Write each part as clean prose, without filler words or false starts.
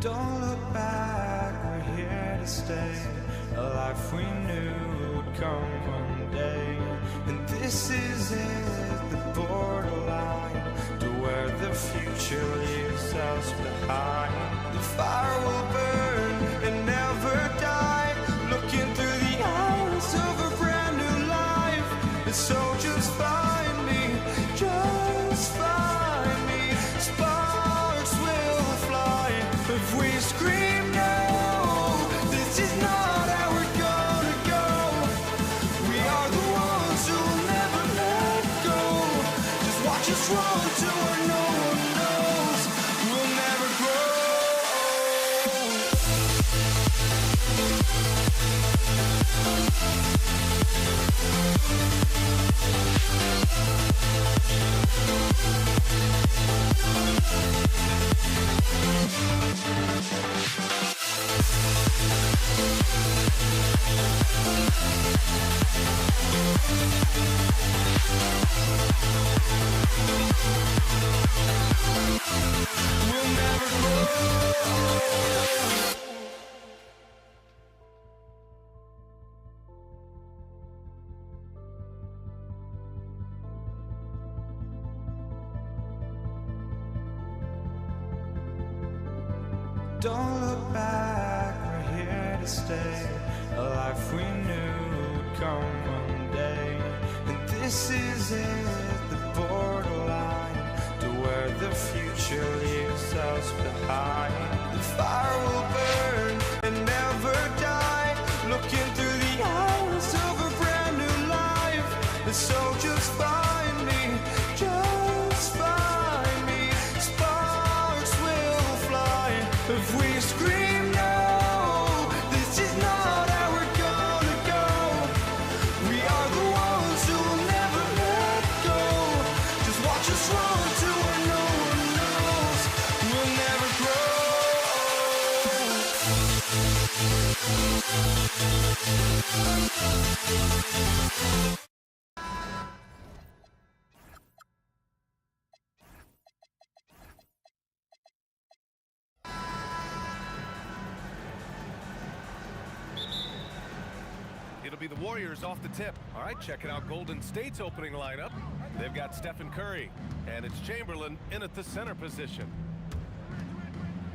Don't look back, we're here to stay. A life we knew would come one day. And this is it, the borderline to where the future leaves us behind. The fire will burn and never die, looking through the eyes of a brand new life. And so just find me, just find me. Sparks will fly if we scream no. This is not how we're gonna go. We are the ones who'll never let go. Just watch us run to where no one knows. We'll never grow. We'll never grow. Don't look back, we're here to stay. A life we knew would come one day. And this is it, the borderline to where the future leaves us behind. The fire will burn and never die, looking through the eyes of a brand new life. And so just find me, just find me. Sparks will fly if we scream no. This is not how we're gonna go. We are the ones who'll never let go. Just watch us run to where no one knows. We'll never grow. It'll be the Warriors off the tip. All right, checking out Golden State's opening lineup. They've got Stephen Curry, and it's Chamberlain in at the center position.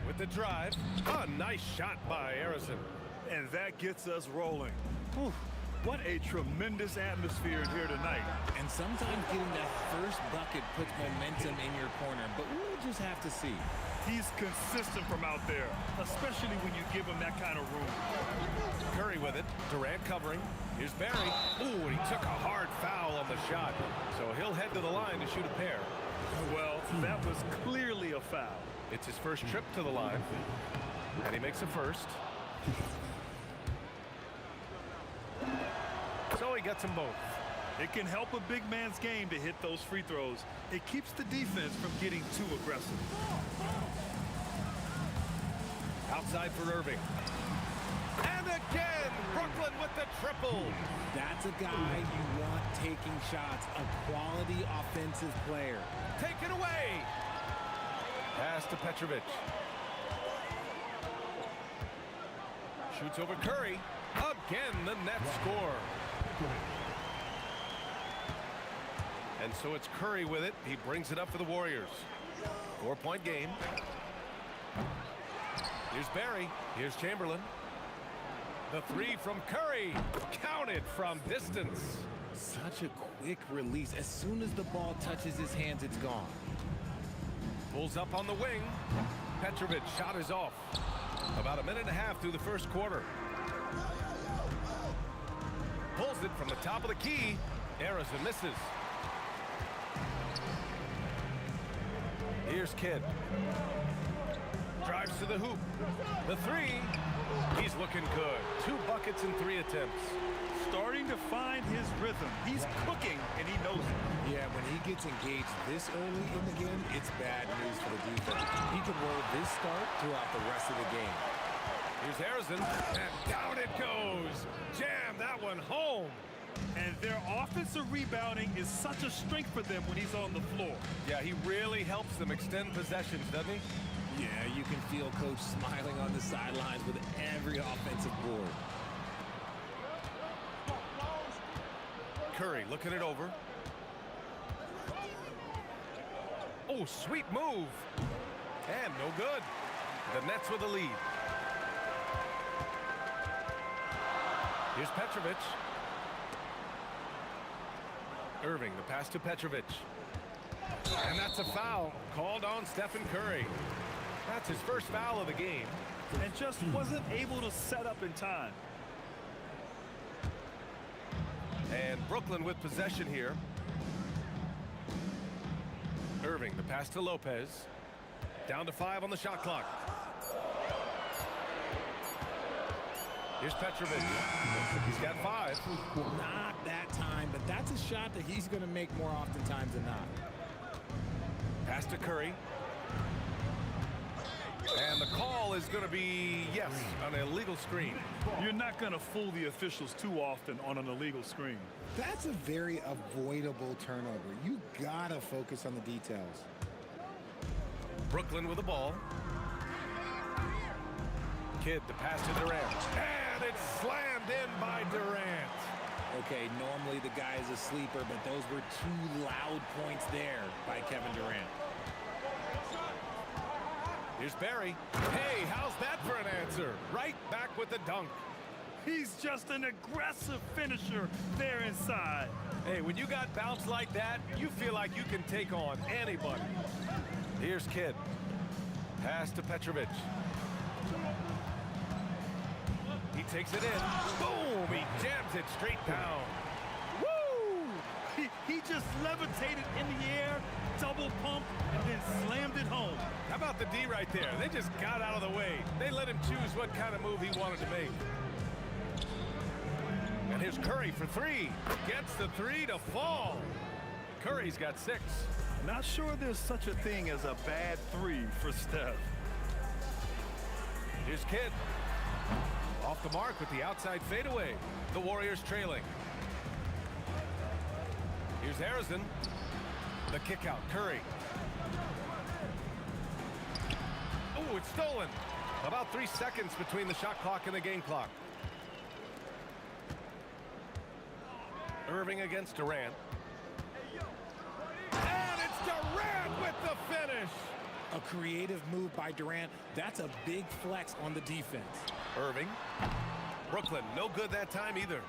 With the drive, a nice shot by Harrison. And that gets us rolling. Whew, what a tremendous atmosphere in here tonight. And sometimes getting that first bucket puts momentum in your corner, but we'll just have to see. He's consistent from out there, especially when you give him that kind of room. Curry with it, Durant covering. Here's Barry. Ooh, and he took a hard foul on the shot. So he'll head to the line to shoot a pair. Well, that was clearly a foul. It's his first trip to the line, and he makes a first. So he gets them both. It can help a big man's game to hit those free throws. It keeps the defense from getting too aggressive. Outside for Irving. And again, Brooklyn with the triple. That's a guy you want taking shots, a quality offensive player. Taken away. Pass to Petrovic. Shoots over Curry. Again, the net score. And so it's Curry with it. He brings it up for the Warriors. 4-point game. Here's Barry. Here's Chamberlain. The three from Curry. Counted from distance. Such a quick release. As soon as the ball touches his hands, it's gone. Pulls up on the wing. Petrovic shot is off. About a minute and a half through the first quarter. Pulls it from the top of the key. Harrison misses. Here's Kidd. Drives to the hoop. The three. He's looking good. 2 buckets in 3 attempts. Starting to find his rhythm. He's cooking, and he knows it. Yeah, when he gets engaged this early in the game, it's bad news for the defense. He can roll this start throughout the rest of the game. Here's Harrison, and down it goes. Jam that one home. And their offensive rebounding is such a strength for them when he's on the floor. Yeah, he really helps them extend possessions, doesn't he? Yeah, you can feel Coach smiling on the sidelines with every offensive board. Curry looking it over. Oh, sweet move. And no good. The Nets with the lead. Here's Petrovic. Irving, the pass to Petrovic. And that's a foul called on Stephen Curry. That's his first foul of the game. And just wasn't able to set up in time. And Brooklyn with possession here. Irving, the pass to Lopez. Down to 5 on the shot clock. Here's Petrovic. He's got 5. Not that time, but that's a shot that he's going to make more oftentimes than not. Pass to Curry. And the call is going to be, yes, an illegal screen. You're not going to fool the officials too often on an illegal screen. That's a very avoidable turnover. You got to focus on the details. Brooklyn with the ball. Kidd, the pass to Durant. And it's slammed in by Durant. Okay, normally the guy is a sleeper, but those were 2 loud points there by Kevin Durant. Here's Barry. Hey, how's that for an answer? Right back with the dunk. He's just an aggressive finisher there inside. Hey, when you got bounce like that, you feel like you can take on anybody. Here's Kidd. Pass to Petrovic. He takes it in. Boom! He jams it straight down. Woo! He just levitated in the air, double pump, and then slammed it home. How about the D right there? They just got out of the way. They let him choose what kind of move he wanted to make. And here's Curry for 3. Gets the 3 to fall. Curry's got 6. Not sure there's such a thing as a bad 3 for Steph. Here's Kidd. Off the mark with the outside fadeaway. The Warriors trailing. Here's Harrison. The kick out. Curry. Oh, it's stolen. About 3 seconds between the shot clock and the game clock. Irving against Durant. And it's Durant with the finish. A creative move by Durant. That's a big flex on the defense. Irving. Brooklyn, no good that time either.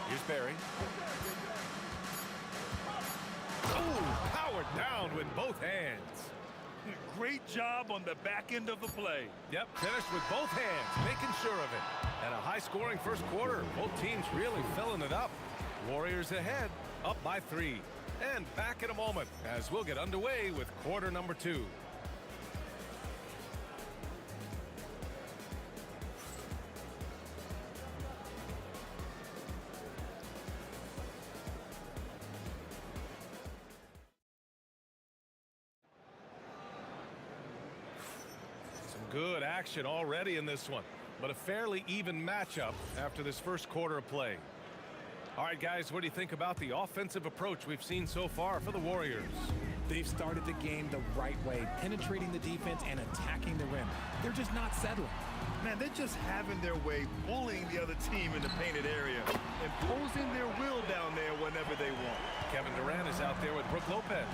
Here's Barry. Oh, powered down with both hands. Great job on the back end of the play. Yep, finished with both hands, making sure of it. And a high-scoring first quarter. Both teams really filling it up. Warriors ahead, up by 3. And back in a moment as we'll get underway with quarter number 2. Good action already in this one, but a fairly even matchup after this first quarter of play. All right, guys, what do you think about the offensive approach we've seen so far for the Warriors? They've started the game the right way, penetrating the defense and attacking the rim. They're just not settling. Man, they're just having their way, bullying the other team in the painted area, imposing their will down there whenever they want. Kevin Durant is out there with Brook Lopez,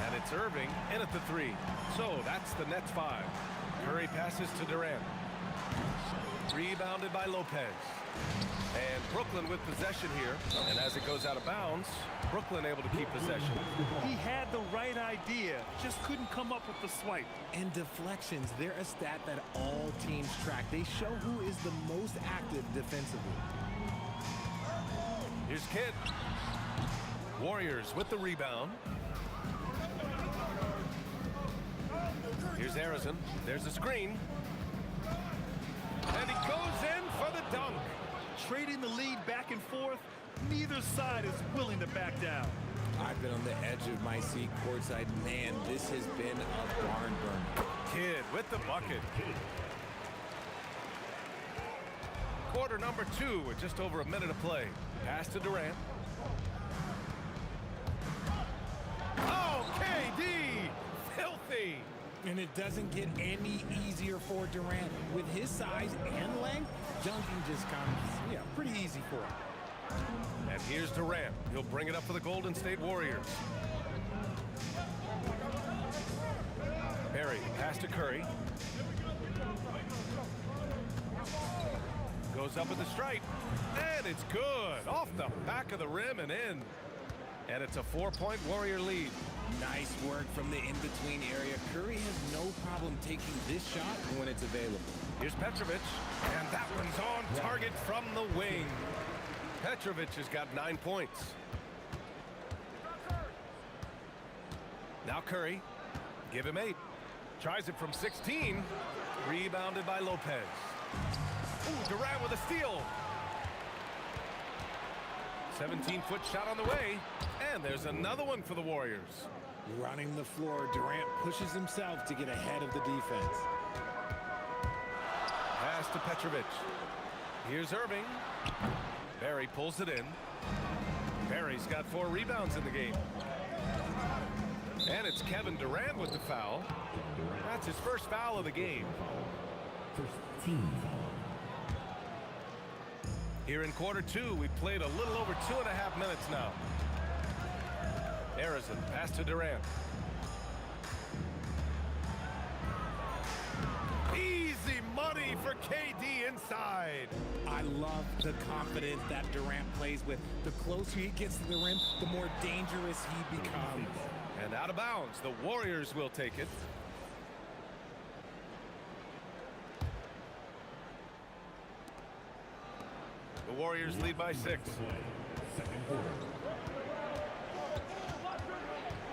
and it's Irving in at the 3. So that's the Nets 5. Curry passes to Durant. Rebounded by Lopez. And Brooklyn with possession here. And as it goes out of bounds, Brooklyn able to keep possession. He had the right idea, just couldn't come up with the swipe. And deflections, they're a stat that all teams track. They show who is the most active defensively. Here's Kidd. Warriors with the rebound. Here's Harrison. There's a screen. And he goes in for the dunk. Trading the lead back and forth, neither side is willing to back down. I've been on the edge of my seat courtside. Man, this has been a barn burner. Kidd with the bucket. Quarter number 2 with just over a minute of play. Pass to Durant. Oh, KD Curry. And it doesn't get any easier for Durant. With his size and length, dunking just comes, pretty easy for him. And here's Durant. He'll bring it up for the Golden State Warriors. Barry, pass to Curry. Goes up with the strike. And it's good. Off the back of the rim and in. And it's a 4-point Warrior lead. Nice work from the in-between area. Curry has no problem taking this shot when it's available. Here's Petrovic. And that one's on target from the wing. Petrovic has got 9 points. Now Curry. Give him 8. Tries it from 16. Rebounded by Lopez. Ooh, Durant with a steal. 17-foot shot on the way. And there's another one for the Warriors. Running the floor, Durant pushes himself to get ahead of the defense. Pass to Petrovic. Here's Irving. Barry pulls it in. Barry's got 4 rebounds in the game. And it's Kevin Durant with the foul. That's his first foul of the game. Here in quarter 2, we played a little over 2.5 minutes now. Harrison, pass to Durant. Easy money for KD inside. I love the confidence that Durant plays with. The closer he gets to the rim, the more dangerous he becomes. And out of bounds, the Warriors will take it. The Warriors lead by 6.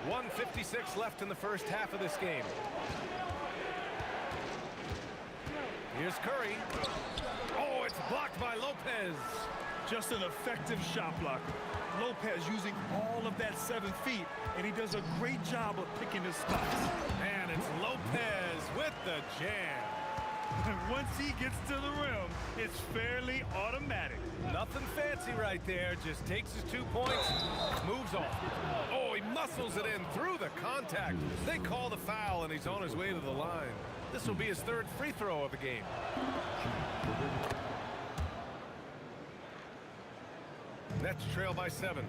1:56 left in the first half of this game. Here's Curry. Oh, it's blocked by Lopez. Just an effective shot blocker. Lopez using all of that 7 feet, and he does a great job of picking his spots. And it's Lopez with the jam. Once he gets to the rim, it's fairly automatic. Nothing fancy right there. Just takes his 2 points, moves on. Oh, he muscles it in through the contact. They call the foul, and he's on his way to the line. This will be his 3rd free throw of the game. Nets trail by 7.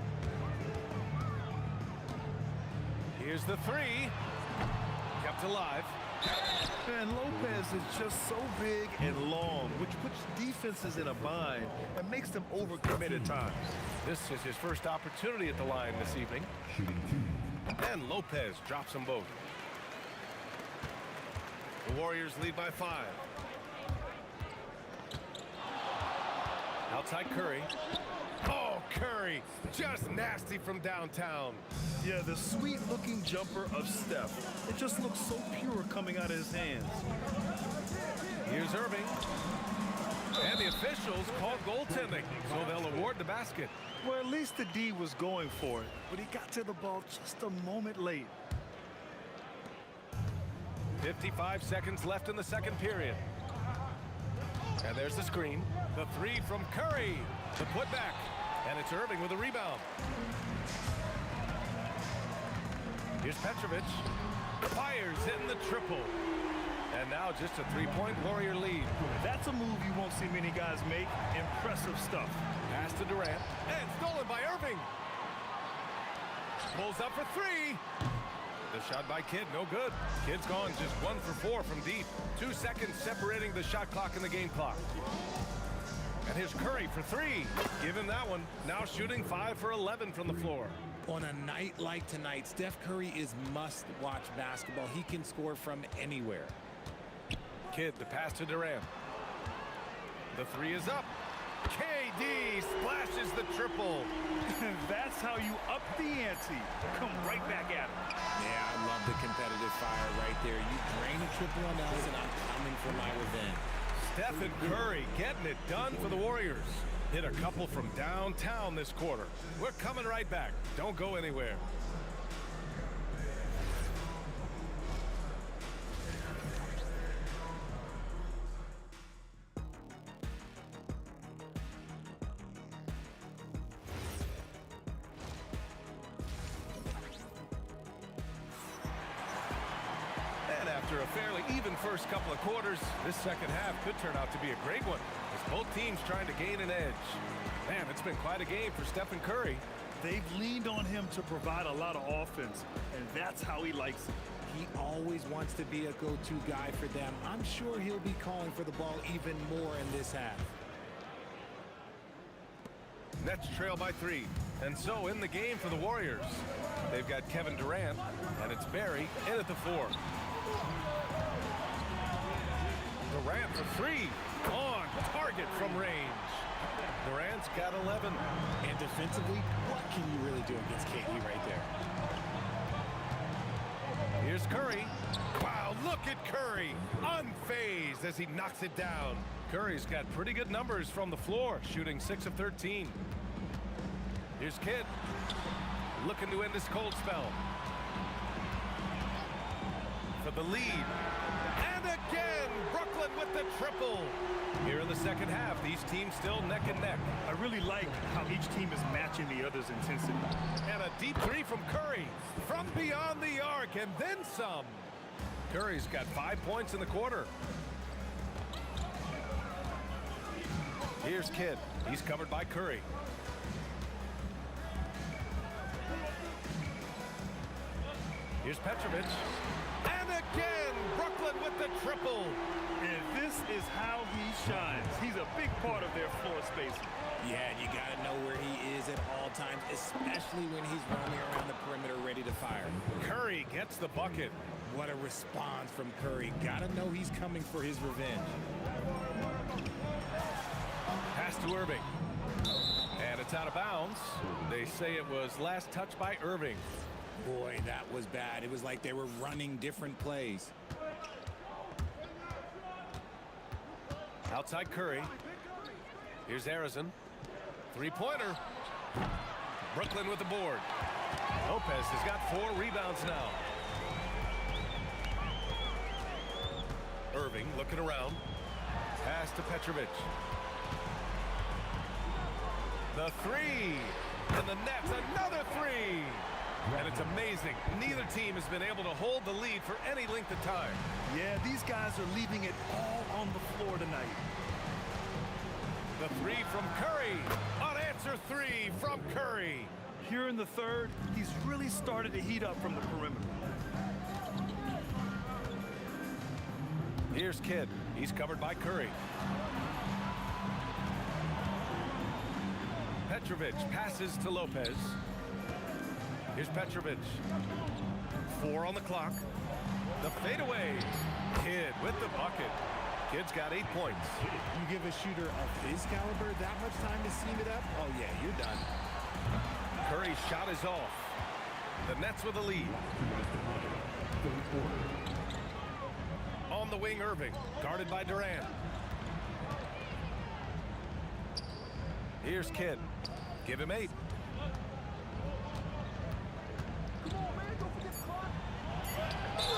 Here's the 3. Kept alive. And Lopez is just so big and long, which puts defenses in a bind and makes them overcommit at times. This is his first opportunity at the line this evening. And Lopez drops them both. The Warriors lead by 5. Outside Curry. Oh, Curry, just nasty from downtown. Yeah, the sweet-looking jumper of Steph. It just looks so pure coming out of his hands. Here's Irving. And the officials call goaltending, so they'll award the basket. Well, at least the D was going for it, but he got to the ball just a moment late. 55 seconds left in the second period. And there's the screen. The 3 from Curry. The putback. And it's Irving with a rebound. Here's Petrovic. Fires in the triple. And now just a 3-point Warrior lead. That's a move you won't see many guys make. Impressive stuff. Pass to Durant. And stolen by Irving. Pulls up for 3. The shot by Kidd, no good. Kidd's gone just 1 for 4 from deep. 2 seconds separating the shot clock and the game clock. And here's Curry for 3. Give him that one. Now shooting 5 for 11 from the floor. On a night like tonight, Steph Curry is must-watch basketball. He can score from anywhere. Kidd, the pass to Durant. The 3 is up. KD splashes the triple. That's how you up the ante. Come right back at him. Yeah, I love the competitive fire right there. You drain a triple on us, and I'm coming for my revenge. Stephen Curry getting it done for the Warriors. Hit a couple from downtown this quarter. We're coming right back. Don't go anywhere. After a fairly even first couple of quarters, this second half could turn out to be a great one, as both teams trying to gain an edge. Man, it's been quite a game for Stephen Curry. They've leaned on him to provide a lot of offense, and that's how he likes it. He always wants to be a go-to guy for them. I'm sure he'll be calling for the ball even more in this half. Nets trail by 3. And so in the game for the Warriors, they've got Kevin Durant, and it's Barry in at the 4. Durant for 3. On target from range. Durant's got 11. And defensively, what can you really do against KD right there? Here's Curry. Wow, look at Curry. Unfazed as he knocks it down. Curry's got pretty good numbers from the floor, shooting 6 of 13. Here's Kidd. Looking to end this cold spell. For the lead. And again, Brooklyn with the triple. Here in the second half, these teams still neck and neck. I really like how each team is matching the other's intensity. And a deep 3 from Curry. From beyond the arc, and then some. Curry's got 5 points in the quarter. Here's Kidd. He's covered by Curry. Here's Petrovic. And again, Brooklyn with the triple. And this is how he shines. He's a big part of their floor spacing. Yeah, and you got to know where he is at all times, especially when he's roaming around the perimeter ready to fire. Curry gets the bucket. What a response from Curry. Got to know he's coming for his revenge. Pass to Irving. And it's out of bounds. They say it was last touched by Irving. Boy, that was bad. It was like they were running different plays. Outside Curry. Here's Harrison. Three-pointer. Brooklyn with the board. Lopez has got 4 rebounds now. Irving looking around. Pass to Petrovic. The 3. And the Nets, another 3. And it's amazing. Neither team has been able to hold the lead for any length of time. Yeah, these guys are leaving it all on the floor tonight. The 3 from Curry. Unanswered 3 from Curry. Here in the third, he's really started to heat up from the perimeter. Here's Kidd. He's covered by Curry. Petrovic passes to Lopez. Here's Petrovic. 4 on the clock. The fadeaway. Kidd with the bucket. Kidd's got 8 points. You give a shooter of his caliber that much time to steam it up? Oh, yeah, you're done. Curry's shot is off. The Nets with the lead. On the wing, Irving. Guarded by Durant. Here's Kidd. Give him 8.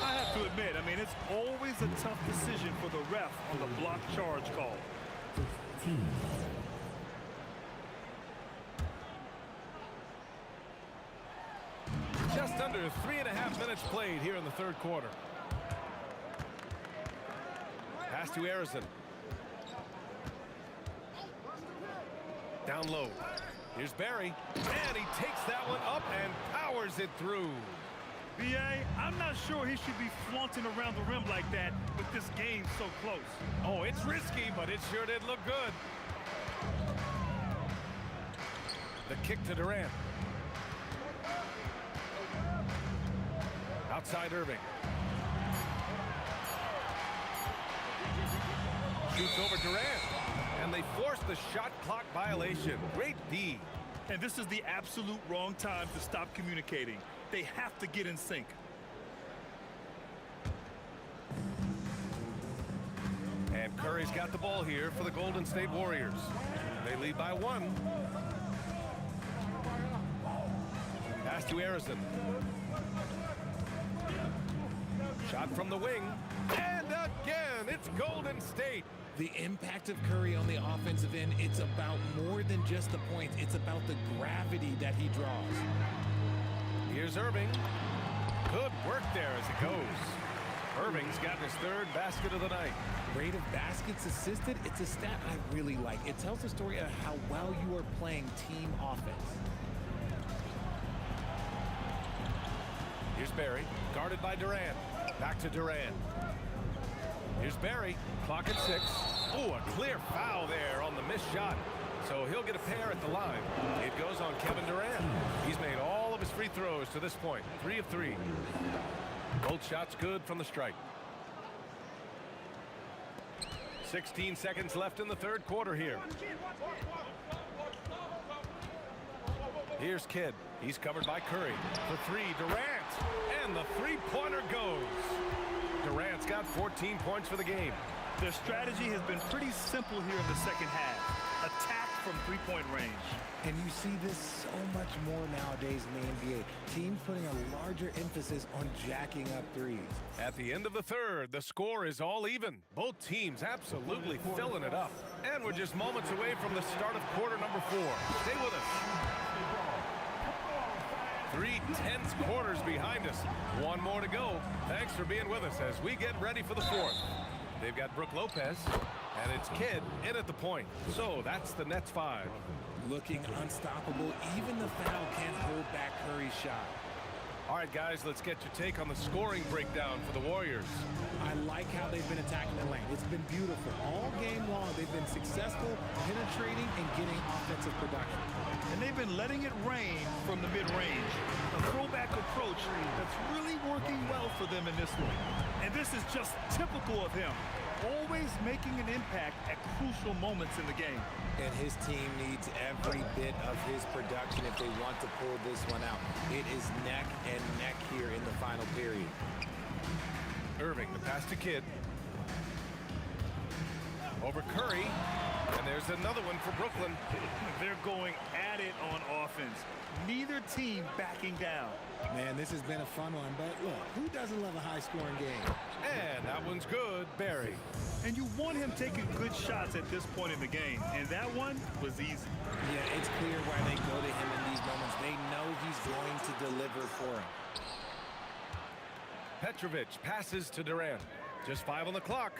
I have to admit, I mean, it's always a tough decision for the ref on the block charge call. Just under 3.5 minutes played here in the third quarter. Pass to Harrison. Down low. Here's Barry. And he takes that one up and powers it through. B.A., I'm not sure he should be flaunting around the rim like that with this game so close. Oh, it's risky, but it sure did look good. The kick to Durant. Outside Irving. Shoots over Durant. And they force the shot clock violation. Great D. And this is the absolute wrong time to stop communicating. They have to get in sync. And Curry's got the ball here for the Golden State Warriors. They lead by 1. Pass to Harrison. Shot from the wing. And again, it's Golden State. The impact of Curry on the offensive end, it's about more than just the points. It's about the gravity that he draws. Here's Irving. Good work there as it goes. Irving's got his third basket of the night. Rate of baskets assisted, it's a stat I really like. It tells the story of how well you are playing team offense. Here's Barry, guarded by Durant. Back to Durant. Here's Barry, clock at 6. Oh, a clear foul there on the missed shot. So he'll get a pair at the line. It goes on Kevin Durant. He's made all of his free throws to this point. 3 of 3. Both shots good from the strike. 16 seconds left in the third quarter here. Here's Kidd. He's covered by Curry. For 3, Durant. And the three-pointer goes. Durant's got 14 points for the game. Their strategy has been pretty simple here in the second half. Attack from three-point range. And you see this so much more nowadays in the NBA. Teams putting a larger emphasis on jacking up threes. At the end of the third, the score is all even. Both teams absolutely filling it up. And we're just moments away from the start of quarter number 4. Stay with us. 3 tense quarters behind us. One more to go. Thanks for being with us as we get ready for the fourth. They've got Brook Lopez, and it's Kidd in at the point. So that's the Nets 5. Looking unstoppable. Even the foul can't hold back Curry's shot. All right, guys, let's get your take on the scoring breakdown for the Warriors. I like how they've been attacking the lane. It's been beautiful. All game long, they've been successful, penetrating, and getting offensive production. And they've been letting it rain from the mid-range. A throwback approach that's really working well for them in this one. And this is just typical of him. Always making an impact at crucial moments in the game. And his team needs every bit of his production if they want to pull this one out. It is neck and neck here in the final period. Irving, the pass to Kidd. Over Curry. And there's another one for Brooklyn. They're going at it on offense. Neither team backing down. Man, this has been a fun one, but look, who doesn't love a high-scoring game? And that one's good, Barry. And you want him taking good shots at this point in the game, and that one was easy. Yeah, it's clear why they go to him in these moments. They know he's going to deliver for him. Petrovic passes to Durant. Just 5 on the clock.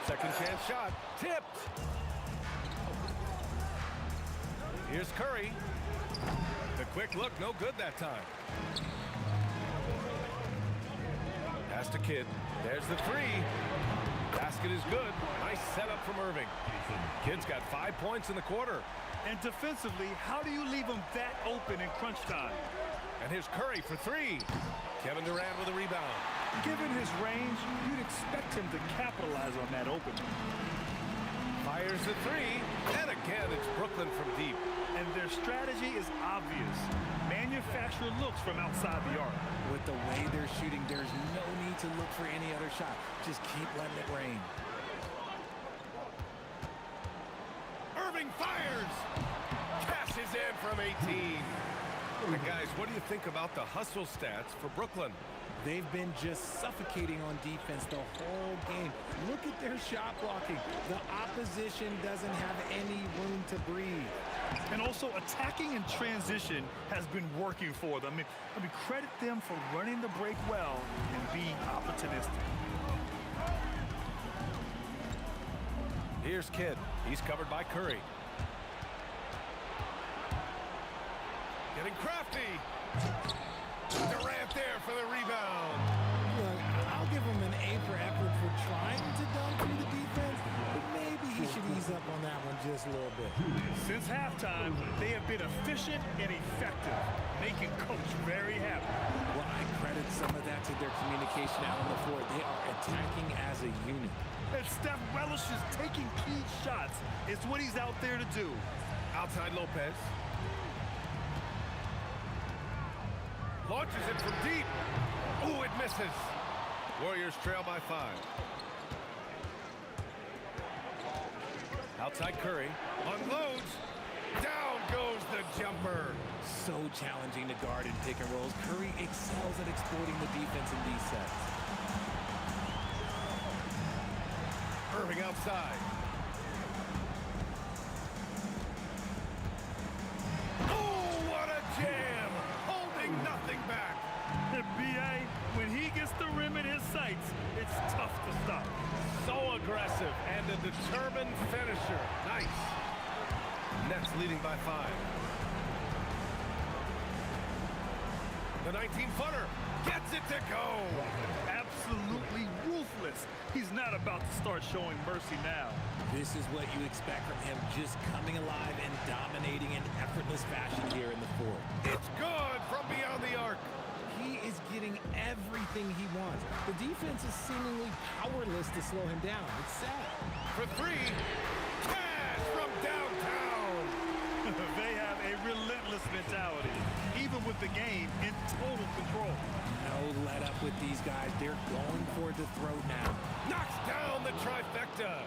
Second chance shot. Tipped. Here's Curry. The quick look, no good that time. Pass to Kidd. There's the 3. Basket is good. Nice setup from Irving. Kidd's got 5 points in the quarter. And defensively, how do you leave him that open in crunch time? And here's Curry for 3. Kevin Durant with a rebound. Given his range, you'd expect him to capitalize on that opening. Fires the 3. And again, it's Brooklyn from deep. And their strategy is obvious. Manufacture looks from outside the arc. With the way they're shooting, there's no need to look for any other shot. Just keep letting it rain. Irving fires! Cashes in from 18. And guys, what do you think about the hustle stats for Brooklyn? They've been just suffocating on defense the whole game. Look at their shot blocking. The opposition doesn't have any room to breathe. And also attacking in transition has been working for them. I mean, credit them for running the break well and being opportunistic. Here's Kidd. He's covered by Curry. Getting crafty. Durant there for the rebound. Look, I'll give him an A for effort for trying to dunk through the defense, but maybe he should ease up on that one just a little bit. Since halftime, they have been efficient and effective, making Coach very happy. Well, I credit some of that to their communication out on the floor. They are attacking as a unit. And Steph relishes taking key shots. It's what he's out there to do. Outside Lopez. Launches it from deep. Ooh, it misses. Warriors trail by 5. Outside Curry. Unloads. Down goes the jumper. So challenging to guard in pick and rolls. Curry excels at exploiting the defense in these sets. Irving outside. Oh, what a jam! Holding nothing back. B.A. leading by 5. The 19-footer gets it to go. Absolutely ruthless. He's not about to start showing mercy now. This is what you expect from him, just coming alive and dominating in effortless fashion here in the fourth. It's good from beyond the arc. He is getting everything he wants. The defense is seemingly powerless to slow him down. It's sad. For 3, cash from downtown. They have a relentless mentality, even with the game in total control. No let up with these guys. They're going for the throat now. Knocks down the trifecta.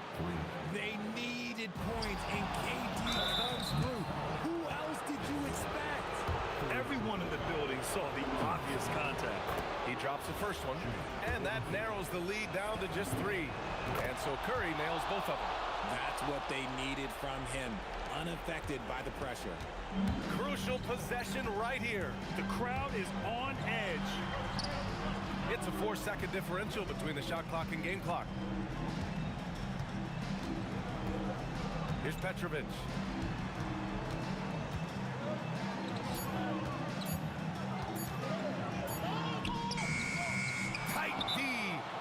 They needed points, and KD comes through. Who else did you expect? Everyone in the building saw the obvious contact. He drops the first one, and that narrows the lead down to just 3. And so Curry nails both of them. That's what they needed from him, unaffected by the pressure. Crucial possession right here. The crowd is on edge. It's a 4-second differential between the shot clock and game clock. Here's Petrovic. Tight D,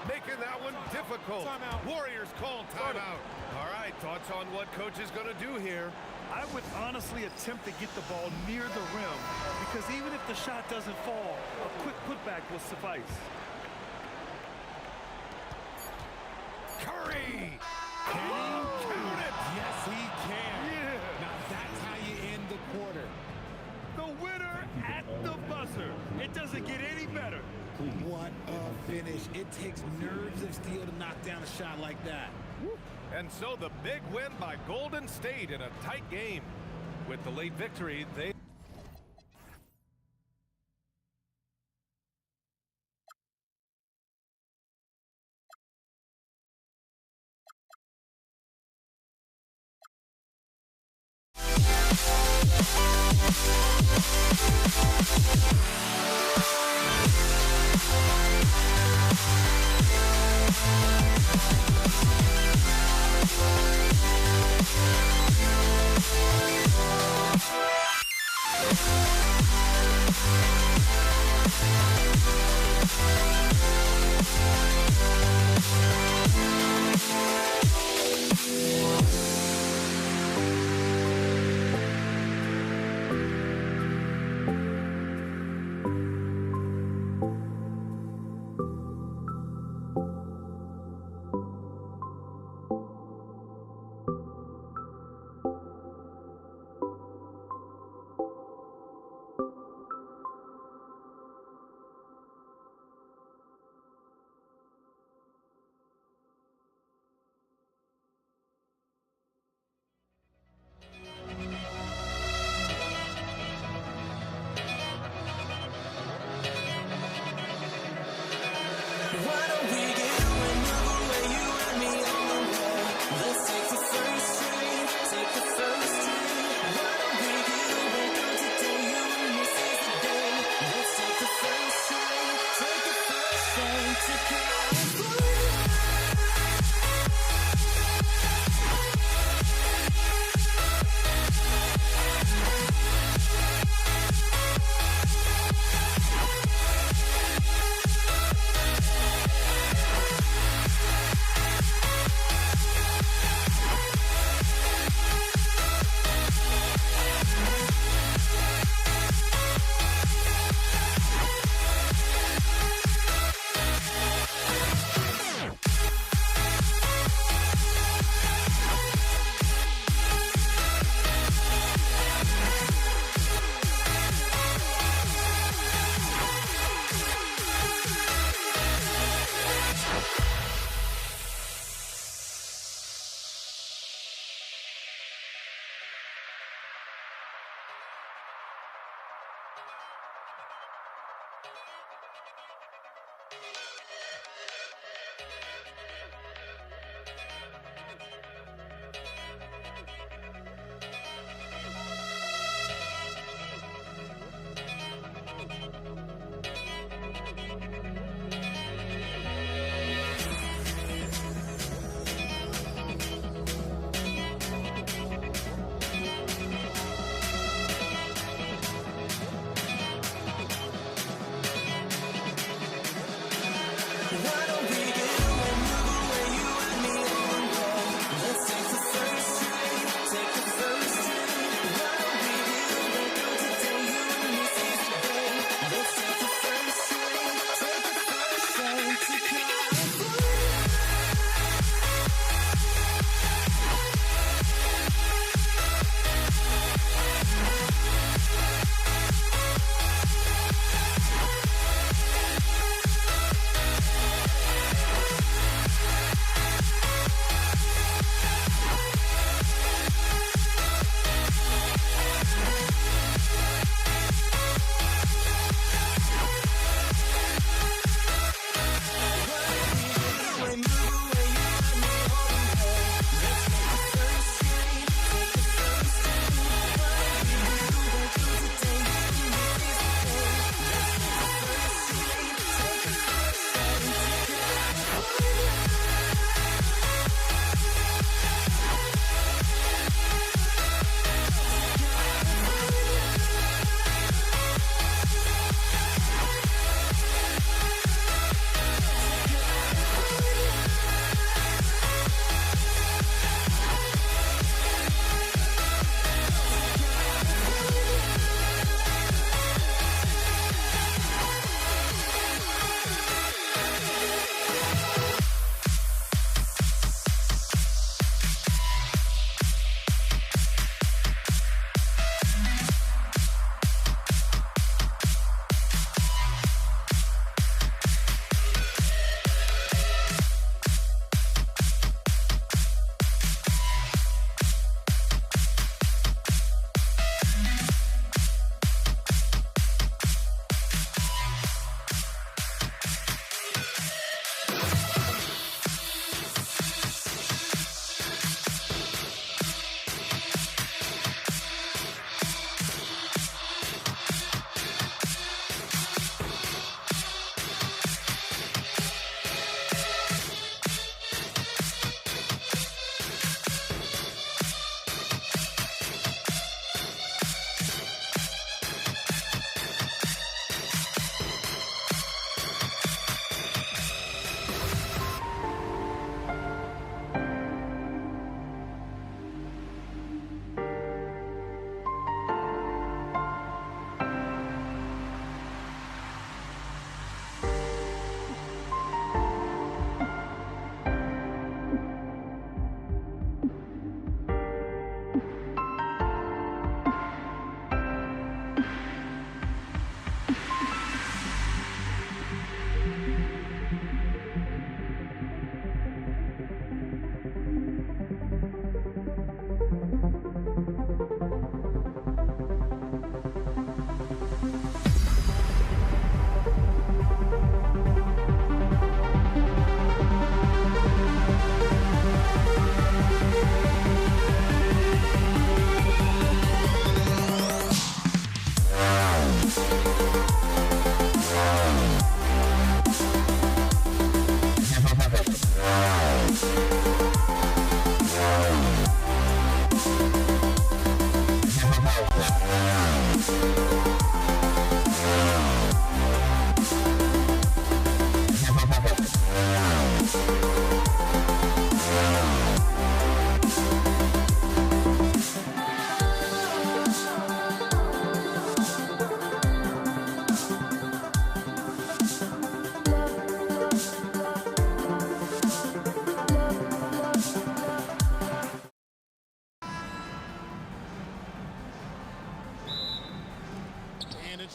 making that one difficult. Timeout. Warriors call timeout. All right, thoughts on what coach is going to do here? I would honestly attempt to get the ball near the rim, because even if the shot doesn't fall, a quick putback will suffice. Curry! Can he count it? Yes, he can. Yeah. Now that's how you end the quarter. The winner at the buzzer. It doesn't get any better. What a finish. It takes nerves of steel to knock down a shot like that. And so the big win by Golden State in a tight game. With the late victory, they...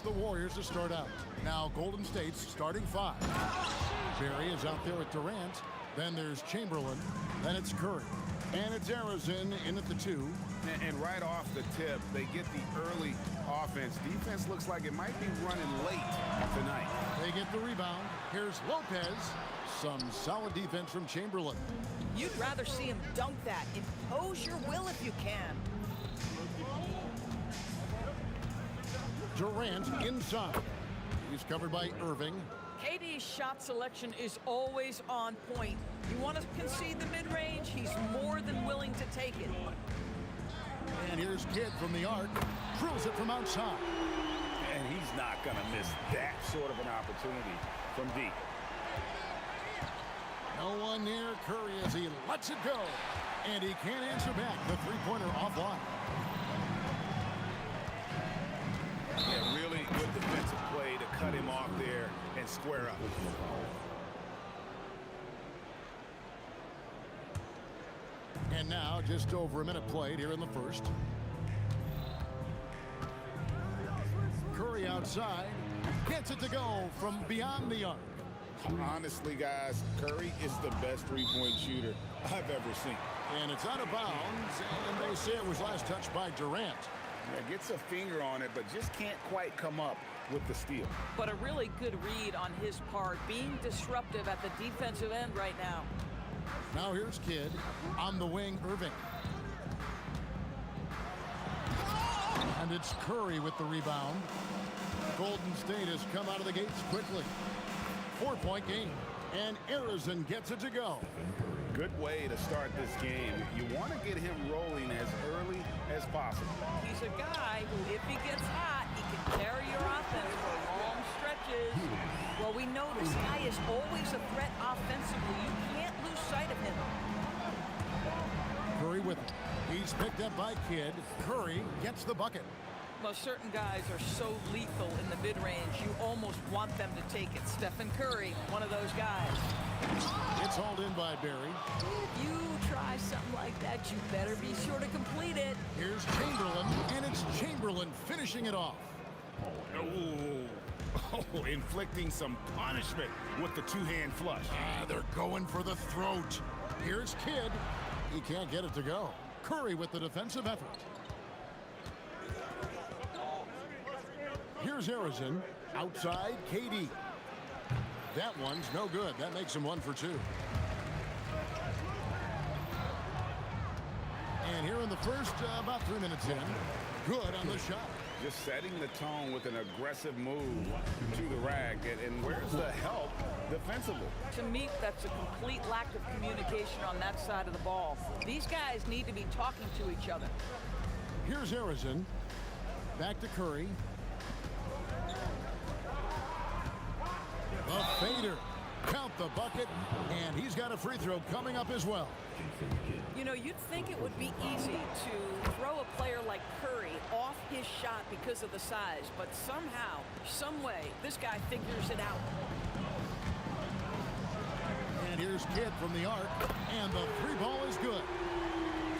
the Warriors to start out. Now Golden State's starting 5. Barry is out there with Durant. Then there's Chamberlain. Then it's Curry. And it's Arizona in at the 2. And right off the tip, they get the early offense. Defense looks like it might be running late tonight. They get the rebound. Here's Lopez. Some solid defense from Chamberlain. You'd rather see him dunk that. Impose your will if you can. Durant inside. He's covered by Irving. KD's shot selection is always on point. You want to concede the mid-range, he's more than willing to take it. And here's Kidd from the arc. Drills it from outside. And he's not going to miss that sort of an opportunity from deep. No one near Curry as he lets it go. And he can't answer back. The three-pointer offline. Yeah, really good defensive play to cut him off there and square up. And now just over a minute played here in the first. Curry outside. Gets it to go from beyond the arc. Honestly, guys, Curry is the best three-point shooter I've ever seen. And it's out of bounds. And they say it was last touched by Durant. Yeah, gets a finger on it, but just can't quite come up with the steal. But a really good read on his part, being disruptive at the defensive end right now. Now here's Kidd. On the wing, Irving. And it's Curry with the rebound. Golden State has come out of the gates quickly. 4-point game. And Arizona gets it to go. Good way to start this game. You want to get him rolling as early as possible. He's a guy who, if he gets hot, he can carry your offense for long stretches. Well, we know this guy is always a threat offensively. You can't lose sight of him. Curry with it. He's picked up by Kidd. Curry gets the bucket. Well, certain guys are so lethal in the mid-range, you almost want them to take it. Stephen Curry, one of those guys. It's hauled in by Barry. If you try something like that, you better be sure to complete it. Here's Chamberlain, and it's Chamberlain finishing it off. Oh, inflicting some punishment with the two-hand flush. They're going for the throat. Here's Kidd. He can't get it to go. Curry with the defensive effort. Here's Arizona. Outside, KD. That one's no good. That makes him 1 for 2. And here in the first, about 3 minutes in. Good on the shot. Just setting the tone with an aggressive move to the rack. And where's the help defensively? To me, that's a complete lack of communication on that side of the ball. These guys need to be talking to each other. Here's Arizona. Back to Curry. The fader. Count the bucket. And he's got a free throw coming up as well. You know, you'd think it would be easy to throw a player like Curry off his shot because of the size, but somehow, some way, this guy figures it out. And here's Kidd from the arc, and the three ball is good.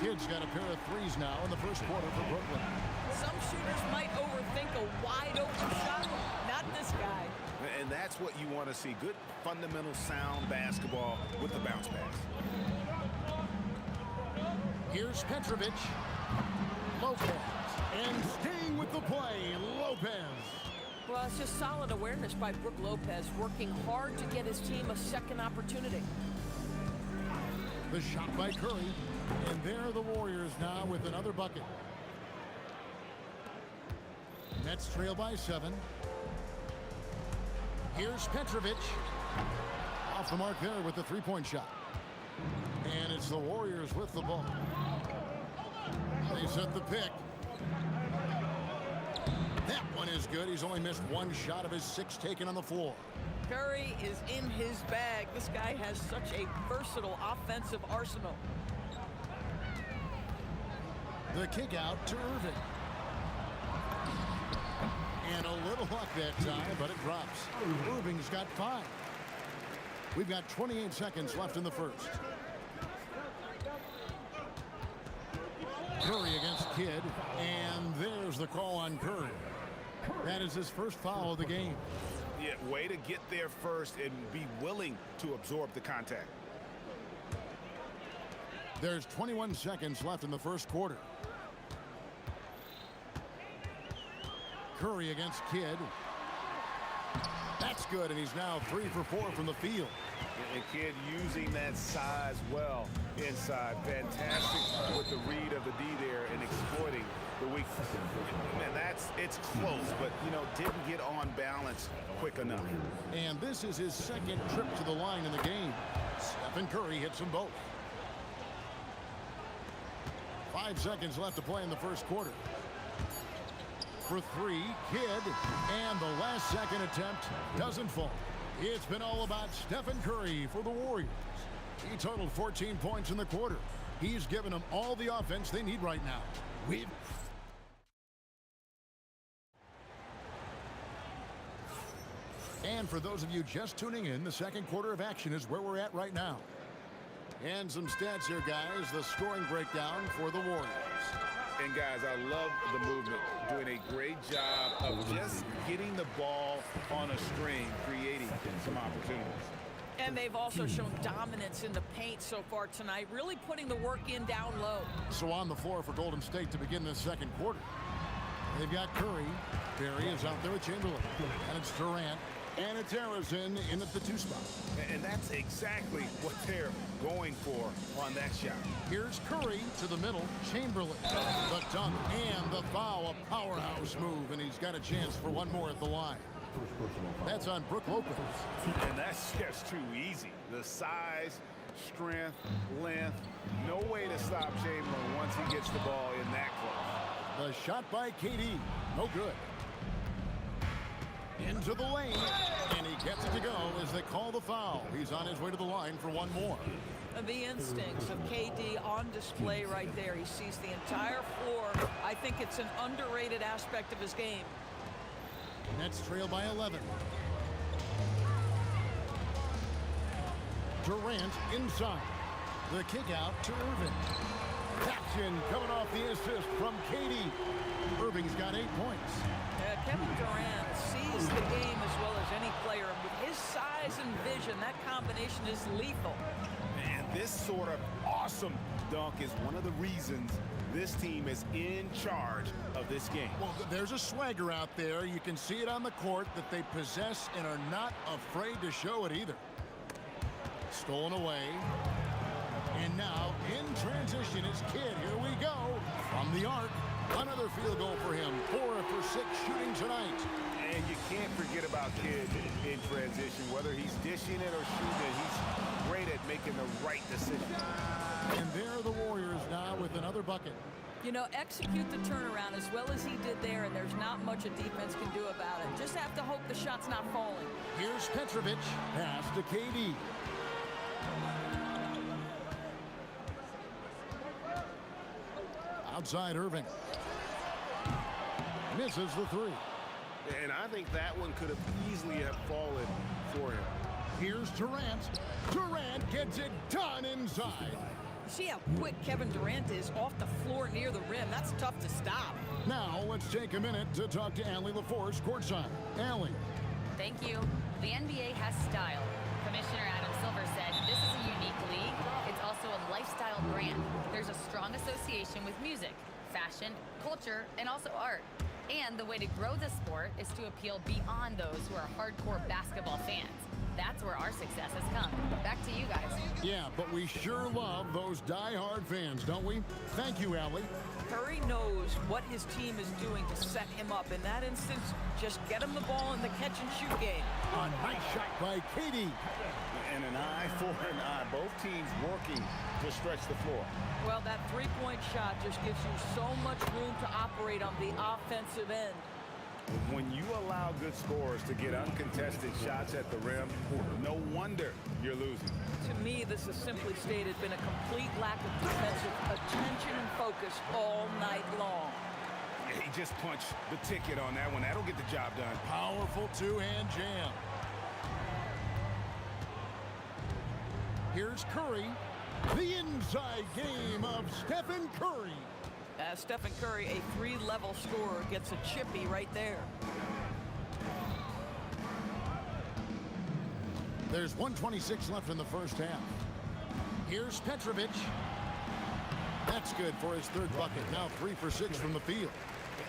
Kidd's got a pair of threes now in the first quarter for Brooklyn. Some shooters might overthink a wide open shot, not this guy. And that's what you want to see. Good, fundamental, sound basketball with the bounce pass. Here's Petrovic. Lopez. And staying with the play, Lopez. Well, it's just solid awareness by Brook Lopez, working hard to get his team a second opportunity. The shot by Curry. And there are the Warriors now with another bucket. Nets trail by 7. Here's Petrovic. Off the mark there with the three-point shot. And it's the Warriors with the ball. They set the pick. That one is good. He's only missed one shot of his 6 taken on the floor. Curry is in his bag. This guy has such a versatile offensive arsenal. The kick out to Irving. And a little luck that time, but it drops. Irving's got 5. We've got 28 seconds left in the first. Curry against Kidd, and there's the call on Curry. That is his first foul of the game. Yeah, way to get there first and be willing to absorb the contact. There's 21 seconds left in the first quarter. Curry against Kidd. That's good, and he's now 3 for 4 from the field. And Kidd using that size well inside. Fantastic with the read of the D there and exploiting the weakness. Man, it's close, but, you know, didn't get on balance quick enough. And this is his second trip to the line in the game. Stephen Curry hits them both. 5 seconds left to play in the first quarter. For 3, Kidd, and the last second attempt doesn't fall. It's been all about Stephen Curry for the Warriors. He totaled 14 points in the quarter. He's given them all the offense they need right now. And for those of you just tuning in, the second quarter of action is where we're at right now. And some stats here, guys. The scoring breakdown for the Warriors. And guys, I love the movement. Doing a great job of just getting the ball on a string, creating some opportunities. And they've also shown dominance in the paint so far tonight, really putting the work in down low. So on the floor for Golden State to begin this second quarter. They've got Curry. Barry is out there with Chamberlain. And it's Durant. And it's Harrison in at the 2 spot. And that's exactly what they're going for on that shot. Here's Curry to the middle. Chamberlain. The dunk and the foul. A powerhouse move. And he's got a chance for one more at the line. That's on Brook Lopez. And that's just too easy. The size, strength, length. No way to stop Chamberlain once he gets the ball in that close. The shot by KD. No good. Into the lane, and he gets it to go as they call the foul. He's on his way to the line for one more. The instincts of KD on display right there. He sees the entire floor. I think it's an underrated aspect of his game. Nets trail by 11. Durant inside. The kick out to Irving. Action coming off the assist from KD. Irving's got 8 points. Kevin Durant sees the game as well as any player. And with his size and vision, that combination is lethal. And this sort of awesome dunk is one of the reasons this team is in charge of this game. Well, there's a swagger out there. You can see it on the court that they possess and are not afraid to show it either. Stolen away. And now in transition is Kidd. Here we go. From the arc. Another field goal for him. 4 for 6 shooting tonight. And you can't forget about Kidd in transition. Whether he's dishing it or shooting it, he's great at making the right decision. And there are the Warriors now with another bucket. You know, execute the turnaround as well as he did there, and there's not much a defense can do about it. Just have to hope the shot's not falling. Here's Petrovic. Pass to KD. Outside Irving. Misses the 3. And I think that one could have easily have fallen for him. Here's Durant. Durant gets it done inside. See how quick Kevin Durant is off the floor near the rim. That's tough to stop. Now let's take a minute to talk to Allie LaForce courtside. Allie. Thank you. The NBA has style. Commissioner Adam Silver said this is a unique league. It's also a lifestyle brand. There's a strong association with music, fashion, culture, and also art. And the way to grow the sport is to appeal beyond those who are hardcore basketball fans. That's where our success has come. Back to you guys. Yeah, but we sure love those die-hard fans, don't we? Thank you, Allie. Curry knows what his team is doing to set him up. In that instance, just get him the ball in the catch-and-shoot game. A nice shot by KD. And an eye for an eye. Both teams working to stretch the floor. Well, that three-point shot just gives you so much room to operate on the offensive end. When you allow good scorers to get uncontested shots at the rim, no wonder you're losing. To me, this is simply stated been a complete lack of defensive attention and focus all night long. He just punched the ticket on that one. That'll get the job done. Powerful two-hand jam. Here's Curry. The inside game of Stephen Curry. Stephen Curry, a 3-level scorer, gets a chippy right there. There's 1:26 left in the first half. Here's Petrovic. That's good for his third bucket. Now 3 for 6 from the field.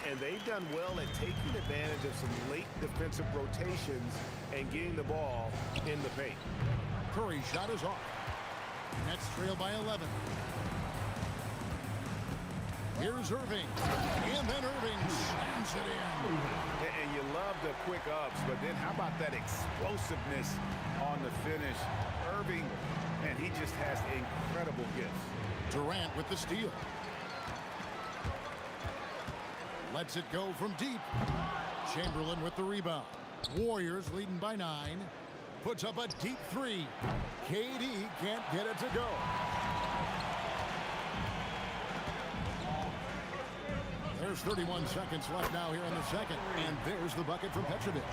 And they've done well at taking advantage of some late defensive rotations and getting the ball in the paint. Curry's shot is off. Nets trail by 11. Here's Irving. And then Irving slams it in. And you love the quick ups, but then how about that explosiveness on the finish? Irving, and he just has incredible gifts. Durant with the steal. Lets it go from deep. Chamberlain with the rebound. Warriors leading by 9. Puts up a deep 3. KD can't get it to go. There's 31 seconds left now here in the second. And there's the bucket from Petrovic.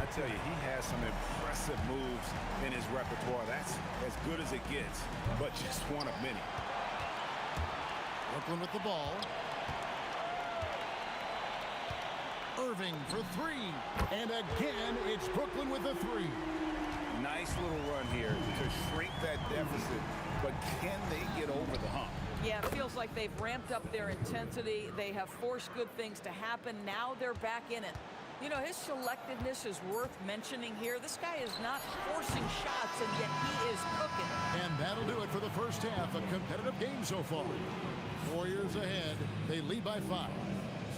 I tell you, he has some impressive moves in his repertoire. That's as good as it gets, but just one of many. Brooklyn with the ball. Irving for 3. And again, it's Brooklyn with the 3. Nice little run here to shrink that deficit, but can they get over the hump? Yeah, it feels like they've ramped up their intensity. They have forced good things to happen. Now they're back in it. You know, his selectiveness is worth mentioning here. This guy is not forcing shots, and yet he is cooking. And that'll do it for the first half. A competitive game so far. Warriors ahead. They lead by 5.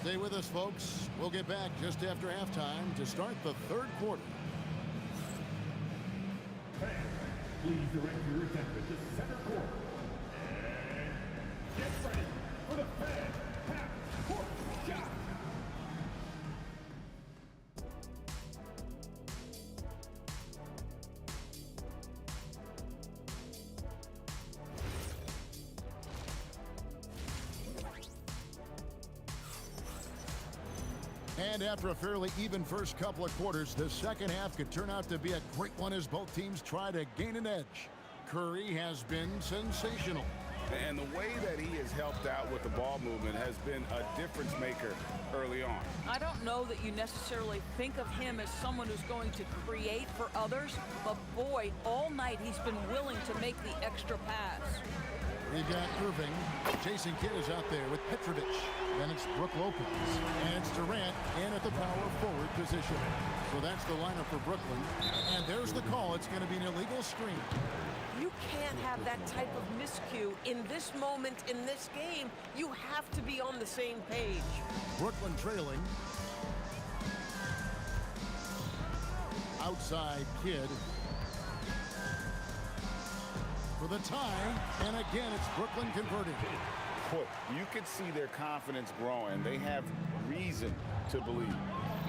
Stay with us, folks. We'll get back just after halftime to start the third quarter. Please direct your attention to center court. And get ready for the fan half-court shot. And after a fairly even first couple of quarters, the second half could turn out to be a great one as both teams try to gain an edge. Curry has been sensational. And the way that he has helped out with the ball movement has been a difference maker early on. I don't know that you necessarily think of him as someone who's going to create for others, but boy, all night he's been willing to make the extra pass. We've got Irving. Jason Kidd is out there with Petrovic. Then it's Brook Lopez. And it's Durant in at the power forward position. So that's the lineup for Brooklyn. And there's the call. It's going to be an illegal screen. You can't have that type of miscue in this moment in this game. You have to be on the same page. Brooklyn trailing. Outside Kidd. For the tie, and again, it's Brooklyn converting. Boy, you could see their confidence growing. They have reason to believe.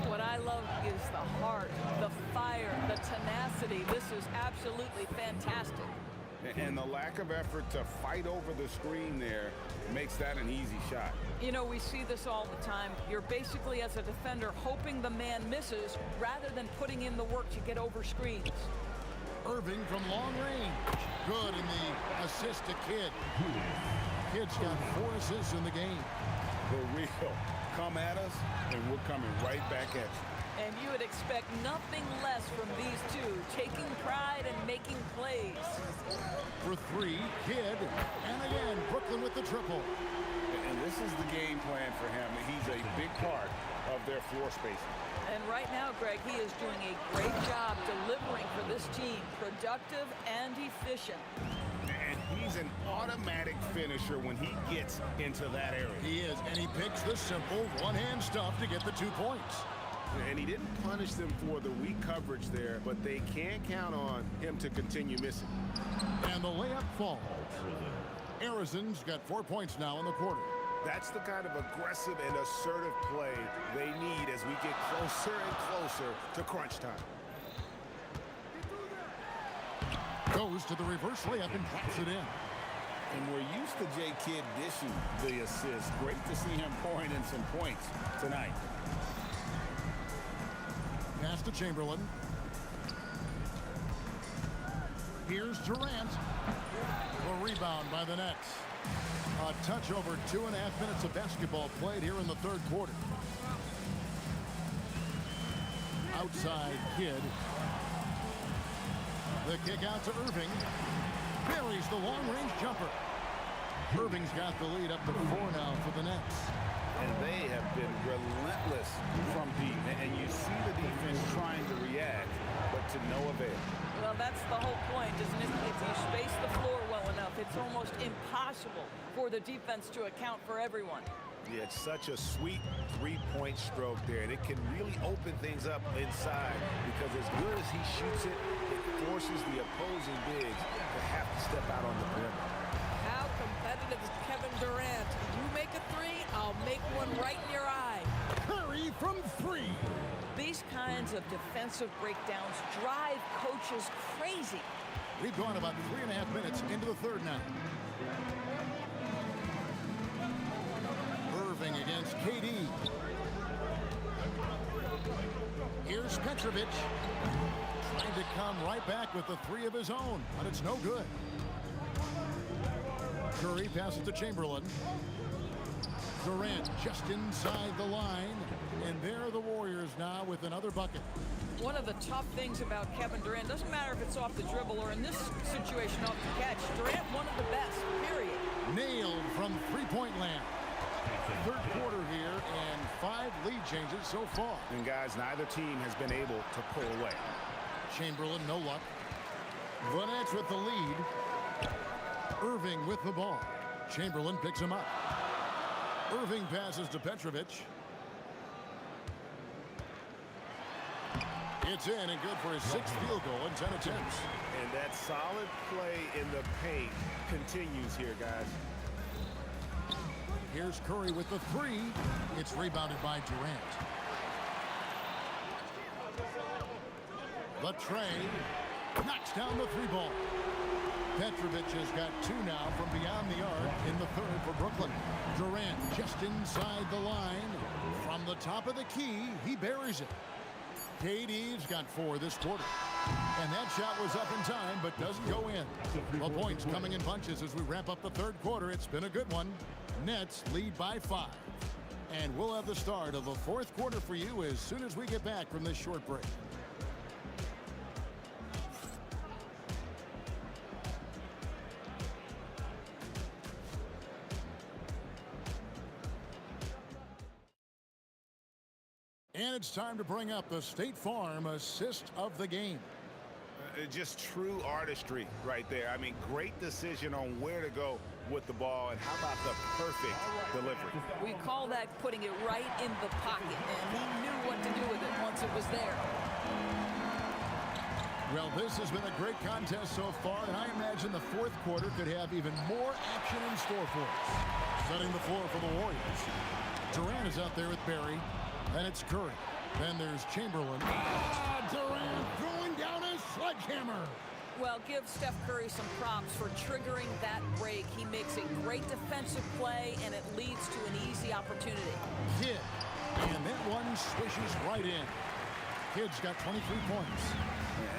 What I love is the heart, the fire, the tenacity. This is absolutely fantastic. And the lack of effort to fight over the screen there makes that an easy shot. You know, we see this all the time. You're basically, as a defender, hoping the man misses rather than putting in the work to get over screens. Irving from long range. Good in the assist to Kidd. Kidd's got 4 assists in the game. The real come at us, and we're coming right back at you. And you would expect nothing less from these two, taking pride and making plays. For 3, Kidd. And again, Brooklyn with the triple. And this is the game plan for him. He's a big part of their floor spacing. And right now, Greg, he is doing a great job delivering for this team, productive and efficient. And he's an automatic finisher when he gets into that area. He is, and he picks the simple one-hand stuff to get the 2 points. And he didn't punish them for the weak coverage there, but they can't count on him to continue missing. And the layup falls. Arizon's got 4 points now in the quarter. That's the kind of aggressive and assertive play they need as we get closer and closer to crunch time. Goes to the reverse layup and drops it in. And we're used to J. Kidd dishing the assist. Great to see him pouring in some points tonight. Pass to Chamberlain. Here's Durant. The rebound by the Nets. A touch over 2.5 minutes of basketball played here in the third quarter. Outside Kidd. The kick out to Irving. Buries the long-range jumper. Irving's got the lead up to 4 now for the Nets. And they have been relentless from deep. And you see the defense trying to react, but to no avail. Well, that's the whole point, isn't it? If you space the floor well enough, it's almost impossible for the defense to account for everyone. Yeah, it's such a sweet three-point stroke there. And it can really open things up inside because as good as he shoots it, it forces the opposing bigs to have to step out on the perimeter. How competitive is Kevin Durant? You make a three, I'll make one right in your eye. Curry from 3. These kinds of defensive breakdowns drive coaches crazy. We've gone about 3.5 minutes into the third now. Irving against KD. Here's Petrovic. Trying to come right back with the 3 of his own, but it's no good. Curry passes to Chamberlain. Durant just inside the line. And there are the Warriors now with another bucket. One of the tough things about Kevin Durant, doesn't matter if it's off the dribble or in this situation off the catch, Durant one of the best, period. Nailed from three-point land. Third quarter here and 5 lead changes so far. And guys, neither team has been able to pull away. Chamberlain, no luck. The Nets with the lead. Irving with the ball. Chamberlain picks him up. Irving passes to Petrovic. It's in and good for his 6th field goal in 10 attempts. And that solid play in the paint continues here, guys. Here's Curry with the 3. It's rebounded by Durant. The tray knocks down the 3 ball. Petrovic has got 2 now from beyond the arc in the third for Brooklyn. Durant just inside the line. From the top of the key, he buries it. KD's got 4 this quarter. And that shot was up in time, but doesn't go in. The points coming in bunches as we wrap up the third quarter. It's been a good one. Nets lead by 5. And we'll have the start of the fourth quarter for you as soon as we get back from this short break. And it's time to bring up the State Farm assist of the game. Just true artistry right there. I mean, great decision on where to go with the ball, and how about the perfect delivery? We call that putting it right in the pocket, and he knew what to do with it once it was there. Well, this has been a great contest so far, and I imagine the fourth quarter could have even more action in store for us. Setting the floor for the Warriors. Durant is out there with Barry. Then it's Curry. Then there's Chamberlain. Durant throwing down a sledgehammer. Well, give Steph Curry some props for triggering that break. He makes a great defensive play, and it leads to an easy opportunity. Kidd. And that one swishes right in. Kidd's got 23 points.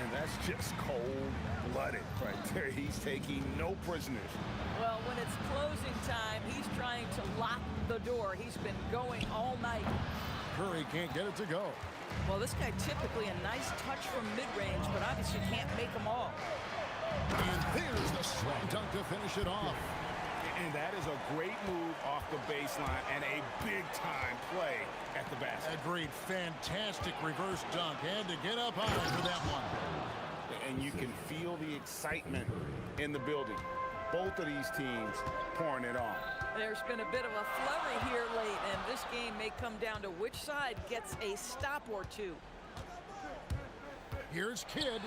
And that's just cold-blooded right there. He's taking no prisoners. Well, when it's closing time, he's trying to lock the door. He's been going all night. Curry can't get it to go. Well, this guy typically a nice touch from mid-range, but obviously can't make them all. And there's the slam dunk to finish it off. And that is a great move off the baseline and a big-time play at the basket. Agreed. Fantastic reverse dunk. Had to get up high for that one. And you can feel the excitement in the building. Both of these teams pouring it on. There's been a bit of a flurry here late, and this game may come down to which side gets a stop or two. Here's Kidd.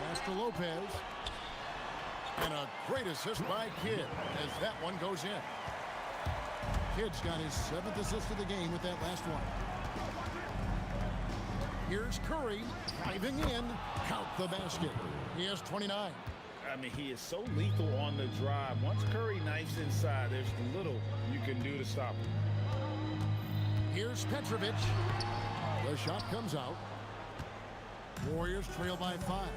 Pass to Lopez. And a great assist by Kidd as that one goes in. Kidd's got his 7th assist of the game with that last one. Here's Curry driving in. Count the basket. He has 29. I mean, he is so lethal on the drive. Once Curry knifes inside, there's little you can do to stop him. Here's Petrovic. The shot comes out. Warriors trail by 5.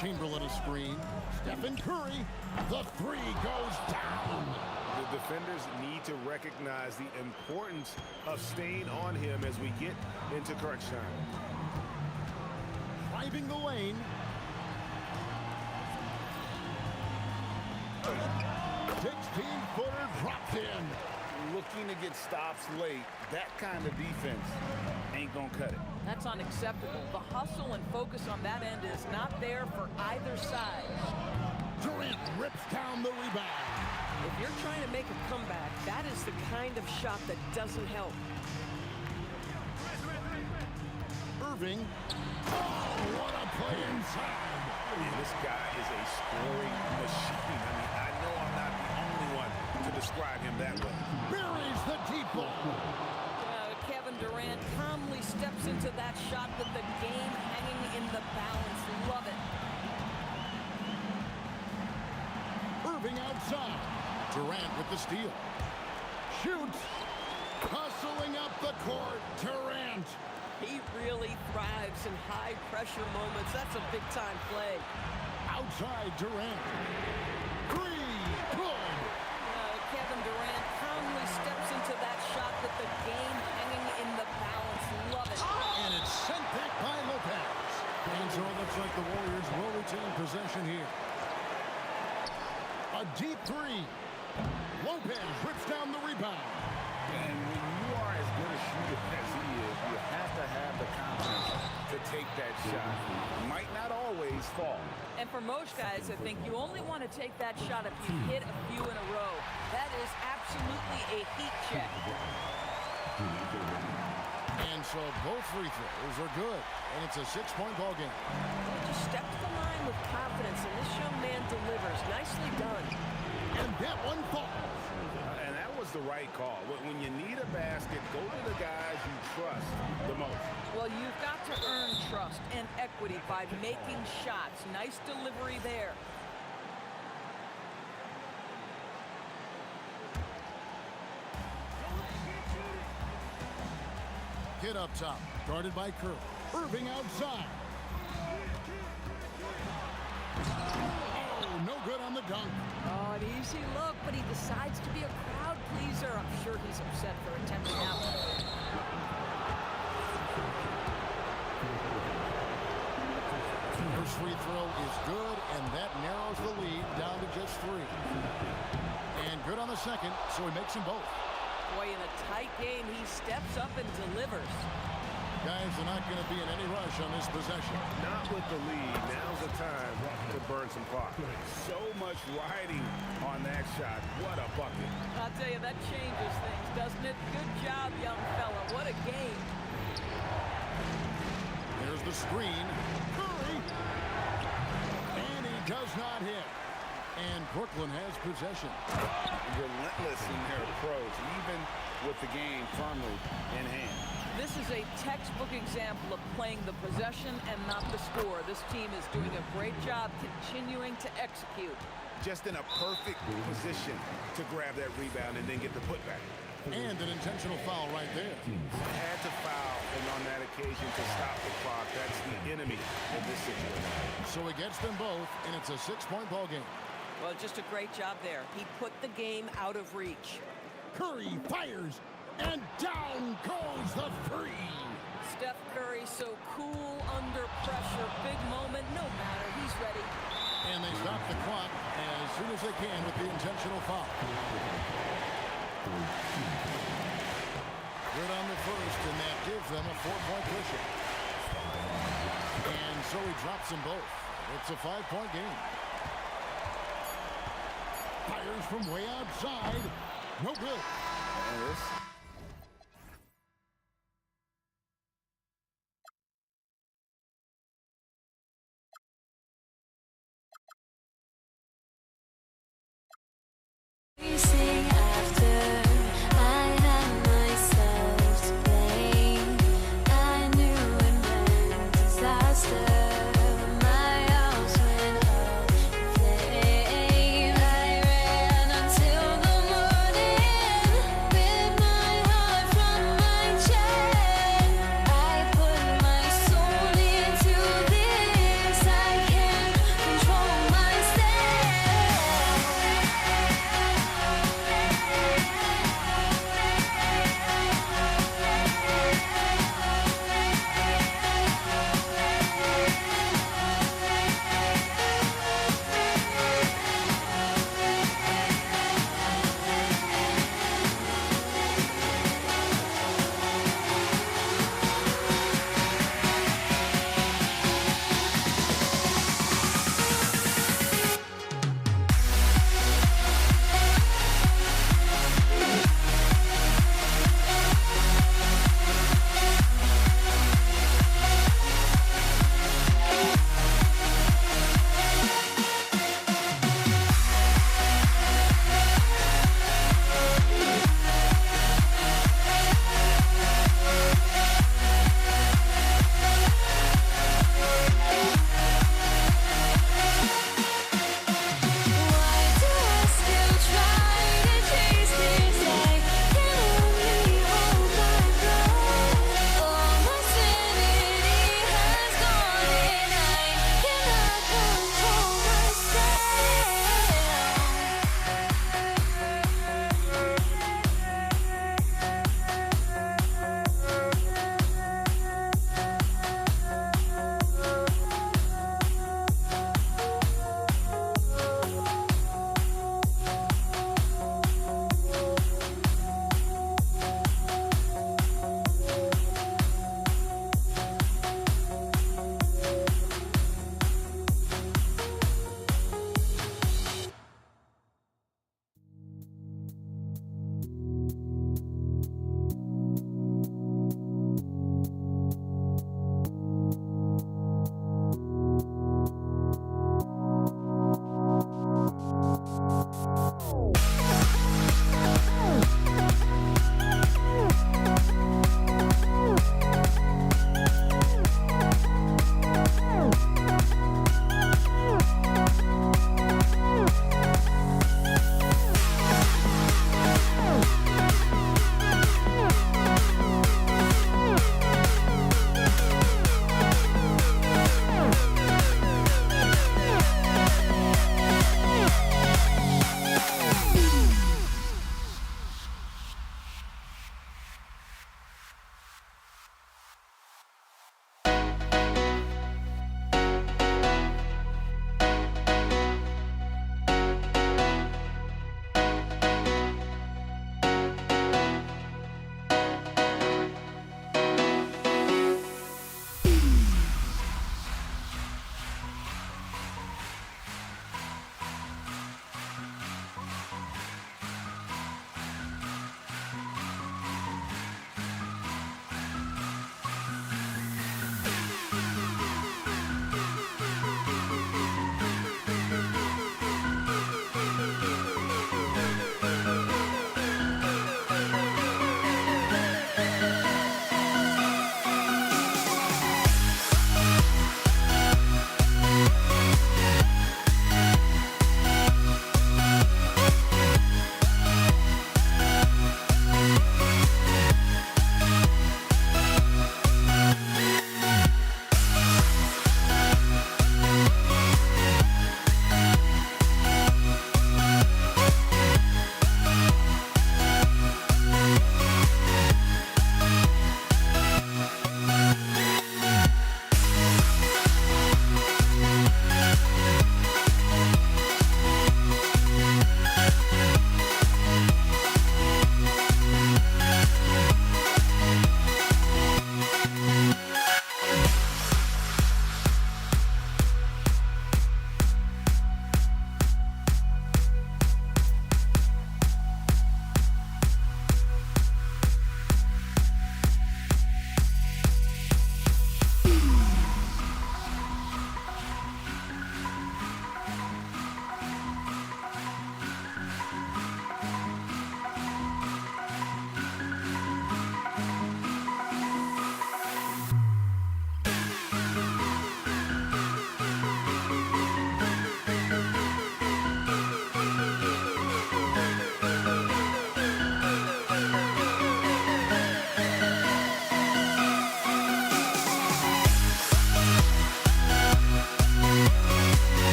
Chamberlain a screen. Stephen Curry. The three goes down. The defenders need to recognize the importance of staying on him as we get into crunch time. Driving the lane. 16-footer dropped in. Looking to get stops late, that kind of defense ain't gonna cut it. That's unacceptable. The hustle and focus on that end is not there for either side. Durant rips down the rebound. If you're trying to make a comeback, that is the kind of shot that doesn't help. Irving. Oh, what a play inside. And this guy is a scoring machine. I mean, I know I'm not the only one to describe him that way. Buries the deep ball. Kevin Durant calmly steps into that shot with the game hanging in the balance. Love it. Irving outside. Durant with the steal. Shoots. Hustling up the court. Durant. He really thrives in high-pressure moments. That's a big-time play. Outside Durant. Three. Good. Kevin Durant calmly steps into that shot with the game hanging in the balance. Love it. And it's sent back by Lopez. And so it looks like the Warriors will retain possession here. A deep three. Lopez rips down the rebound. And when you are as good a shooter as he is, you have to have the confidence to take that shot. Might not always fall. And for most guys, I think you only want to take that shot if you hit a few in a row. That is absolutely a heat check. And so both free throws are good. And it's a 6-point ball game. Just step to the line with confidence, and this young man delivers. Nicely done. And that one falls. And that was the right call. When you need a basket, go to the guys you trust the most. Well, you've got to earn trust and equity by making shots. Nice delivery there. Kid up top, guarded by Curry. Irving outside. Oh, no good on the dunk. Oh, an easy look, but he decides to be a crowd pleaser. I'm sure he's upset for attempting that one. First free throw is good, and that narrows the lead down to just 3. And good on the second, so he makes them both. Boy, in a tight game, he steps up and delivers. Guys are not going to be in any rush on this possession. Not with the lead. Now's the time to burn some clock. So much riding on that shot. What a bucket. I'll tell you, that changes things, doesn't it? Good job, young fella. What a game. There's the screen. Curry. And he does not hit. And Brooklyn has possession. Relentless in their approach, even with the game firmly in hand. This is a textbook example of playing the possession and not the score. This team is doing a great job continuing to execute. Just in a perfect position to grab that rebound and then get the putback. And an intentional foul right there. Had to foul, and on that occasion to stop the clock. That's the enemy in this situation. So he gets them both, and it's a 6-point ball game. Well, just a great job there. He put the game out of reach. Curry fires, and down goes the three. Steph Curry so cool under pressure. Big moment, no matter. He's ready. And they stop the clock as soon as they can with the intentional foul. Good on the first, and that gives them a 4-point cushion. And so he drops them both. It's a 5-point game. Fires from way outside. No good.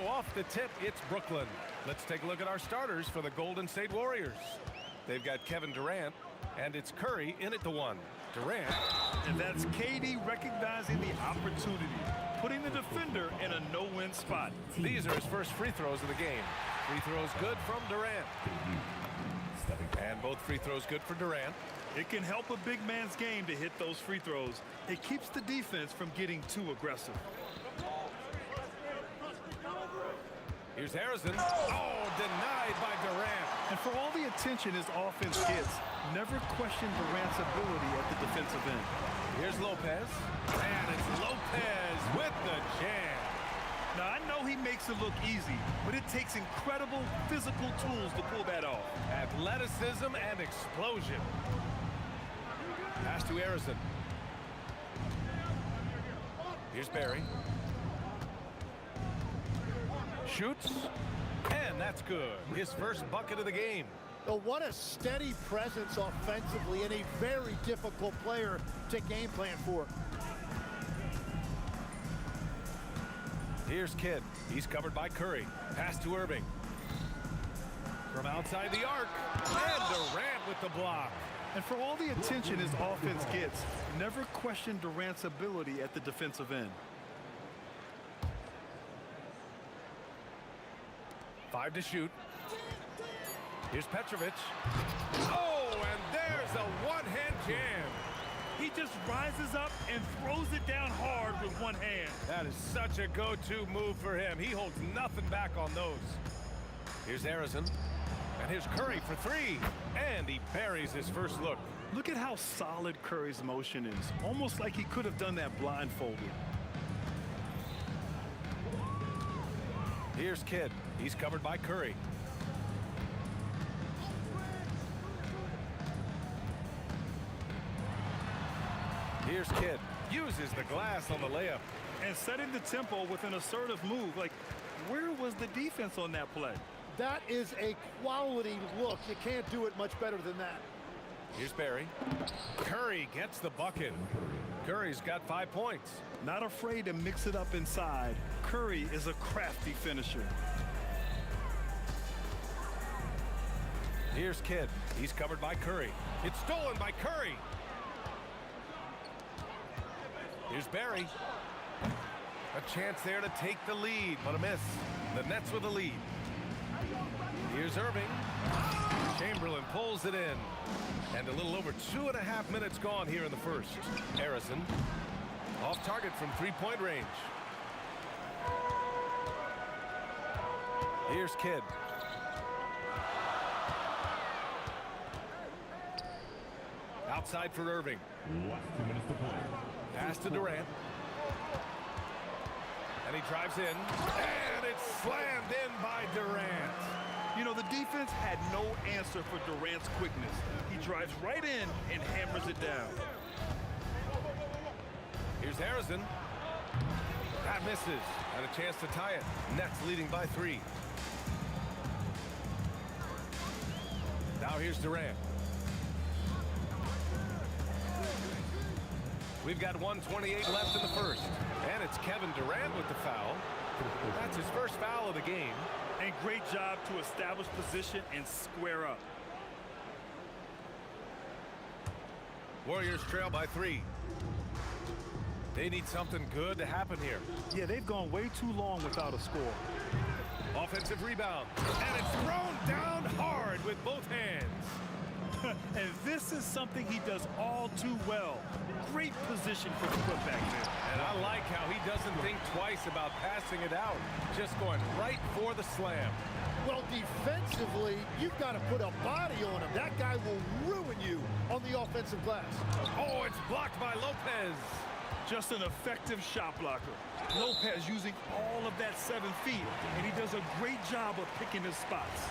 off the tip, it's Brooklyn. Let's take a look at our starters for the Golden State Warriors. They've got Kevin Durant, and it's Curry in at the 1. Durant. And that's KD recognizing the opportunity, putting the defender in a no-win spot. These are his first free throws of the game. Free throws good from Durant. And both free throws good for Durant. It can help a big man's game to hit those free throws. It keeps the defense from getting too aggressive. Here's Harrison. Oh, denied by Durant. And for all the attention his offense gets, never question Durant's ability at the defensive end. Here's Lopez. And it's Lopez with the jam. Now, I know he makes it look easy, but it takes incredible physical tools to pull that off. Athleticism and explosion. Pass to Harrison. Here's Barry. Shoots. And that's good. His first bucket of the game. Oh, what a steady presence offensively and a very difficult player to game plan for. Here's Kidd. He's covered by Curry. Pass to Irving. From outside the arc. And Durant with the block. And for all the attention his offense gets, never question Durant's ability at the defensive end. 5 to shoot. Here's Petrovic. Oh, and there's a one-hand jam. He just rises up and throws it down hard with one hand. That is such a go-to move for him. He holds nothing back on those. Here's Harrison. And here's Curry for 3. And he buries his first look. Look at how solid Curry's motion is. Almost like he could have done that blindfolded. Here's Kidd. He's covered by Curry. Here's Kidd. Uses the glass on the layup. And setting the tempo with an assertive move. Like, where was the defense on that play? That is a quality look. You can't do it much better than that. Here's Barry. Curry gets the bucket. Curry's got 5 points. Not afraid to mix it up inside. Curry is a crafty finisher. Here's Kidd. He's covered by Curry. It's stolen by Curry. Here's Barry. A chance there to take the lead, but a miss. The Nets with the lead. Here's Irving. Chamberlain pulls it in. And a little over 2.5 minutes gone here in the first. Harrison off target from 3-point range. Here's Kidd. Outside for Irving. Last 2 minutes to play. Pass to Durant. And he drives in. And it's slammed in by Durant. You know, the defense had no answer for Durant's quickness. He drives right in and hammers it down. Here's Harrison. That misses. And a chance to tie it. Nets leading by 3. Now here's Durant. We've got 1:28 left in the first. And it's Kevin Durant with the foul. That's his first foul of the game. And great job to establish position and square up. Warriors trail by 3. They need something good to happen here. Yeah, they've gone way too long without a score. Offensive rebound. And it's thrown down hard with both hands. And this is something he does all too well. Great position for the putback there. And I like how he doesn't think twice about passing it out. Just going right for the slam. Well, defensively, you've got to put a body on him. That guy will ruin you on the offensive glass. Oh, it's blocked by Lopez. Just an effective shot blocker. Lopez using all of that 7 feet, and he does a great job of picking his spots.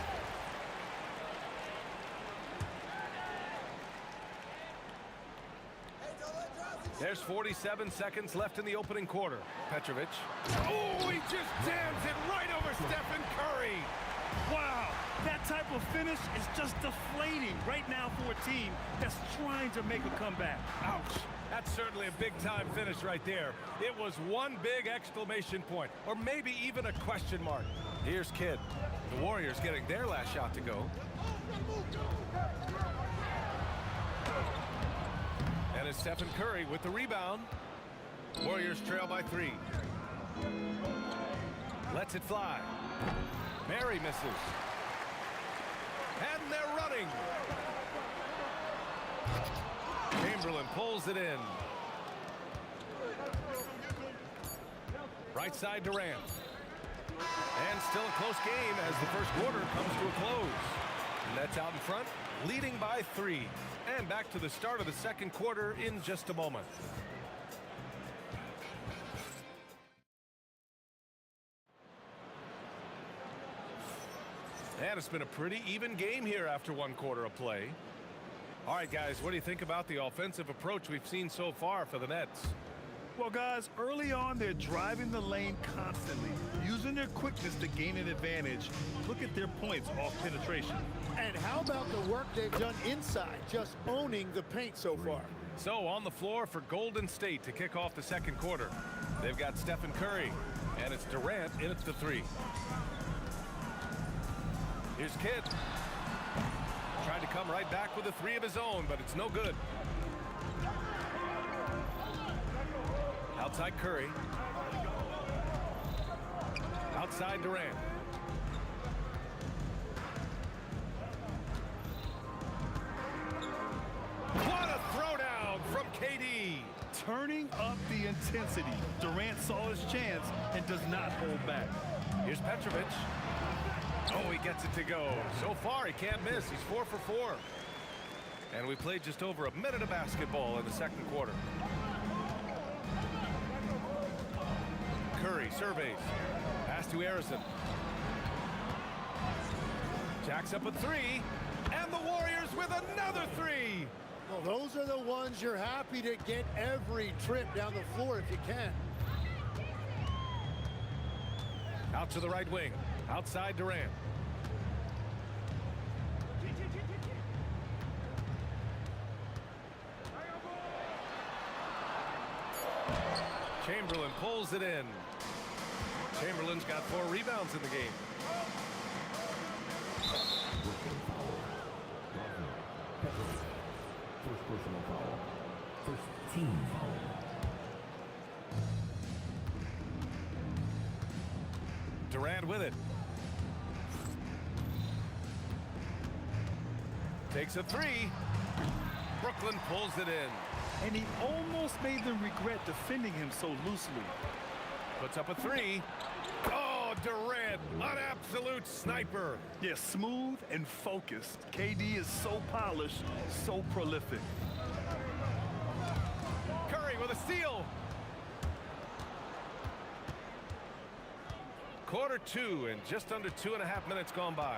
There's 47 seconds left in the opening quarter. Petrovic. Oh, he just jams it right over Stephen Curry. Wow, that type of finish is just deflating right now for a team that's trying to make a comeback. Ouch. That's certainly a big-time finish right there. It was one big exclamation point, or maybe even a question mark. Here's Kidd. The Warriors getting their last shot to go. And it's Stephen Curry with the rebound. Warriors trail by 3. Lets it fly. Mary misses. And they're running. Chamberlain pulls it in. Right side Durant. And still a close game as the first quarter comes to a close. Nets out in front, leading by 3. And back to the start of the second quarter in just a moment. And it's been a pretty even game here after one quarter of play. All right, guys, what do you think about the offensive approach we've seen so far for the Nets? Well, guys, early on, they're driving the lane constantly, using their quickness to gain an advantage. Look at their points off penetration. And how about the work they've done inside, just owning the paint so far? So on the floor for Golden State to kick off the second quarter. They've got Stephen Curry, and it's Durant in at the 3. Here's Kidd. Tried to come right back with a 3 of his own, but it's no good. Outside Curry. Outside Durant. What a throwdown from KD. Turning up the intensity. Durant saw his chance and does not hold back. Here's Petrovic. Oh, he gets it to go. So far, he can't miss. He's 4 for 4. And we played just over a minute of basketball in the second quarter. Curry surveys. Pass to Harrison. Jacks up a 3. And the Warriors with another 3. Well, those are the ones you're happy to get every trip down the floor if you can. Out to the right wing. Outside Durant. Chamberlain pulls it in. Chamberlain's got 4 rebounds in the game. First personal foul. First team foul. Durant with it. Takes a 3. Brooklyn pulls it in. And he almost made them regret defending him so loosely. Puts up a 3. Oh, Durant, an absolute sniper. Yeah, smooth and focused. KD is so polished, so prolific. Curry with a steal. Quarter 2 and just under 2.5 minutes gone by.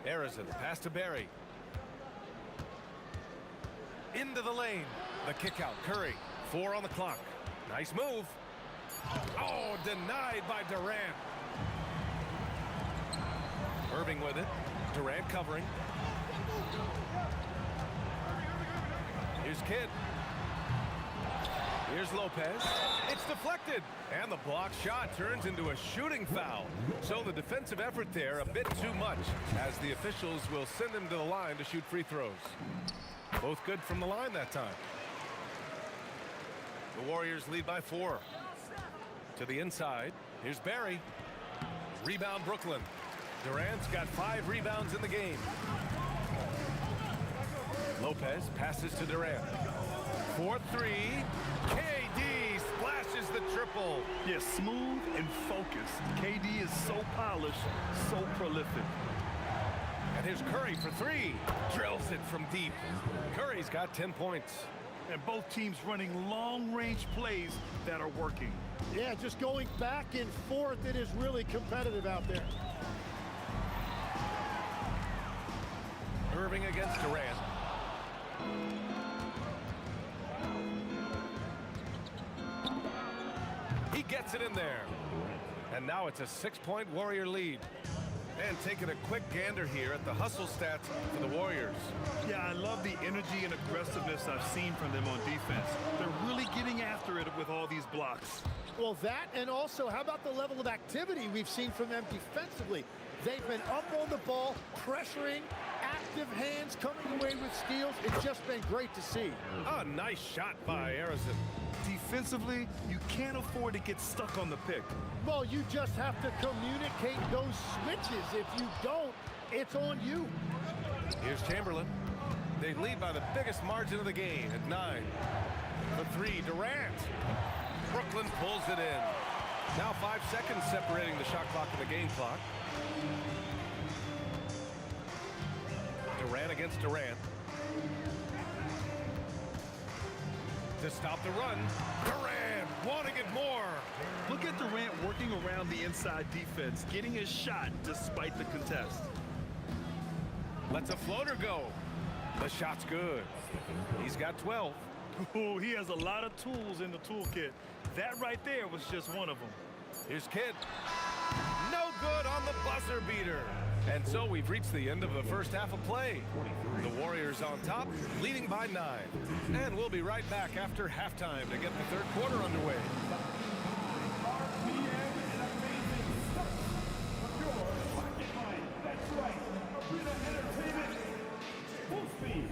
Harrison, pass to Barry. Into the lane. The kick out. Curry. 4 on the clock. Nice move. Oh, denied by Durant. Irving with it. Durant covering. Here's Kidd. Here's Lopez. It's deflected. And the blocked shot turns into a shooting foul. So the defensive effort there a bit too much, as the officials will send him to the line to shoot free throws. Both good from the line that time. The Warriors lead by 4. To the inside. Here's Barry. Rebound Brooklyn. Durant's got 5 rebounds in the game. Lopez passes to Durant. 4-3. KD splashes the triple. Yeah, smooth and focused. KD is so polished, so prolific. And here's Curry for 3. Drills it from deep. Curry's got 10 points. And both teams running long-range plays that are working. Yeah, just going back and forth. It is really competitive out there. Irving against Durant. He gets it in there. And now it's a 6-point Warrior lead. And taking a quick gander here at the hustle stats for the Warriors. Yeah, I love the energy and aggressiveness I've seen from them on defense. They're really getting after it with all these blocks. Well, that, and also, how about the level of activity we've seen from them defensively? They've been up on the ball, pressuring, active hands coming away with steals. It's just been great to see. A nice shot by Harrison. Defensively, you can't afford to get stuck on the pick. Well, you just have to communicate those switches. If you don't, it's on you. Here's Chamberlain. They lead by the biggest margin of the game at 9. For 3, Durant. Brooklyn pulls it in. Now 5 seconds separating the shot clock and the game clock. Durant against Durant. To stop the run, Durant wanting it more. Look at Durant working around the inside defense, getting his shot despite the contest. Lets a floater go. The shot's good. He's got 12. Ooh, he has a lot of tools in the toolkit. That right there was just one of them. Here's Kidd. No good on the buzzer beater. And so we've reached the end of the first half of play. The Warriors on top, leading by 9. And we'll be right back after halftime to get the third quarter underway. That's right. Arena Entertainment. Full speed.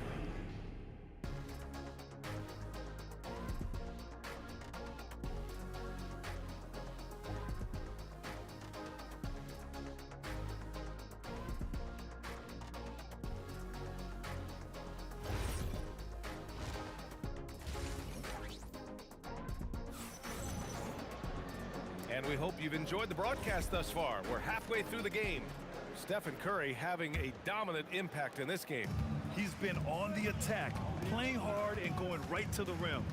And we hope you've enjoyed the broadcast thus far. We're halfway through the game. Stephen Curry having a dominant impact in this game. He's been on the attack, playing hard and going right to the rim.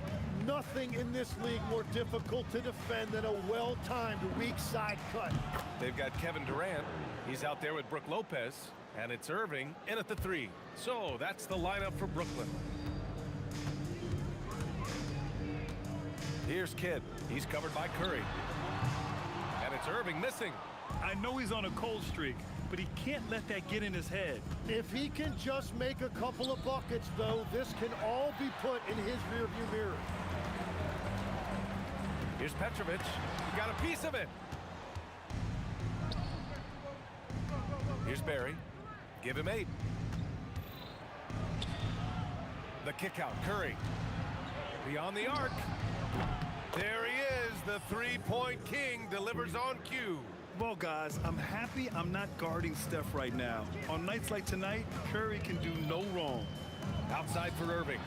Nothing in this league more difficult to defend than a well-timed weak side cut. They've got Kevin Durant. He's out there with Brook Lopez. And it's Irving in at the 3. So that's the lineup for Brooklyn. Here's Kidd. He's covered by Curry. And it's Irving missing. I know he's on a cold streak, but he can't let that get in his head. If he can just make a couple of buckets, though, this can all be put in his rearview mirror. Here's Petrovic. He got a piece of it. Here's Barry. Give him 8. The kick out. Curry. Beyond the arc. There he is. The three-point king delivers on cue. Well, guys, I'm happy I'm not guarding Steph right now. On nights like tonight, Curry can do no wrong. Outside for Irving.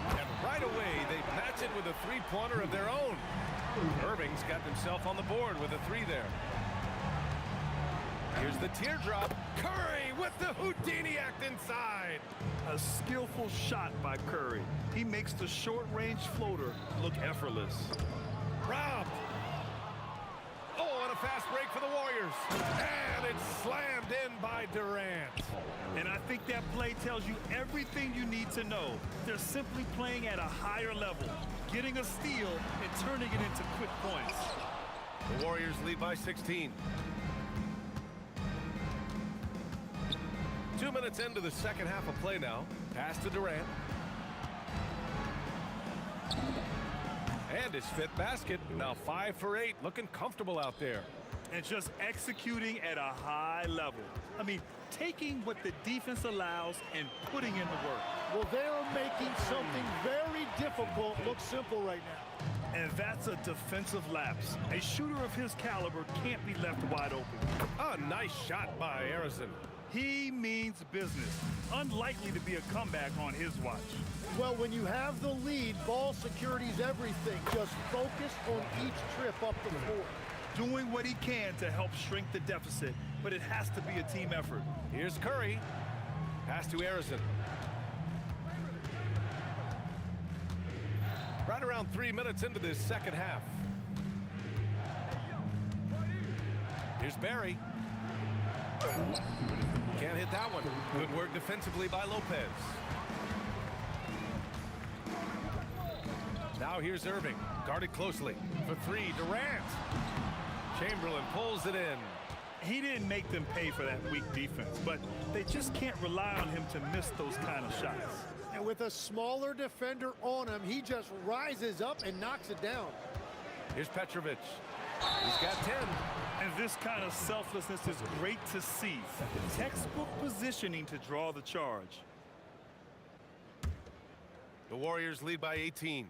And right away, they match it with a three-pointer of their own. Irving's got himself on the board with a 3 there. Here's the teardrop. Curry with the Houdini act inside. A skillful shot by Curry. He makes the short-range floater look effortless. Robbed. Oh, and a fast break for the Warriors. And it's slammed in by Durant. And I think that play tells you everything you need to know. They're simply playing at a higher level, getting a steal and turning it into quick points. The Warriors lead by 16. 2 minutes into the second half of play now. Pass to Durant. And his 5th basket. Now 5 for 8. Looking comfortable out there. And just executing at a high level. I mean, taking what the defense allows and putting in the work. Well, they're making something very difficult look simple right now. And that's a defensive lapse. A shooter of his caliber can't be left wide open. A nice shot by Harrison. He means business. Unlikely to be a comeback on his watch. Well, when you have the lead, ball security's everything. Just focus on each trip up the floor. Doing what he can to help shrink the deficit, but it has to be a team effort. Here's Curry. Pass to Harrison. Right around 3 minutes into this second half. Here's Barry. Can't hit that one. Good work defensively by Lopez. Now here's Irving. Guarded closely. For 3, Durant. Chamberlain pulls it in. He didn't make them pay for that weak defense, but they just can't rely on him to miss those kind of shots. And with a smaller defender on him, he just rises up and knocks it down. Here's Petrovic. He's got 10. And this kind of selflessness is great to see. Textbook positioning to draw the charge. The Warriors lead by 18.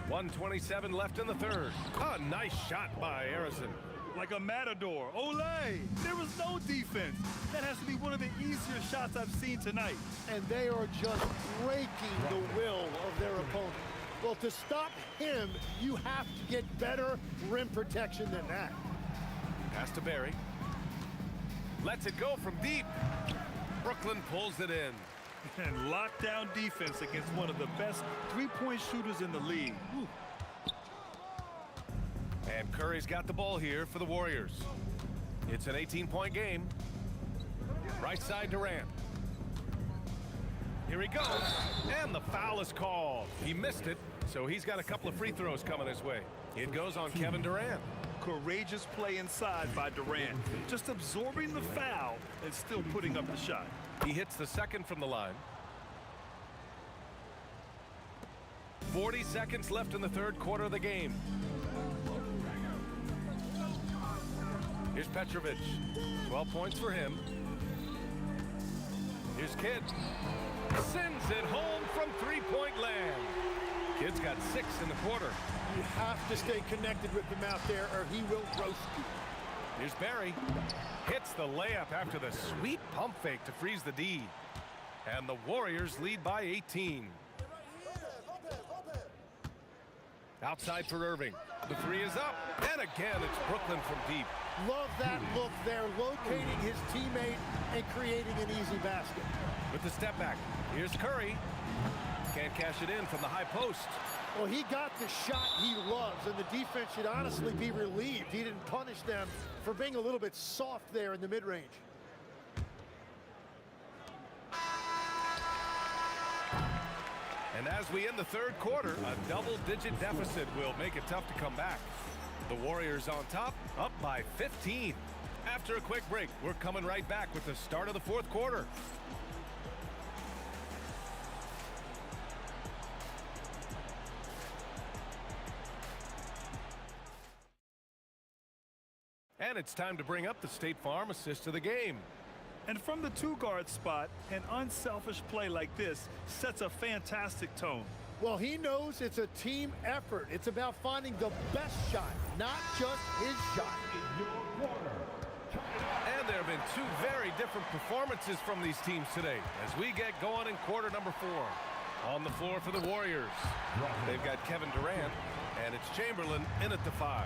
1:27 left in the third. A nice shot by Harrison. Like a matador. Olay! There was no defense. That has to be one of the easier shots I've seen tonight. And they are just breaking the will of their opponent. Well, to stop him, you have to get better rim protection than that. Pass to Barry. Lets it go from deep. Brooklyn pulls it in. And lockdown defense against one of the best three-point shooters in the league. Whew. And Curry's got the ball here for the Warriors. It's an 18-point game. Right side Durant. Here he goes. And the foul is called. He missed it, so he's got a couple of free throws coming his way. It goes on Kevin Durant. Courageous play inside by Durant. Just absorbing the foul and still putting up the shot. He hits the second from the line. 40 seconds left in the third quarter of the game. Here's Petrovic. 12 points for him. Here's Kidd. Sends it home from three-point land. Kidd's got 6 in the quarter. You have to stay connected with him out there or he will roast you. Here's Barry. Hits the layup after the sweet pump fake to freeze the D. And the Warriors lead by 18. Outside for Irving. The three is up. And again, it's Brooklyn from deep. Love that look there, locating his teammate and creating an easy basket. With the step back, here's Curry. Can't cash it in from the high post. Well, he got the shot he loves, and the defense should honestly be relieved. He didn't punish them for being a little bit soft there in the mid-range. And as we end the third quarter, a double-digit deficit will make it tough to come back. The Warriors on top, up by 15. After a quick break, we're coming right back with the start of the fourth quarter. And it's time to bring up the State Farm assist of the game. And from the two-guard spot, an unselfish play like this sets a fantastic tone. Well, he knows it's a team effort. It's about finding the best shot, not just his shot. And there have been two very different performances from these teams today as we get going in quarter number 4. On the floor for the Warriors, they've got Kevin Durant, and it's Chamberlain in at the 5.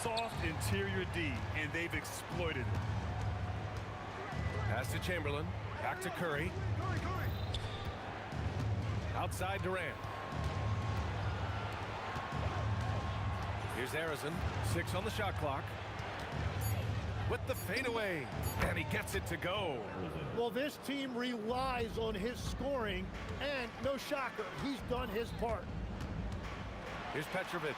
Soft interior D, and they've exploited it. Pass to Chamberlain, back to Curry. Outside Durant. Here's Harrison, 6 on the shot clock. With the fadeaway, and he gets it to go. Well, this team relies on his scoring, and no shocker, he's done his part. Here's Petrovic.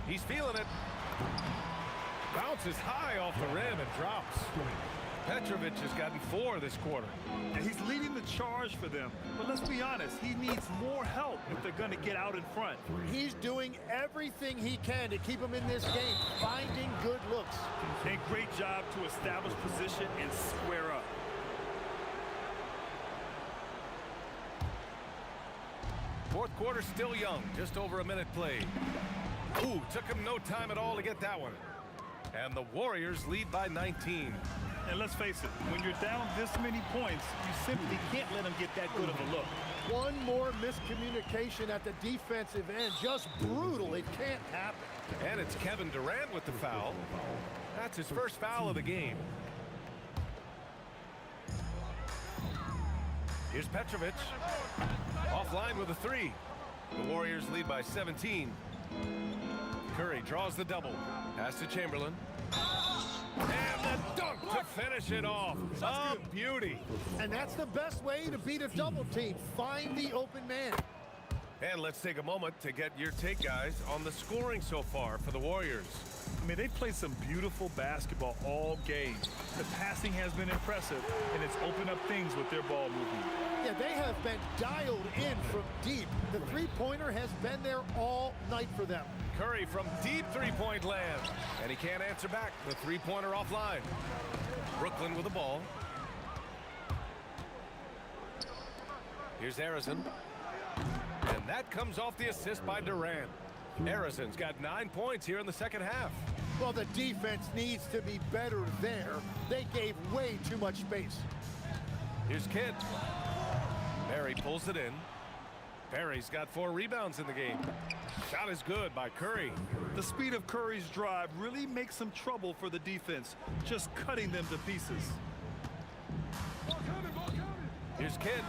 He's feeling it. Bounces high off the rim and drops. Petrovic has gotten 4 this quarter. And he's leading the charge for them. But let's be honest, he needs more help if they're going to get out in front. He's doing everything he can to keep them in this game, finding good looks. And great job to establish position and square up. Fourth quarter still young, just over a minute played. Ooh, took him no time at all to get that one. And the Warriors lead by 19. And let's face it, when you're down this many points, you simply can't let them get that good of a look. One more miscommunication at the defensive end. Just brutal. It can't happen. And it's Kevin Durant with the foul. That's his first foul of the game. Here's Petrovic. Offline with a 3. The Warriors lead by 17. Curry draws the double. Pass to Chamberlain. And the dunk to finish it off. A beauty. And that's the best way to beat a double team. Find the open man. And let's take a moment to get your take, guys, on the scoring so far for the Warriors. I mean, they've played some beautiful basketball all game. The passing has been impressive, and it's opened up things with their ball movement. Yeah, they have been dialed in from deep. The three-pointer has been there all night for them. Curry from deep three-point land. And he can't answer back. The three-pointer offline. Brooklyn with the ball. Here's Harrison. And that comes off the assist by Durant. Harrison's got 9 points here in the second half. Well, the defense needs to be better there. They gave way too much space. Here's Kidd. Barry pulls it in. Barry's got 4 rebounds in the game. Shot is good by Curry. The speed of Curry's drive really makes some trouble for the defense, just cutting them to pieces. Here's Kidd.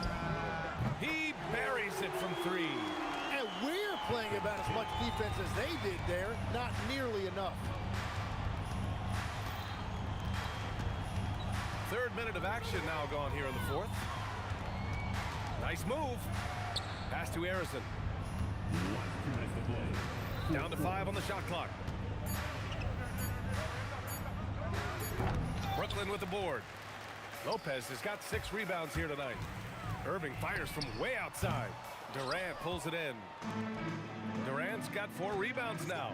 He buries it from 3. And we're playing about as much defense as they did there. Not nearly enough. Third minute of action now gone here in the fourth. Nice move. Pass to Harrison. Down to 5 on the shot clock. Brooklyn with the board. Lopez has got 6 rebounds here tonight. Irving fires from way outside. Durant pulls it in. Durant's got 4 rebounds now.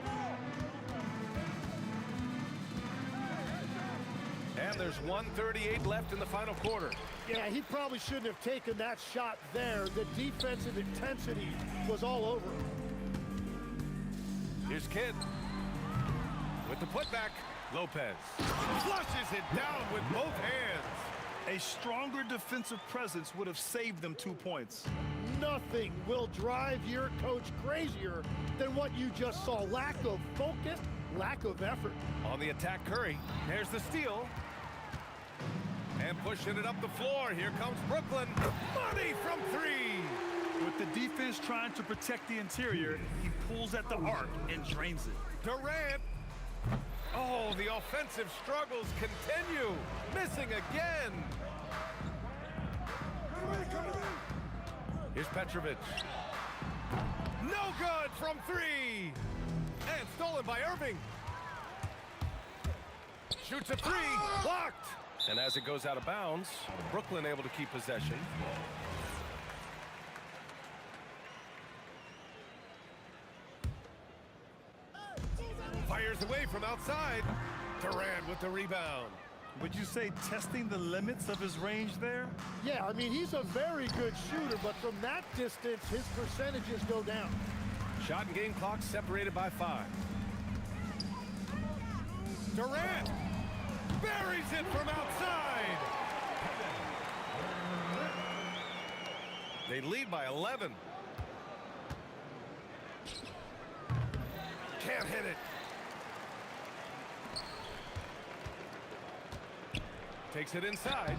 And there's 1:38 left in the final quarter. Yeah, he probably shouldn't have taken that shot there. The defensive intensity was all over him. Here's Kidd. With the putback, Lopez flushes it down with both hands. A stronger defensive presence would have saved them 2 points. Nothing will drive your coach crazier than what you just saw. Lack of focus, lack of effort. On the attack, Curry. There's the steal. And pushing it up the floor. Here comes Brooklyn. Money from 3. With the defense trying to protect the interior, he pulls at the arc and drains it. Durant. Oh, the offensive struggles continue. Missing again. Here's Petrovic. No good from 3. And stolen by Irving. Shoots a 3. Blocked. And as it goes out of bounds, Brooklyn able to keep possession. Fires away from outside. Durant with the rebound. Would you say testing the limits of his range there? Yeah, I mean, he's a very good shooter, but from that distance, his percentages go down. Shot and game clock separated by 5. Durant buries it from outside. They lead by 11. Can't hit it. Takes it inside.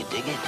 You dig it?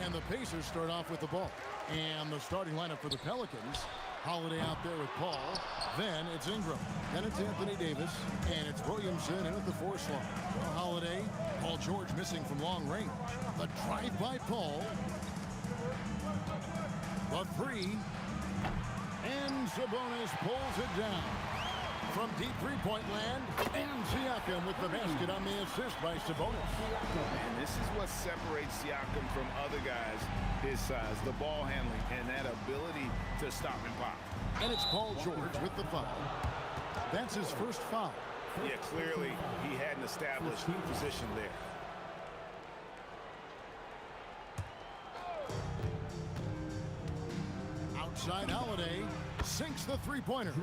And the Pacers start off with the ball. And the starting lineup for the Pelicans. Holiday out there with Paul. Then it's Ingram. Then it's Anthony Davis. And it's Williamson in at the 4 slot. Holiday. Paul George missing from long range. The drive by Paul. The 3. And Sabonis pulls it down. From deep three-point land, and Siakam with the basket on the assist by Sabonis. And this is what separates Siakam from other guys his size, the ball handling and that ability to stop and pop. And it's Paul George with the foul. That's his first foul. Yeah, clearly he hadn't established position there. Outside Holiday sinks the three-pointer.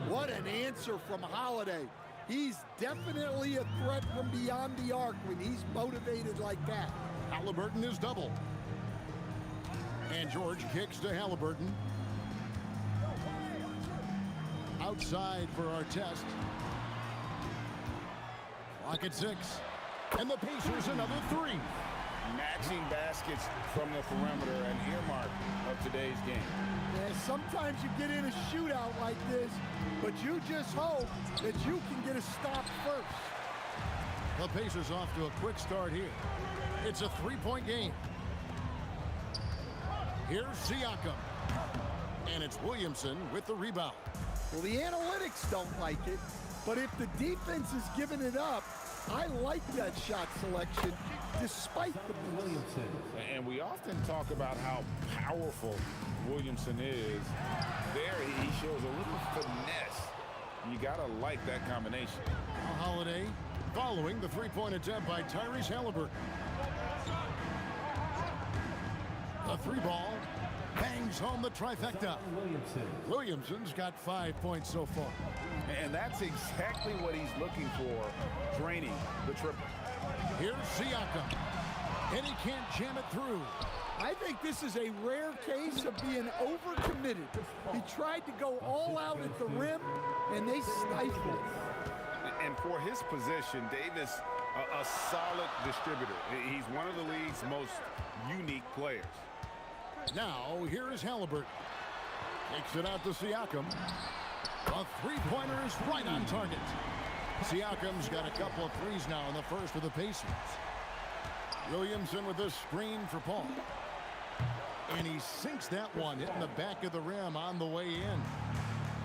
What an answer from Holiday. He's definitely a threat from beyond the arc when he's motivated like that. Halliburton is double. And George kicks to Halliburton. Outside for our test. Clock at 6. And the Pacers another 3. Matching baskets from the perimeter, an earmark of today's game. Yeah, sometimes you get in a shootout like this, but you just hope that you can get a stop first. The Pacers off to a quick start here. It's a 3-point game. Here's Siakam. And it's Williamson with the rebound. Well, the analytics don't like it, but if the defense is giving it up, I like that shot selection despite the Williamson. And we often talk about how powerful Williamson is. There he shows a little finesse. You gotta like that combination. Holiday following the 3-point attempt by Tyrese Halliburton. The 3 ball bangs home the trifecta. Williamson's got 5 points so far. And that's exactly what he's looking for, draining the triple. Here's Siakam. And he can't jam it through. I think this is a rare case of being overcommitted. He tried to go all out at the rim, and they stifled it. And for his position, Davis, a solid distributor. He's one of the league's most unique players. Now, here is Halliburton. Takes it out to Siakam. A 3-pointer is right on target. Siakam's got a couple of threes now in the first for the Pacers. Williamson with this screen for Paul. And he sinks that one, hitting the back of the rim on the way in.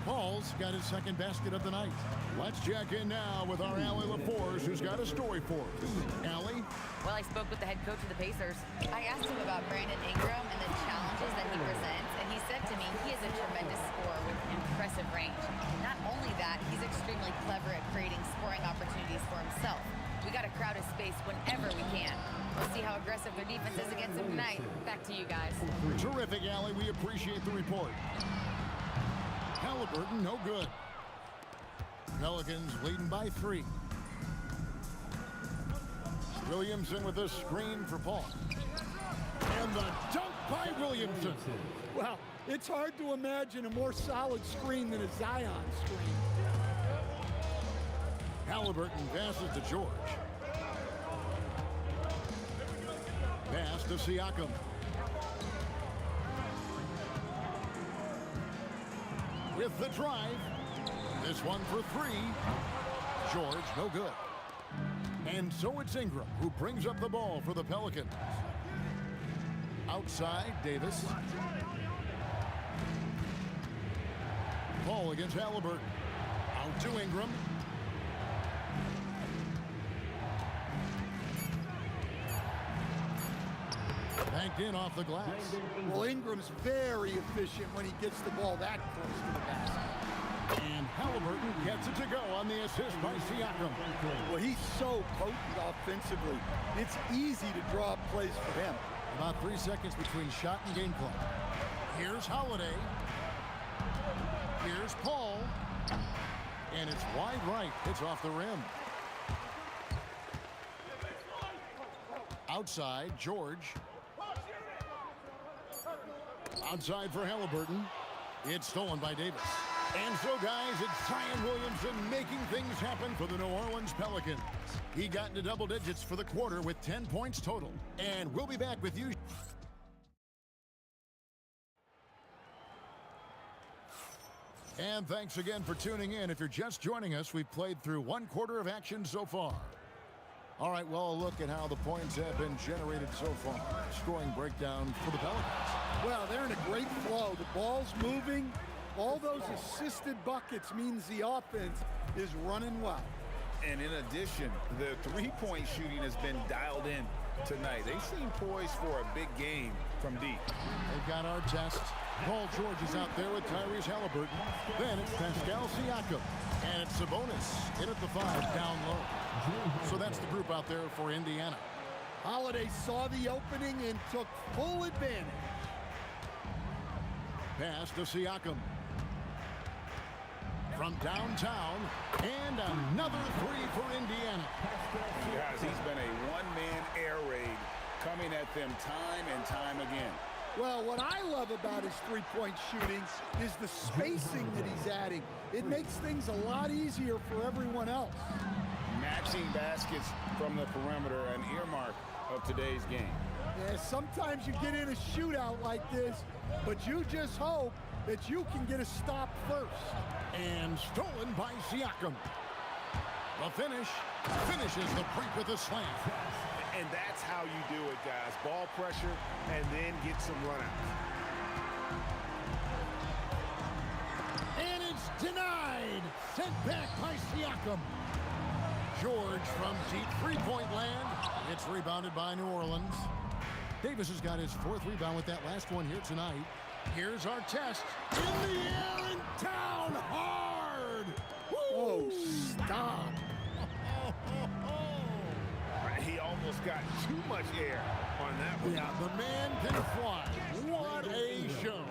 Paul's got his second basket of the night. Let's check in now with our Allie LaForce, who's got a story for us. Allie? Well, I spoke with the head coach of the Pacers. I asked him about Brandon Ingram and the challenges that he presents, and he said to me he is a tremendous scorer with impressive range. Not only that, he's extremely clever at creating scoring opportunities for himself. We got to crowd his space whenever we can. We'll see how aggressive their defense is against him tonight. Back to you guys. Terrific, Allie. We appreciate the report. Halliburton, no good. Pelicans leading by 3. Williamson with this screen for Paul. And the dunk by Williamson. Well, it's hard to imagine a more solid screen than a Zion screen. Halliburton passes to George. Pass to Siakam. With the drive. This one for three. George, no good. And so it's Ingram who brings up the ball for the Pelicans. Outside, Davis. Ball against Halliburton. Out to Ingram. Banked in off the glass. Well, Ingram's very efficient when he gets the ball that close to the basket. And Halliburton gets it to go on the assist by Siakam. Well, he's so potent offensively. It's easy to draw up plays for him. About 3 seconds between shot and game clock. Here's Holiday. Here's Paul. And it's wide right. Hits off the rim. Outside, George. Outside for Halliburton. It's stolen by Davis. And so, guys, it's Zion Williamson making things happen for the New Orleans Pelicans. He got into double digits for the quarter with 10 points total. And we'll be back with you. And thanks again for tuning in. If you're just joining us, we've played through 1 quarter of action so far. All right, well, a look at how the points have been generated so far. Scoring breakdown for the Pelicans. Well, they're in a great flow. The ball's moving. All those assisted buckets means the offense is running well. And in addition, the three-point shooting has been dialed in tonight. They seem poised for a big game from deep. They've got our test. Paul George is out there with Tyrese Halliburton. Then it's Pascal Siakam. And it's Sabonis in at the 5 down low. So that's the group out there for Indiana. Holiday saw the opening and took full advantage. Pass to Siakam. From downtown, and another three for Indiana. Guys, he's been a one-man air raid coming at them time and time again. Well, what I love about his three-point shooting is the spacing that he's adding. It makes things a lot easier for everyone else. Matching baskets from the perimeter, an earmark of today's game. Yeah, sometimes you get in a shootout like this, but you just hope that you can get a stop first. And stolen by Siakam. The finish finishes the break with a slam. And that's how you do it, guys. Ball pressure and then get some runouts. And it's denied. Sent back by Siakam. George from deep three-point land. It's rebounded by New Orleans. Davis has got his 4th rebound with that last one here tonight. Here's our test. In the air and down hard. Woo! Oh, stop. He almost got too much air on that one. Yeah, the man can fly. What a show.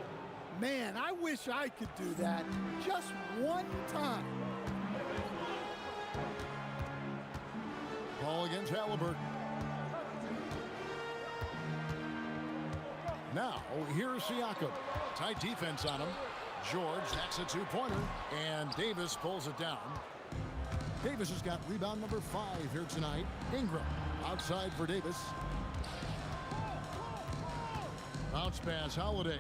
Man, I wish I could do that just one time. Ball against Halliburton. Now, here's Siakam. Tight defense on him. George, that's a two-pointer. And Davis pulls it down. Davis has got rebound number 5 here tonight. Ingram outside for Davis. Bounce pass, Holiday.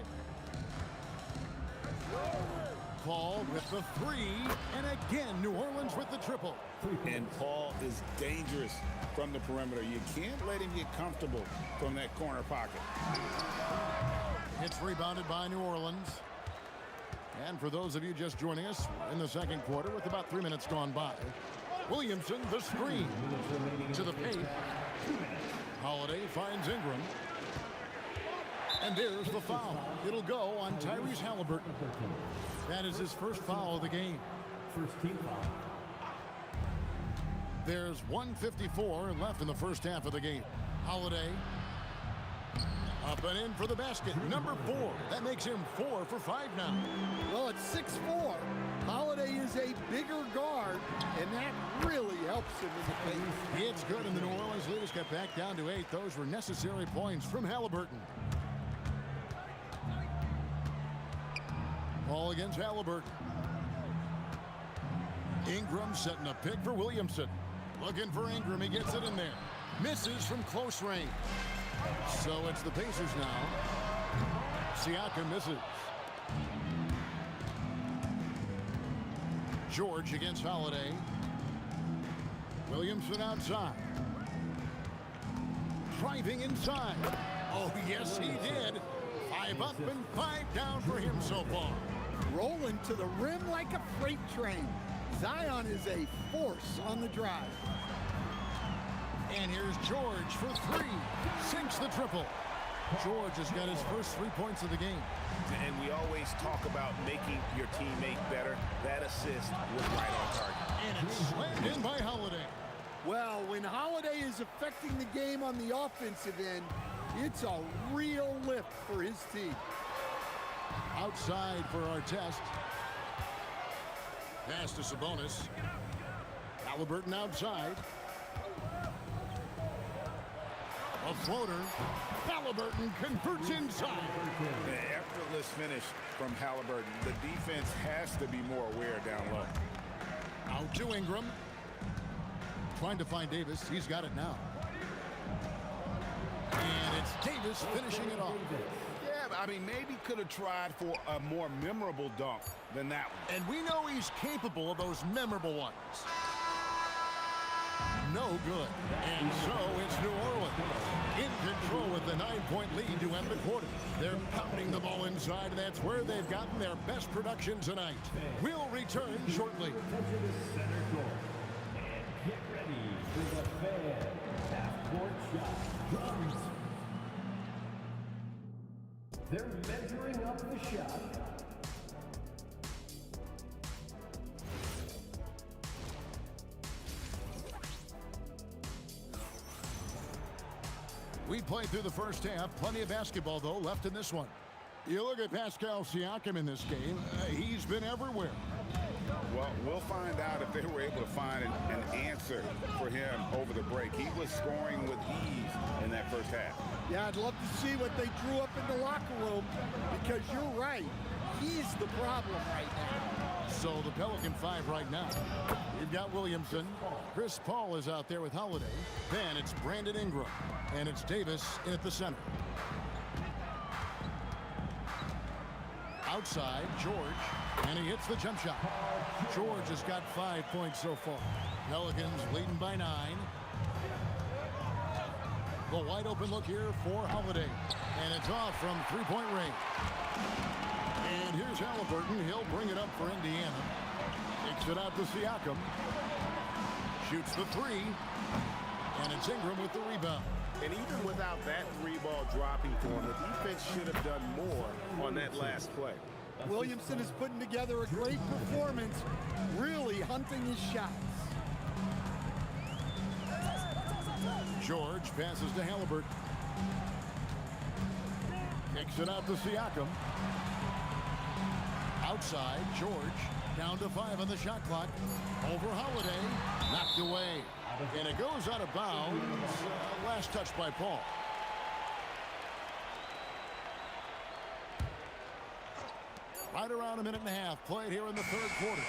Paul with the 3. And again, New Orleans with the triple. And Paul is dangerous from the perimeter. You can't let him get comfortable from that corner pocket. It's rebounded by New Orleans. And for those of you just joining us, we're in the second quarter with about 3 minutes gone by. Williamson, the screen to the paint. Holiday finds Ingram. And there's the foul. It'll go on Tyrese Halliburton. That is his first foul of the game. First team foul. There's 1:54 left in the first half of the game. Holiday up and in for the basket. Number 4. That makes him 4 for 5 now. Well, at 6'4", Holiday is a bigger guard, and that really helps him in the paint. It's good, and the New Orleans leaders got back down to 8. Those were necessary points from Halliburton. Ball against Halliburton. Ingram setting a pick for Williamson. Looking for Ingram. He gets it in there. Misses from close range. So it's the Pacers now. Siakam misses. George against Holiday. Williamson outside. Driving inside. Oh, yes, he did. 5 up and 5 down for him so far. Rolling to the rim like a freight train. Zion is a force on the drive. And here's George for 3. Sinks the triple. George has got his first 3 points of the game. And we always talk about making your teammate better. That assist was right on target. And it's slammed in by Holiday. Well, when Holiday is affecting the game on the offensive end, it's a real lift for his team. Outside for our test. Pass to Sabonis. Halliburton outside. A floater. Halliburton converts inside. An effortless finish from Halliburton. The defense has to be more aware down low. Out to Ingram. Trying to find Davis. He's got it now. And it's Davis finishing it off. Yeah, I mean, maybe could have tried for a more memorable dunk than that one. And we know he's capable of those memorable ones. No good. And so it's New Orleans in control with the 9-point lead to end the quarter. They're pounding the ball inside. That's where they've gotten their best production tonight. We'll return shortly. Get ready for the fan half-court shot. They're measuring up the shot. We played through the first half. Plenty of basketball, though, left in this one. You look at Pascal Siakam in this game. He's been everywhere. Well, we'll find out if they were able to find an answer for him over the break. He was scoring with ease in that first half. Yeah, I'd love to see what they drew up in the locker room, because you're right. He's the problem right now. So the Pelican 5 right now. You've got Williamson. Chris Paul is out there with Holiday. Then it's Brandon Ingram. And it's Davis in at the center. Outside, George. And he hits the jump shot. George has got 5 points so far. Pelicans leading by 9. The wide open look here for Holiday. And it's off from 3-point range. And here's Halliburton. He'll bring it up for Indiana. Kicks it out to Siakam. Shoots the 3. And it's Ingram with the rebound. And even without that 3-ball dropping for him, the defense should have done more on that last play. Williamson is putting together a great performance, really hunting his shots. George passes to Halliburton. Kicks it out to Siakam. Outside, George down to 5 on the shot clock. Over Holiday, knocked away. And it goes out of bounds. Last touch by Paul. Right around a minute and a half played here in the third quarter.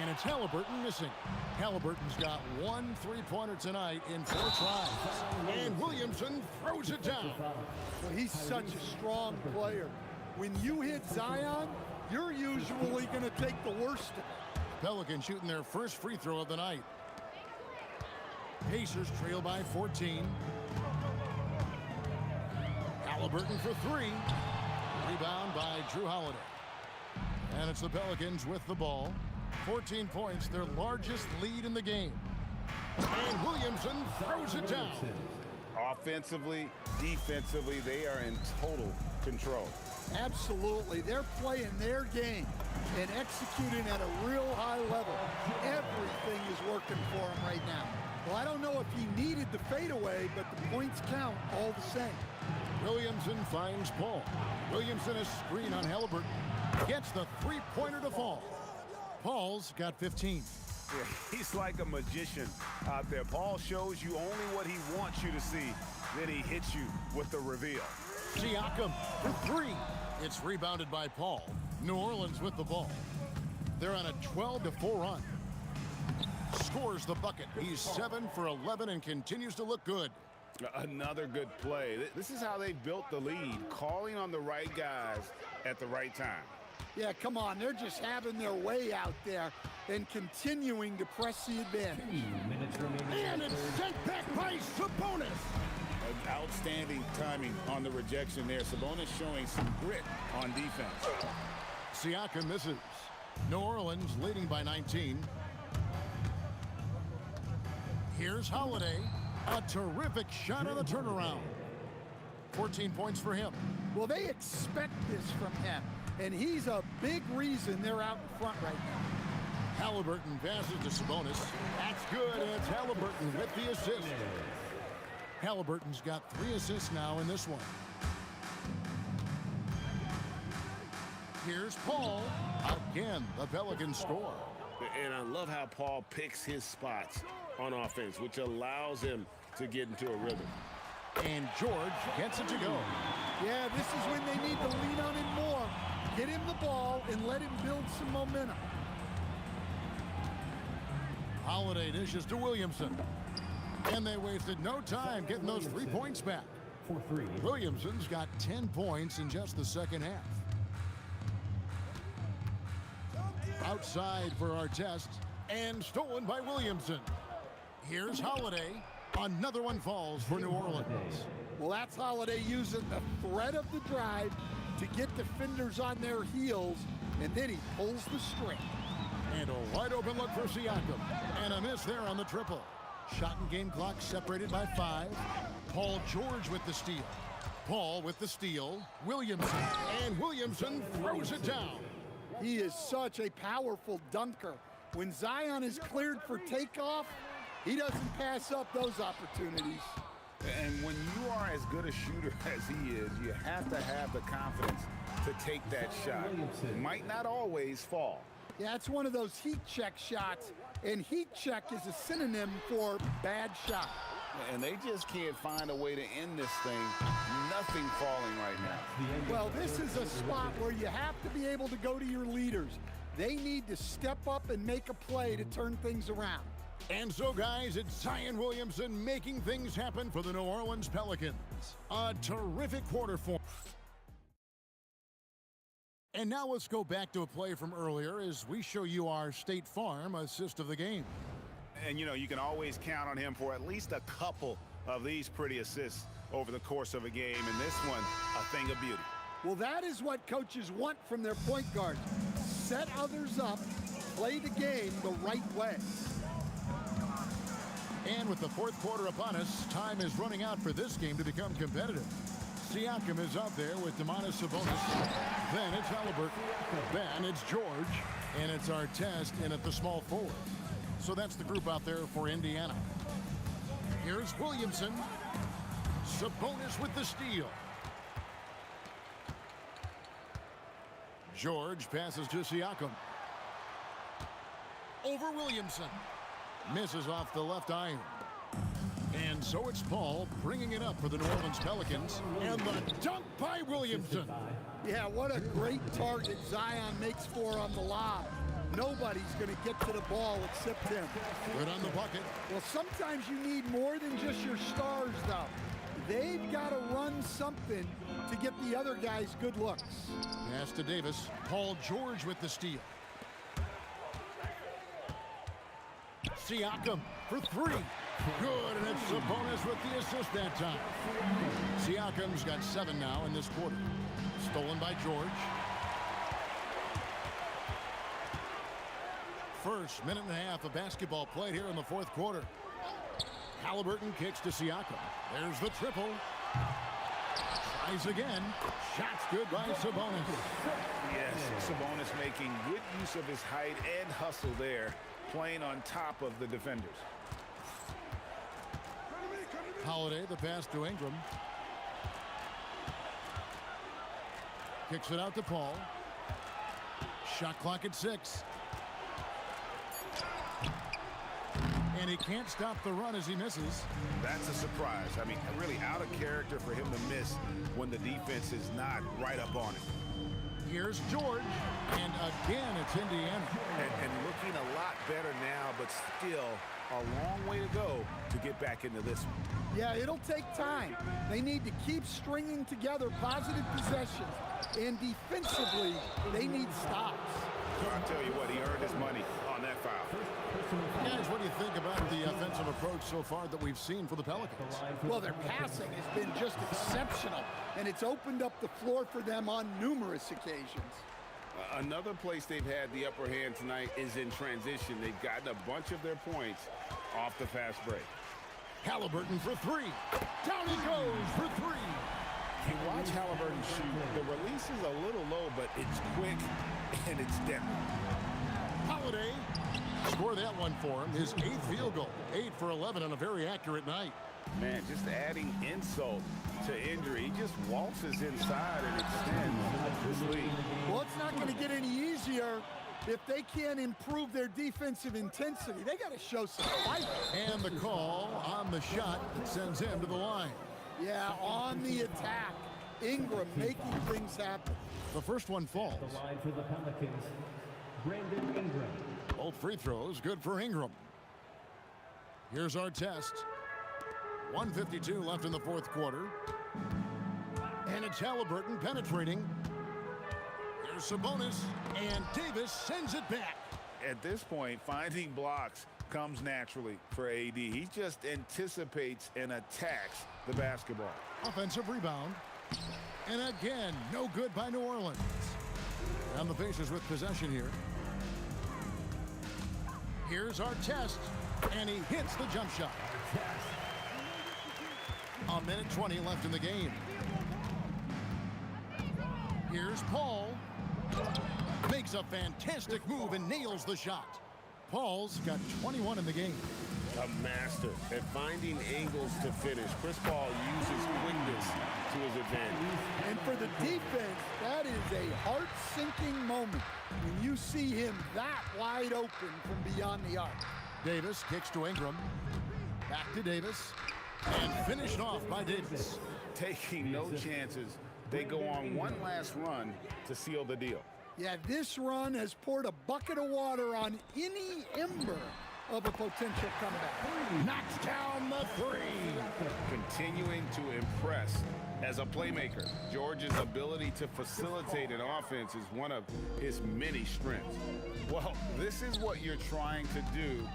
And it's Halliburton missing. Halliburton's got 1 3-pointer tonight in 4 tries. And Williamson throws it down. Well, he's such a strong player. When you hit Zion, you're usually going to take the worst of it. Pelicans shooting their first free throw of the night. Pacers trail by 14. Halliburton for 3. Rebound by Drew Holiday. And it's the Pelicans with the ball. 14 points, their largest lead in the game. And Williamson throws it down. Offensively, defensively, they are in total control. Absolutely. They're playing their game and executing at a real high level. Everything is working for him right now. Well, I don't know if he needed the fadeaway, but the points count all the same. Williamson finds Paul. Williamson a screen on Halliburton. Gets the 3-pointer to fall. Paul's got 15. Yeah, he's like a magician out there. Paul shows you only what he wants you to see. Then he hits you with the reveal. Siakam for 3. It's rebounded by Paul. New Orleans with the ball. They're on a 12-4 run. scores the bucket. He's 7 for 11 and continues to look good. Another good play. This is how they built the lead, calling on the right guys at the right time. Yeah, come on. They're just having their way out there and continuing to press the advantage. And it's sent back by Sabonis. Outstanding timing on the rejection there. Sabonis showing some grit on defense. Siakam misses. New Orleans leading by 19. Here's Holiday. A terrific shot on the turnaround. 14 points for him. Well, they expect this from him, and he's a big reason they're out in front right now. Halliburton passes to Sabonis. That's good, and it's Halliburton with the assist. Halliburton's got 3 assists now in this one. Here's Paul. Again, the Pelicans score. And I love how Paul picks his spots on offense, which allows him to get into a rhythm. And George gets it to go. Yeah, this is when they need to lean on him more. Get him the ball and let him build some momentum. Holiday dishes to Williamson. And they wasted no time getting those 3 points back. Williamson's got 10 points in just the second half. Outside for our test, and stolen by Williamson. Here's Holiday. Another one falls for New Orleans. Well, that's Holiday using the threat of the drive to get defenders on their heels, and then he pulls the string. And a wide open look for Siakam. And a miss there on the triple. Shot and game clock separated by 5. Paul George with the steal. Paul with the steal. Williamson. And Williamson throws it down. He is such a powerful dunker. When Zion is cleared for takeoff, he doesn't pass up those opportunities. And when you are as good a shooter as he is, you have to have the confidence to take that shot. It might not always fall. Yeah, it's one of those heat check shots, and heat check is a synonym for bad shot. And they just can't find a way to end this thing. Nothing falling right now. Well, this is a spot where you have to be able to go to your leaders. They need to step up and make a play to turn things around. And so, guys, it's Zion Williamson making things happen for the New Orleans Pelicans. A terrific quarter for. And now let's go back to a play from earlier as we show you our State Farm assist of the game. And, you know, you can always count on him for at least a couple of these pretty assists over the course of a game. And this one, a thing of beauty. Well, that is what coaches want from their point guards. Set others up, play the game the right way. And with the fourth quarter upon us, time is running out for this game to become competitive. Siakam is out there with Domantas Sabonis. Then it's Halliburton. Then it's George. And it's Artest in at the small forward. So that's the group out there for Indiana. Here's Williamson. Sabonis with the steal. George passes to Siakam. Over Williamson. Misses off the left iron. And so it's Paul bringing it up for the New Orleans Pelicans. And the dunk by Williamson. Yeah, what a great target Zion makes for on the lob. Nobody's going to get to the ball except him. Good on the bucket. Well, sometimes you need more than just your stars, though. They've got to run something to get the other guys good looks. Pass to Davis. Paul George with the steal. Siakam for 3. Good, and it's Sabonis with the assist that time. Siakam's got 7 now in this quarter. Stolen by George. First minute and a half of basketball played here in the fourth quarter. Halliburton kicks to Siakam. There's the triple. Tries again. Shot's good by Sabonis. Yes, Sabonis making good use of his height and hustle there, playing on top of the defenders. Holiday, the pass to Ingram. Kicks it out to Paul. Shot clock at 6. And he can't stop the run as he misses. That's a surprise. I mean, really out of character for him to miss when the defense is not right up on it. Here's George, and again it's Indiana. And looking a lot better now, but still a long way to go to get back into this one. Yeah, it'll take time. They need to keep stringing together positive possessions, and defensively, they need stops. I'll tell you what, he earned his money on that foul. Guys, what do you think about the offensive approach so far that we've seen for the Pelicans? Well, their passing has been just exceptional, and it's opened up the floor for them on numerous occasions. Another place they've had the upper hand tonight is in transition. They've gotten a bunch of their points off the fast break. Halliburton for three. Down he goes for three. You watch Halliburton shoot. The release is a little low, but it's quick and it's deadly. Holiday score that one for him. His 8th field goal. 8 for 11 on a very accurate night. Man, just adding insult to injury. He just waltzes inside and extends his lead. Well, it's not going to get any easier if they can't improve their defensive intensity. They got to show some fight. And the call on the shot sends him to the line. Yeah, on the attack. Ingram making things happen. The first one falls. The line for the Pelicans, Brandon Ingram. Both free throws good for Ingram. Here's our test. 1:52 left in the fourth quarter. And it's Halliburton penetrating. Here's Sabonis, and Davis sends it back. At this point, finding blocks comes naturally for AD. He just anticipates and attacks the basketball. Offensive rebound. And again, no good by New Orleans. And the Pacers with possession here. Here's our test, and he hits the jump shot. A minute 20 left in the game. Here's Paul. Makes a fantastic move and nails the shot. Paul's got 21 in the game. A master at finding angles to finish. Chris Paul uses quickness to his advantage. And for the defense, that is a heart-sinking moment when you see him that wide open from beyond the arc. Davis kicks to Ingram. Back to Davis. And finished off by Davis. Taking no chances. They go on one last run to seal the deal. Yeah, this run has poured a bucket of water on any ember of a potential comeback. Knocks down the three. Continuing to impress as a playmaker. George's ability to facilitate an offense is one of his many strengths. Well, this is what you're trying to do.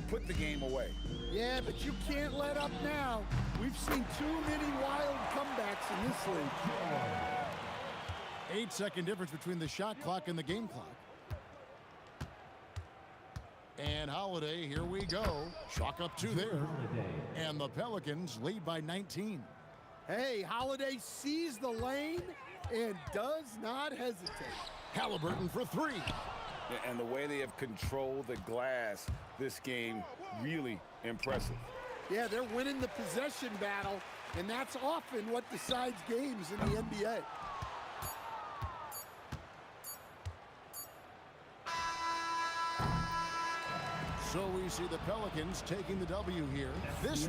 Put the game away. Yeah, but you can't let up now. We've seen too many wild comebacks in this league. 8-second difference between the shot clock and the game clock. And Holiday, here we go. Chalk up 2 there. And the Pelicans lead by 19. Hey, Holiday sees the lane and does not hesitate. Halliburton for 3. And the way they have controlled the glass this game, really impressive. Yeah, they're winning the possession battle, and that's often what decides games in the NBA. So we see the Pelicans taking the W here. This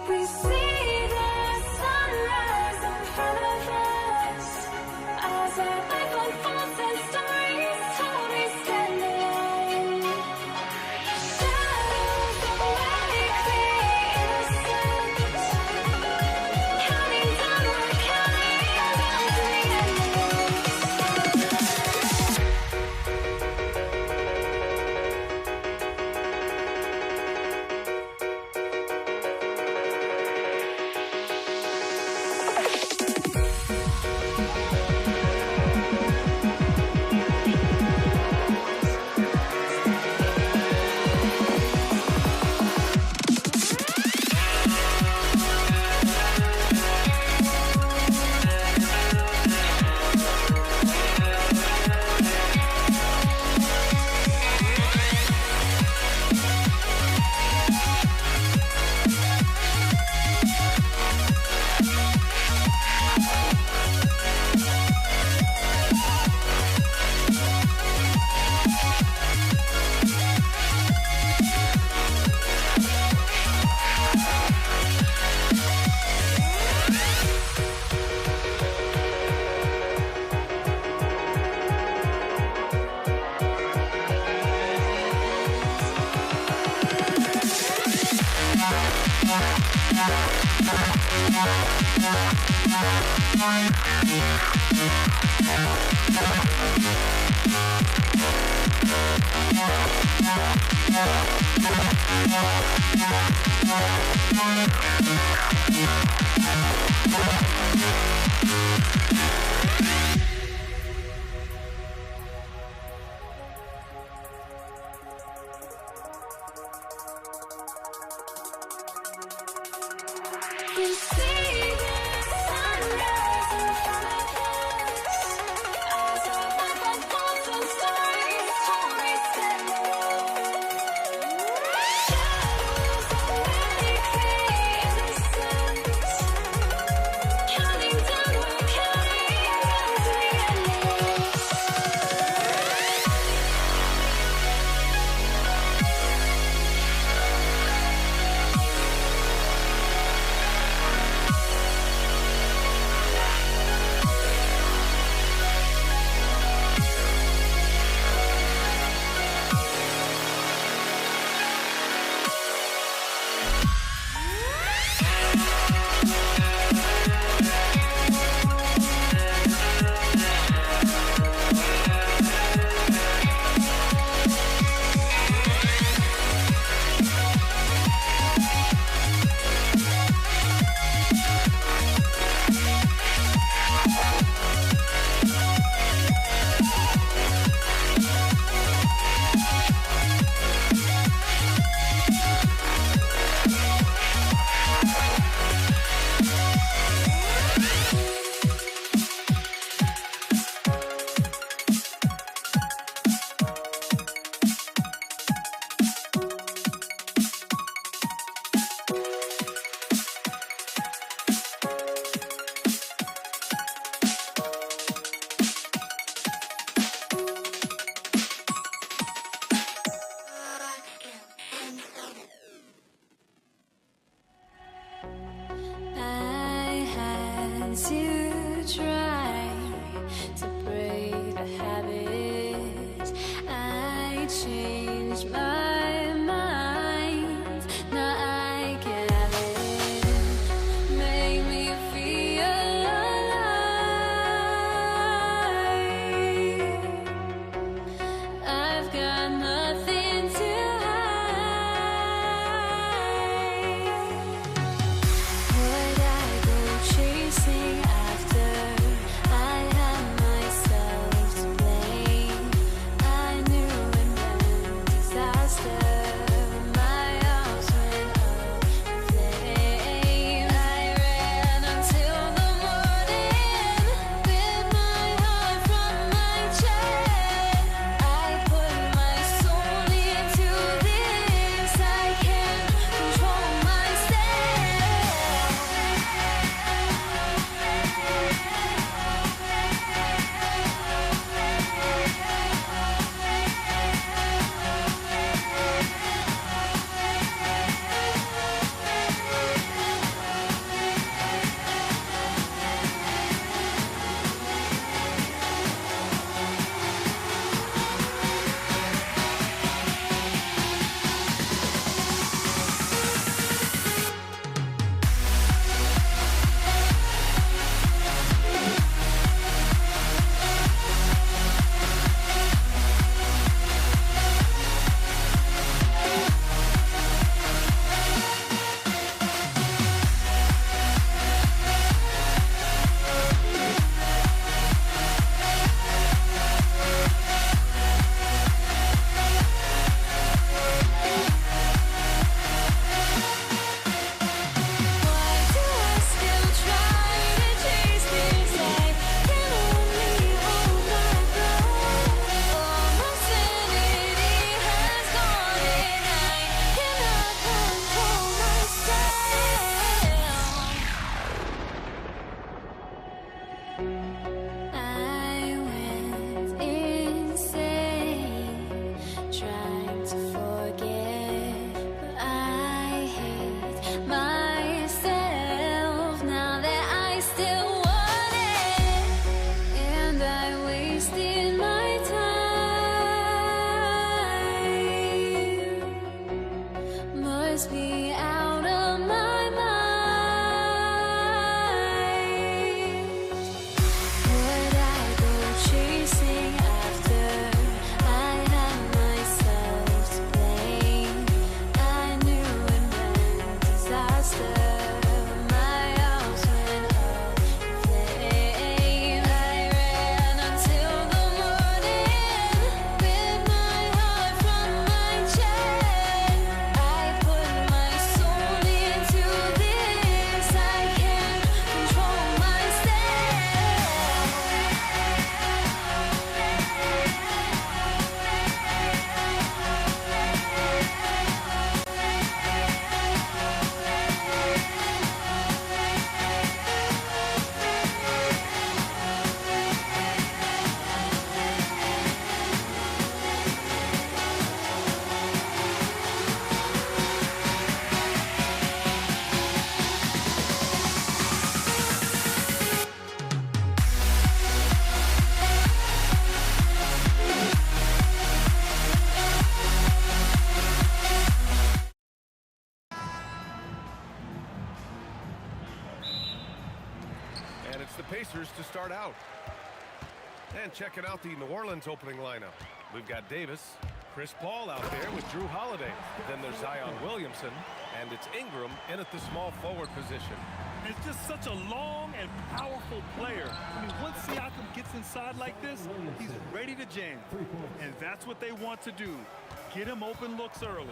We see the sunrise in front of us as our life unfolds and stories told we stand alone. Shadows awake the innocence, counting down, we're counting down to the We see the sunrise in front of us as our life unfolds and stories told we stand alone. Shadows awake the innocence, counting down, we're counting down to the endless. Pacers to start out. And checking out the New Orleans opening lineup. We've got Davis, Chris Paul out there with Drew Holiday. Then there's Zion Williamson, and it's Ingram in at the small forward position. It's just such a long and powerful player. I mean, once Siakam gets inside like this, he's ready to jam. And that's what they want to do. Get him open looks early.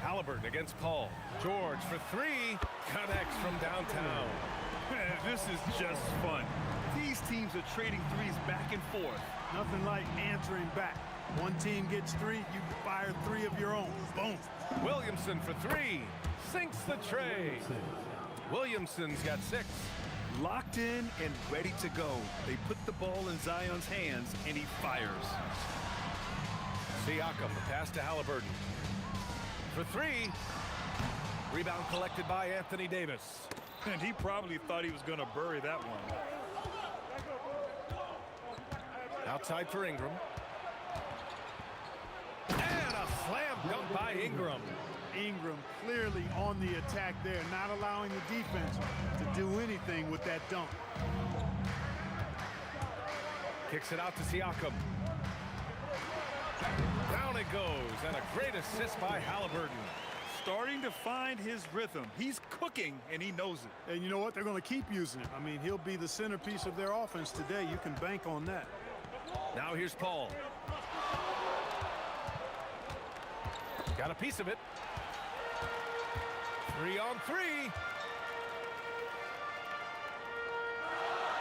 Halliburton against Paul. George for three. Connects from downtown. Man, this is just fun. These teams are trading threes back and forth. Nothing like answering back. One team gets three, you fire three of your own. Boom. Williamson for three. Sinks the tray. Williamson's got 6. Locked in and ready to go. They put the ball in Zion's hands, and he fires. Siakam, the pass to Halliburton. For three. Rebound collected by Anthony Davis. And he probably thought he was going to bury that one. Outside for Ingram. And a slam dunk by Ingram. Ingram clearly on the attack there, not allowing the defense to do anything with that dunk. Kicks it out to Siakam. Down it goes, and a great assist by Halliburton. Starting to find his rhythm. He's cooking, and he knows it. And you know what? They're going to keep using it. I mean, he'll be the centerpiece of their offense today. You can bank on that. Now here's Paul. Got a piece of it. 3-on-3.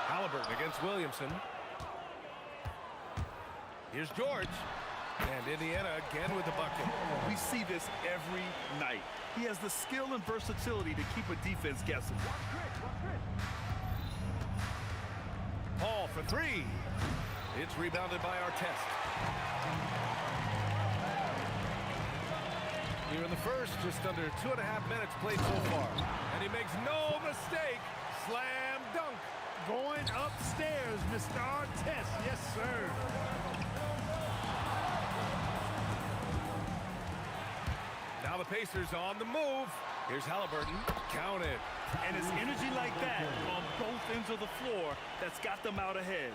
Halliburton against Williamson. Here's George. And Indiana again with the bucket. We see this every night. He has the skill and versatility to keep a defense guessing. Paul for three. It's rebounded by Artest. Here in the first, just under 2.5 minutes played so far. And he makes no mistake. Slam dunk. Going upstairs, Mr. Artest. Yes, sir. Now the Pacers on the move. Here's Halliburton. Count it. And it's energy like that on both ends of the floor that's got them out ahead.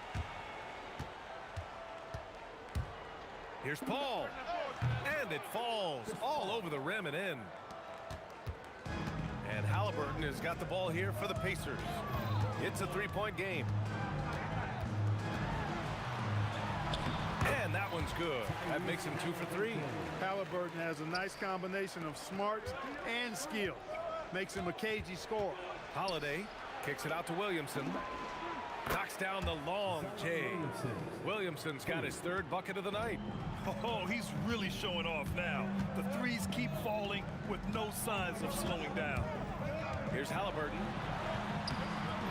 Here's Paul. And it falls all over the rim and in. And Halliburton has got the ball here for the Pacers. It's a 3-point game. And that one's good. That makes him 2 for 3. Halliburton has a nice combination of smarts and skill. Makes him a cagey scorer. Holiday kicks it out to Williamson. Knocks down the long J. Williamson's got his 3rd bucket of the night. Oh, he's really showing off now. The threes keep falling with no signs of slowing down. Here's Halliburton.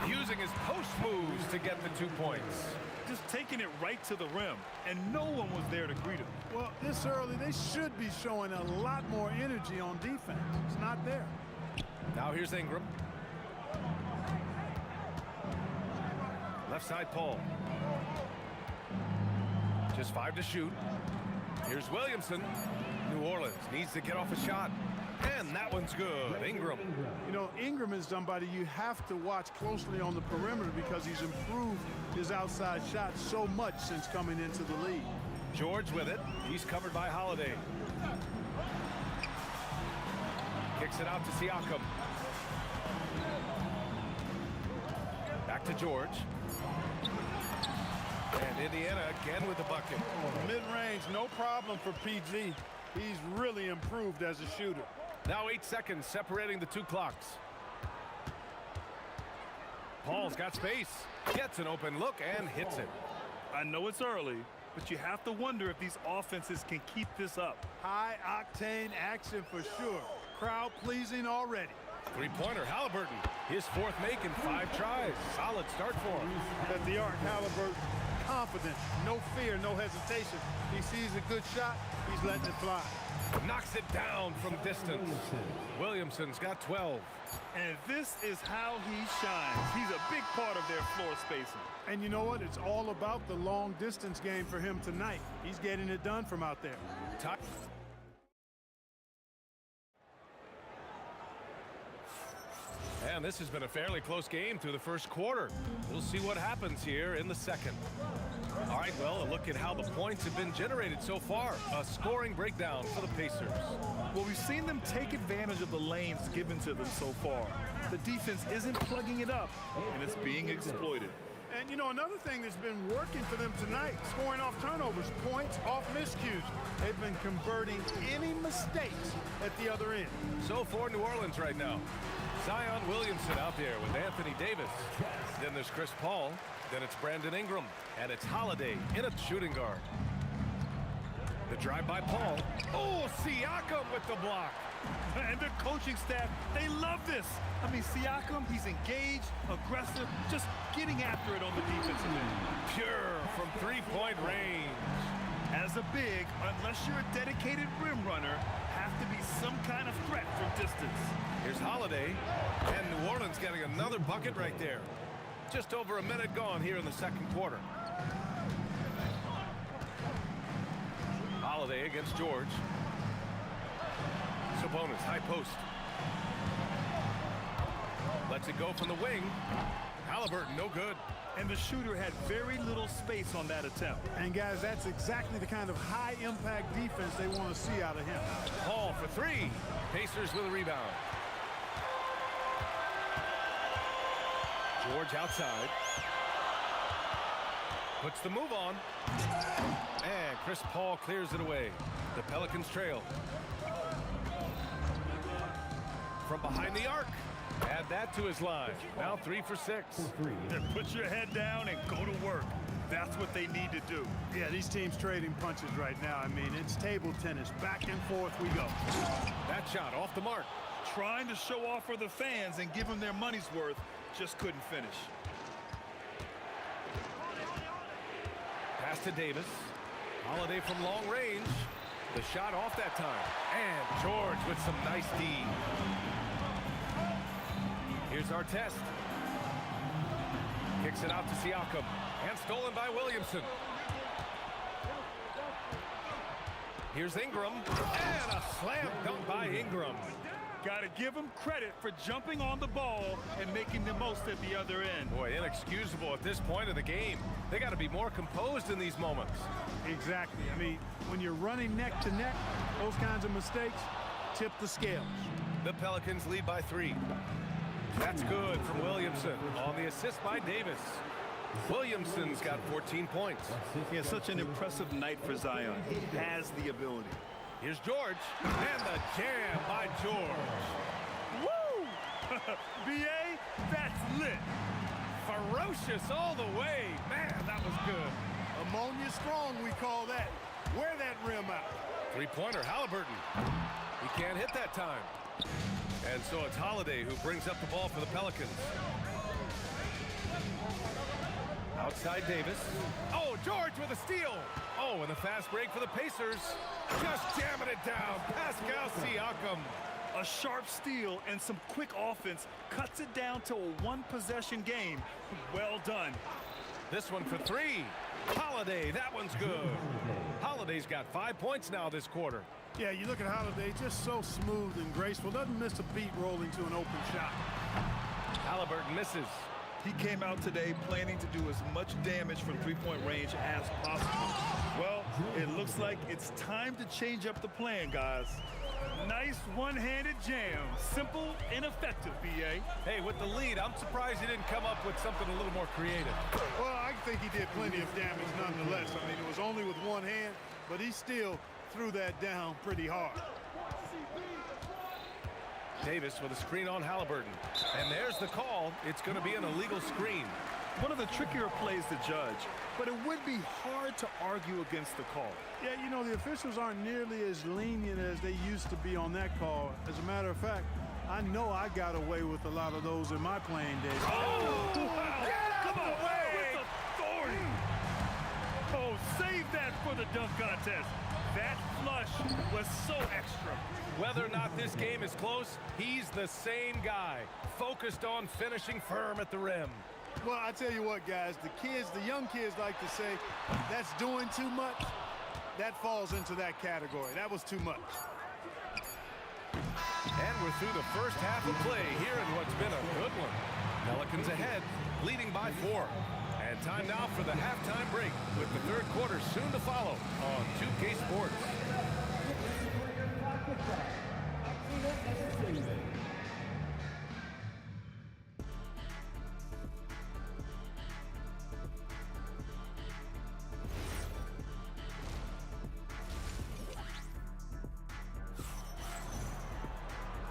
Using his post moves to get the 2 points. Just taking it right to the rim, and no one was there to greet him. Well, this early, they should be showing a lot more energy on defense. It's not there. Now here's Ingram. Left side Paul. Just 5 to shoot. Here's Williamson. New Orleans needs to get off a shot. And that one's good. Ingram. You know, Ingram is somebody you have to watch closely on the perimeter because he's improved his outside shot so much since coming into the league. George with it. He's covered by Holiday. Kicks it out to Siakam. Back to George. And Indiana again with the bucket. Mid-range, no problem for PG. He's really improved as a shooter. Now 8 seconds separating the 2 clocks. Paul's got space. Gets an open look and hits it. I know it's early, but you have to wonder if these offenses can keep this up. High-octane action for sure. Crowd pleasing already. 3-pointer Halliburton. His 4th make in 5 tries. Solid start for him. At the arc, Halliburton, confident, no fear, no hesitation. He sees a good shot, he's letting it fly. Knocks it down from distance. Williamson's got 12. And this is how he shines. He's a big part of their floor spacing. And you know what? It's all about the long distance game for him tonight. He's getting it done from out there. And this has been a fairly close game through the first quarter. We'll see what happens here in the second. All right, well, a look at how the points have been generated so far. A scoring breakdown for the Pacers. Well, we've seen them take advantage of the lanes given to them so far. The defense isn't plugging it up, and it's being exploited. And, you know, another thing that's been working for them tonight, scoring off turnovers, points off miscues. They've been converting any mistakes at the other end. So for New Orleans right now, Zion Williamson out there with Anthony Davis. Then there's Chris Paul. Then it's Brandon Ingram. And it's Holiday in at shooting guard. The drive by Paul. Oh, Siakam with the block. And the coaching staff, they love this. I mean, Siakam, he's engaged, aggressive, just getting after it on the defensive end. Pure from three-point range. As a big, unless you're a dedicated rim runner, have to be some kind of threat from distance. Here's Holiday, and New Orleans getting another bucket right there. Just over a minute gone here in the second quarter. Holiday against George. Sabonis, high post. Lets it go from the wing. Halliburton, no good. And the shooter had very little space on that attempt. And, guys, that's exactly the kind of high-impact defense they want to see out of him. Paul for three. Pacers with a rebound. George outside. Puts the move on. And Chris Paul clears it away. The Pelicans trail. From behind the arc. Add that to his line. Now 3 for 6. Then put your head down and go to work. That's what they need to do. Yeah, these teams trading punches right now. I mean, it's table tennis. Back and forth we go. That shot off the mark. Trying to show off for the fans and give them their money's worth. Just couldn't finish. Pass to Davis. Holiday from long range. The shot off that time. And George with some nice D. Here's our test. Kicks it out to Siakam. And stolen by Williamson. Here's Ingram. And a slam dunk by Ingram. Got to give him credit for jumping on the ball and making the most at the other end. Boy, inexcusable at this point of the game. They got to be more composed in these moments. Exactly. I mean, when you're running neck to neck, those kinds of mistakes tip the scales. The Pelicans lead by 3. That's good from Williamson on the assist by Davis. Williamson's got 14 points. He has such an impressive night for Zion. He has the ability. Here's George, and the jam by George. Woo! B.A., that's lit. Ferocious all the way. Man, that was good. Ammonia strong, we call that. Wear that rim out. Three-pointer, Halliburton. He can't hit that time. And so it's Holiday who brings up the ball for the Pelicans. Outside Davis. Oh, George with a steal. Oh, and a fast break for the Pacers. Just jamming it down. Pascal Siakam. A sharp steal and some quick offense cuts it down to a one-possession game. Well done. This one for 3. Holiday, that one's good. Holiday's got 5 points now this quarter. Yeah, you look at Holiday, just so smooth and graceful. Doesn't miss a beat rolling to an open shot. Halliburton misses. He came out today planning to do as much damage from three-point range as possible. Well, it looks like it's time to change up the plan, guys. Nice one-handed jam. Simple and effective, B.A. Hey, with the lead, I'm surprised he didn't come up with something a little more creative. Well, I think he did plenty of damage nonetheless. I mean, it was only with one hand, but he still threw that down pretty hard. Davis with a screen on Halliburton. And there's the call. It's going to be an illegal screen. One of the trickier plays to judge, but it would be hard to argue against the call. Yeah, you know, the officials aren't nearly as lenient as they used to be on that call. As a matter of fact, I know I got away with a lot of those in my playing days. Oh, wow. Come on, with authority. Oh, save that for the dunk contest. That flush was so extra. Whether or not this game is close, he's the same guy, focused on finishing firm at the rim. Well, I tell you what, guys, the young kids like to say, that's doing too much. That falls into that category. That was too much. And we're through the first half of play here in what's been a good one. Pelicans ahead, leading by 4. And time now for the halftime break with the third quarter soon to follow on 2K Sports.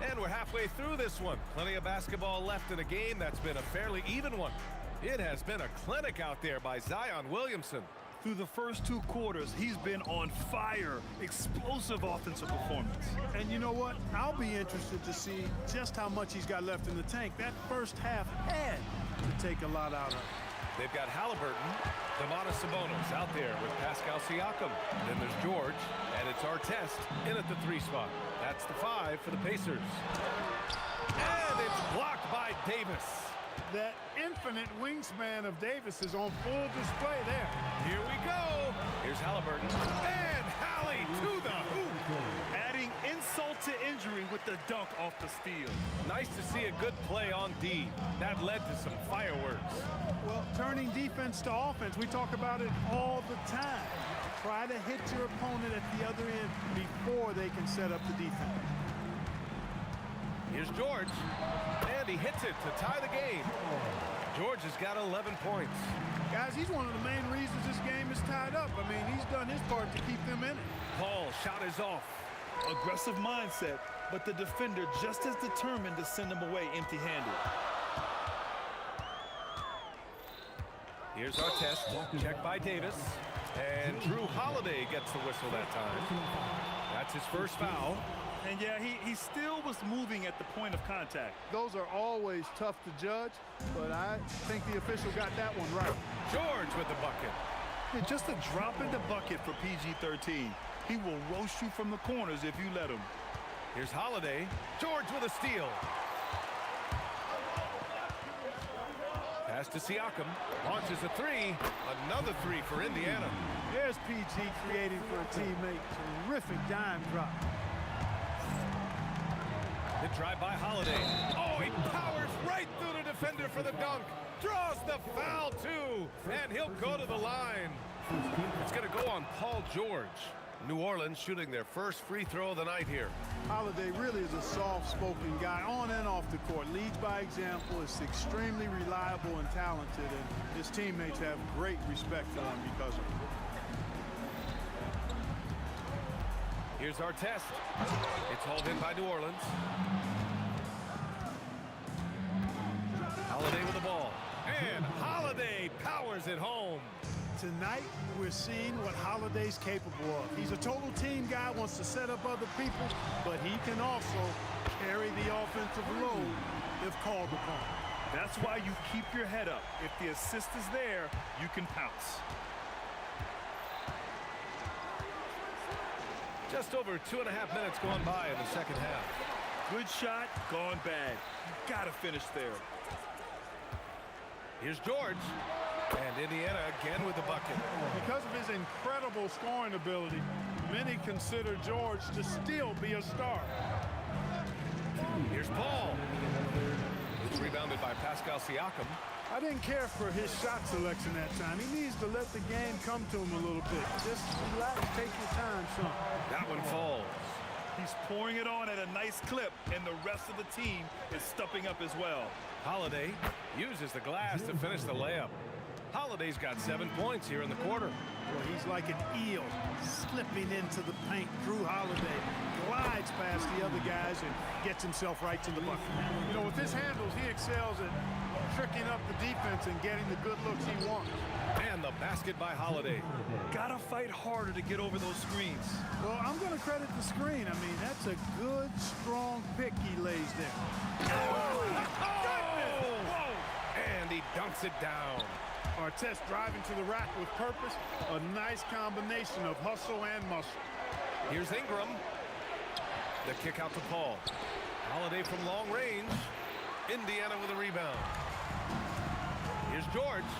And we're halfway through this one. Plenty of basketball left in a game that's been a fairly even one. It has been a clinic out there by Zion Williamson. Through the first 2 quarters, he's been on fire. Explosive offensive performance. And you know what? I'll be interested to see just how much he's got left in the tank. That first half had to take a lot out of it. They've got Halliburton, Domantas Sabonis out there with Pascal Siakam. Then there's George, and it's Artest in at the 3 spot. That's the 5 for the Pacers. And it's blocked by Davis. That infinite wingspan of Davis is on full display there. Here we go. Here's Halliburton. And Hallie to the hoop. Adding insult to injury with the dunk off the steal. Nice to see a good play on D. That led to some fireworks. Well, turning defense to offense, we talk about it all the time. Try to hit your opponent at the other end before they can set up the defense. Here's George, and he hits it to tie the game. George has got 11 points. Guys, he's one of the main reasons this game is tied up. I mean, he's done his part to keep them in it. Paul, shot is off. Aggressive mindset, but the defender just as determined to send him away empty-handed. Here's Artest, checked by Davis. And Drew Holiday gets the whistle that time. That's his first foul. And yeah, he still was moving at the point of contact. Those are always tough to judge, but I think the official got that one right. George with the bucket. Yeah, just a drop in the bucket for PG-13. He will roast you from the corners if you let him. Here's Holiday. George with a steal. Pass to Siakam. Launches a 3. Another 3 for Indiana. There's PG creating for a teammate. Terrific dime drop. The drive by Holiday. Oh, he powers right through the defender for the dunk. Draws the foul, too. And he'll go to the line. It's going to go on Paul George. New Orleans shooting their first free throw of the night here. Holiday really is a soft-spoken guy on and off the court. Leads by example, is extremely reliable and talented, and his teammates have great respect for him because of it. Here's Artest. It's hauled in by New Orleans. Holiday with the ball. And Holiday powers it home. Tonight, we're seeing what Holiday's capable of. He's a total team guy, wants to set up other people, but he can also carry the offensive load if called upon. That's why you keep your head up. If the assist is there, you can pounce. Just over 2.5 minutes gone by in the second half. Good shot, gone bad. You gotta finish there. Here's George. And Indiana again with the bucket. Because of his incredible scoring ability, many consider George to still be a star. Here's Paul. It's rebounded by Pascal Siakam. I didn't care for his shot selection that time. He needs to let the game come to him a little bit. Just relax, take your time, son. That one falls. He's pouring it on at a nice clip, and the rest of the team is stepping up as well. Holiday uses the glass to finish the layup. Holiday's got 7 points here in the quarter. Well, he's like an eel slipping into the paint. Drew Holiday glides past the other guys and gets himself right to the bucket. You know, with his handles, he excels at tricking up the defense and getting the good looks he wants. And the basket by Holiday. Gotta fight harder to get over those screens. Well, I'm going to credit the screen. I mean, that's a good, strong pick he lays there. Oh! And he dunks it down. Artest driving to the rack with purpose. A nice combination of hustle and muscle. Here's Ingram. The kick out to Paul. Holiday from long range. Indiana with a rebound. Here's George.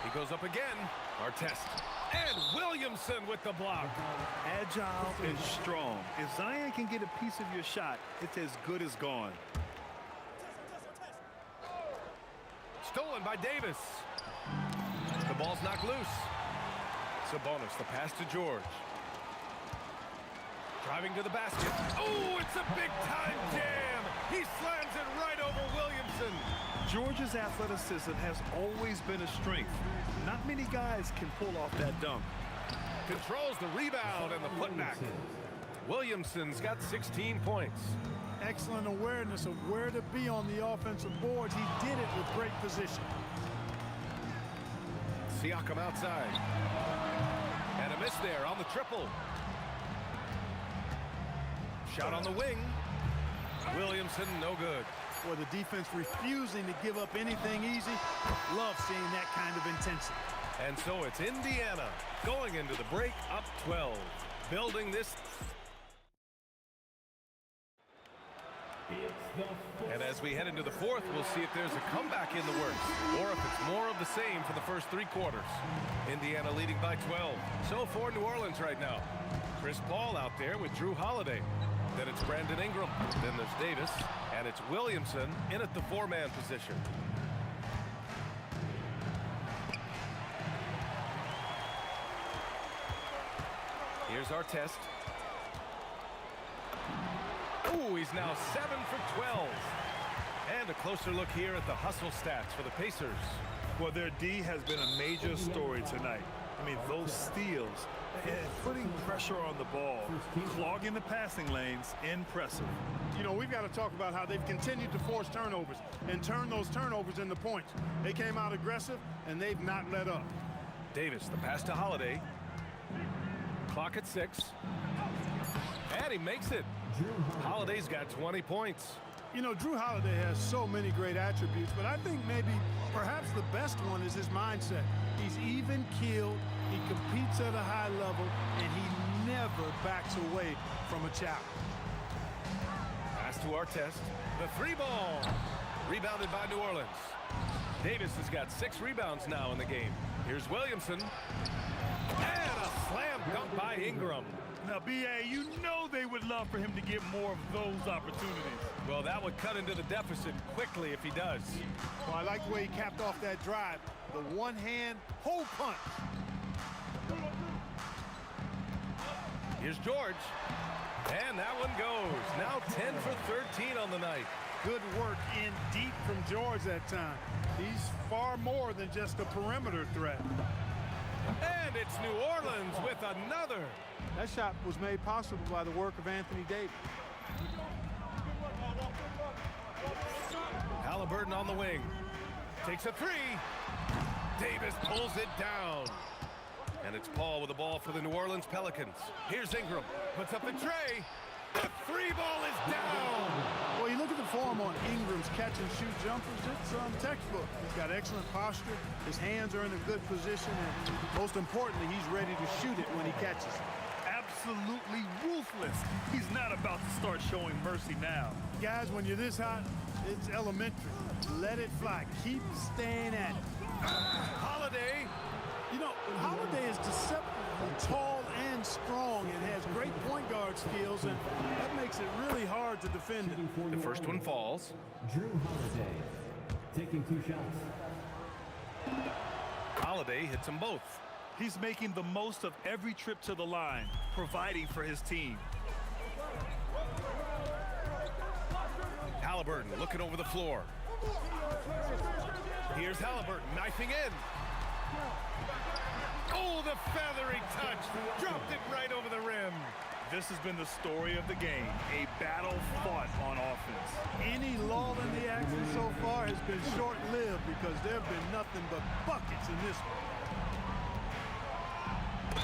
He goes up again. Artest. And Williamson with the block. Agile and strong. If Zion can get a piece of your shot, it's as good as gone. Stolen by Davis. The ball's knocked loose. Sabonis, the pass to George. Driving to the basket. Oh, it's a big-time jam. He slams it right over Williamson. George's athleticism has always been a strength. Not many guys can pull off that dunk. Controls the rebound and the putback. Williamson's got 16 points. Excellent awareness of where to be on the offensive boards. He did it with great position. Siakam outside. And a miss there on the triple. Shot on the wing. Williamson, no good. For the defense refusing to give up anything easy. Love seeing that kind of intensity. And so it's Indiana going into the break up 12. Building this. And as we head into the fourth, we'll see if there's a comeback in the works or if it's more of the same for the first 3 quarters. Indiana leading by 12. So for New Orleans right now. Chris Paul out there with Drew Holiday. Then it's Brandon Ingram. Then there's Davis. And it's Williamson in at the 4-man position. Here's our test. Ooh, he's now 7 for 12. And a closer look here at the hustle stats for the Pacers. Well, their D has been a major story tonight. I mean, those steals and putting pressure on the ball, clogging the passing lanes, impressive. You know, we've got to talk about how they've continued to force turnovers and turn those turnovers into points. They came out aggressive, and they've not let up. Davis, the pass to Holiday. Clock at 6. And he makes it. Holiday's got 20 points. You know, Drew Holiday has so many great attributes, but I think maybe perhaps the best one is his mindset. He's even-keeled, he competes at a high level, and he never backs away from a challenge. Pass to our test. The 3-ball. Rebounded by New Orleans. Davis has got 6 rebounds now in the game. Here's Williamson. And a slam dunk by Ingram. Now, B.A., you know they would love for him to get more of those opportunities. Well, that would cut into the deficit quickly if he does. Well, I like the way he capped off that drive. The one-hand hole punch. Here's George. And that one goes. Now 10 for 13 on the night. Good work in deep from George that time. He's far more than just a perimeter threat. And it's New Orleans with another. That shot was made possible by the work of Anthony Davis. Halliburton on the wing. Takes a 3. Davis pulls it down. And it's Paul with the ball for the New Orleans Pelicans. Here's Ingram. Puts up the tray. The 3-ball is down. Well, you look at the form on Ingram's catch-and-shoot jumpers. It's textbook. He's got excellent posture. His hands are in a good position. And most importantly, he's ready to shoot it when he catches it. Absolutely ruthless. He's not about to start showing mercy now. Guys, when you're this hot, it's elementary. Let it fly. Keep staying at it. Holiday. You know, Holiday is deceptively tall and strong and has great point guard skills, and that makes it really hard to defend him. The first one falls. Drew Holiday taking 2 shots. Holiday hits them both. He's making the most of every trip to the line, providing for his team. Halliburton looking over the floor. Here's Halliburton knifing in. Oh, the feathery touch. Dropped it right over the rim. This has been the story of the game, a battle fought on offense. Any lull in the action so far has been short-lived because there have been nothing but buckets in this one.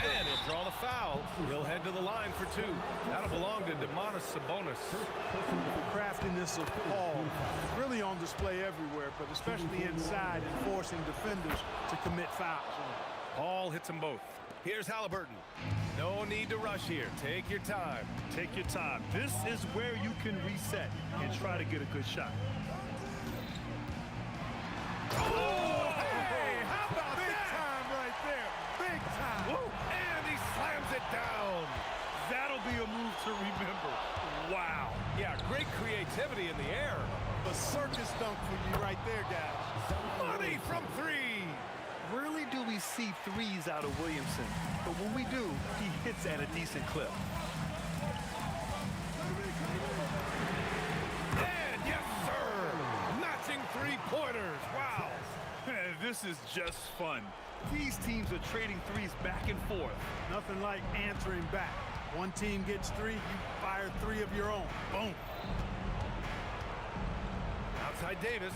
And he'll draw the foul. He'll head to the line for 2. That'll belong to Domantas Sabonis. The craftiness of Paul is really on display everywhere, but especially inside and forcing defenders to commit fouls. Paul hits them both. Here's Halliburton. No need to rush here. Take your time. Take your time. This is where you can reset and try to get a good shot. Oh, hey, how about Big that? time right there. Big time. Woo! be a move to remember. Wow. Yeah, great creativity in the air. A circus dunk for you right there, guys. Money from three. Rarely do we see threes out of Williamson, but when we do, he hits at a decent clip. And yes, sir. Matching three-pointers. Wow. This is just fun. These teams are trading threes back and forth. Nothing like answering back. One team gets three, you fire three of your own. Boom. Outside Davis.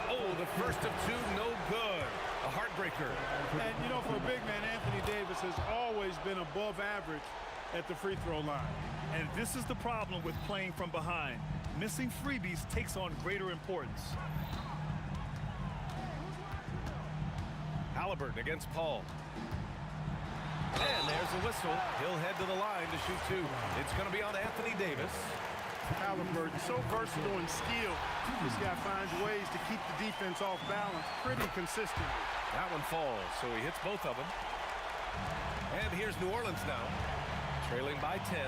Oh, the first of two, no good. A heartbreaker. And, you know, for a big man, Anthony Davis has always been above average at the free throw line. And this is the problem with playing from behind. Missing freebies takes on greater importance. Halliburton against Paul. And there's a whistle. He'll head to the line to shoot two. It's going to be on Anthony Davis. Halliburton, so versatile and skilled. This guy finds ways to keep the defense off balance pretty consistently. That one falls, so he hits both of them. And here's New Orleans now, trailing by 10.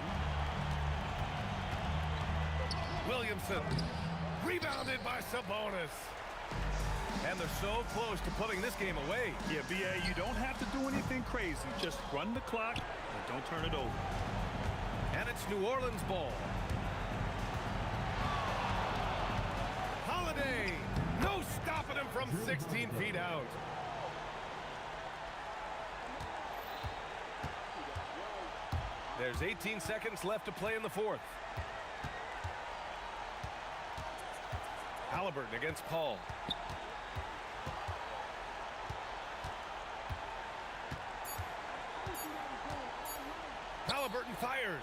Williamson, rebounded by Sabonis. And they're so close to putting this game away. Yeah, B.A., you don't have to do anything crazy. Just run the clock and don't turn it over. And it's New Orleans ball. Holiday, no stopping him from 16 feet out. There's 18 seconds left to play in the fourth. Halliburton against Paul. Halliburton fires.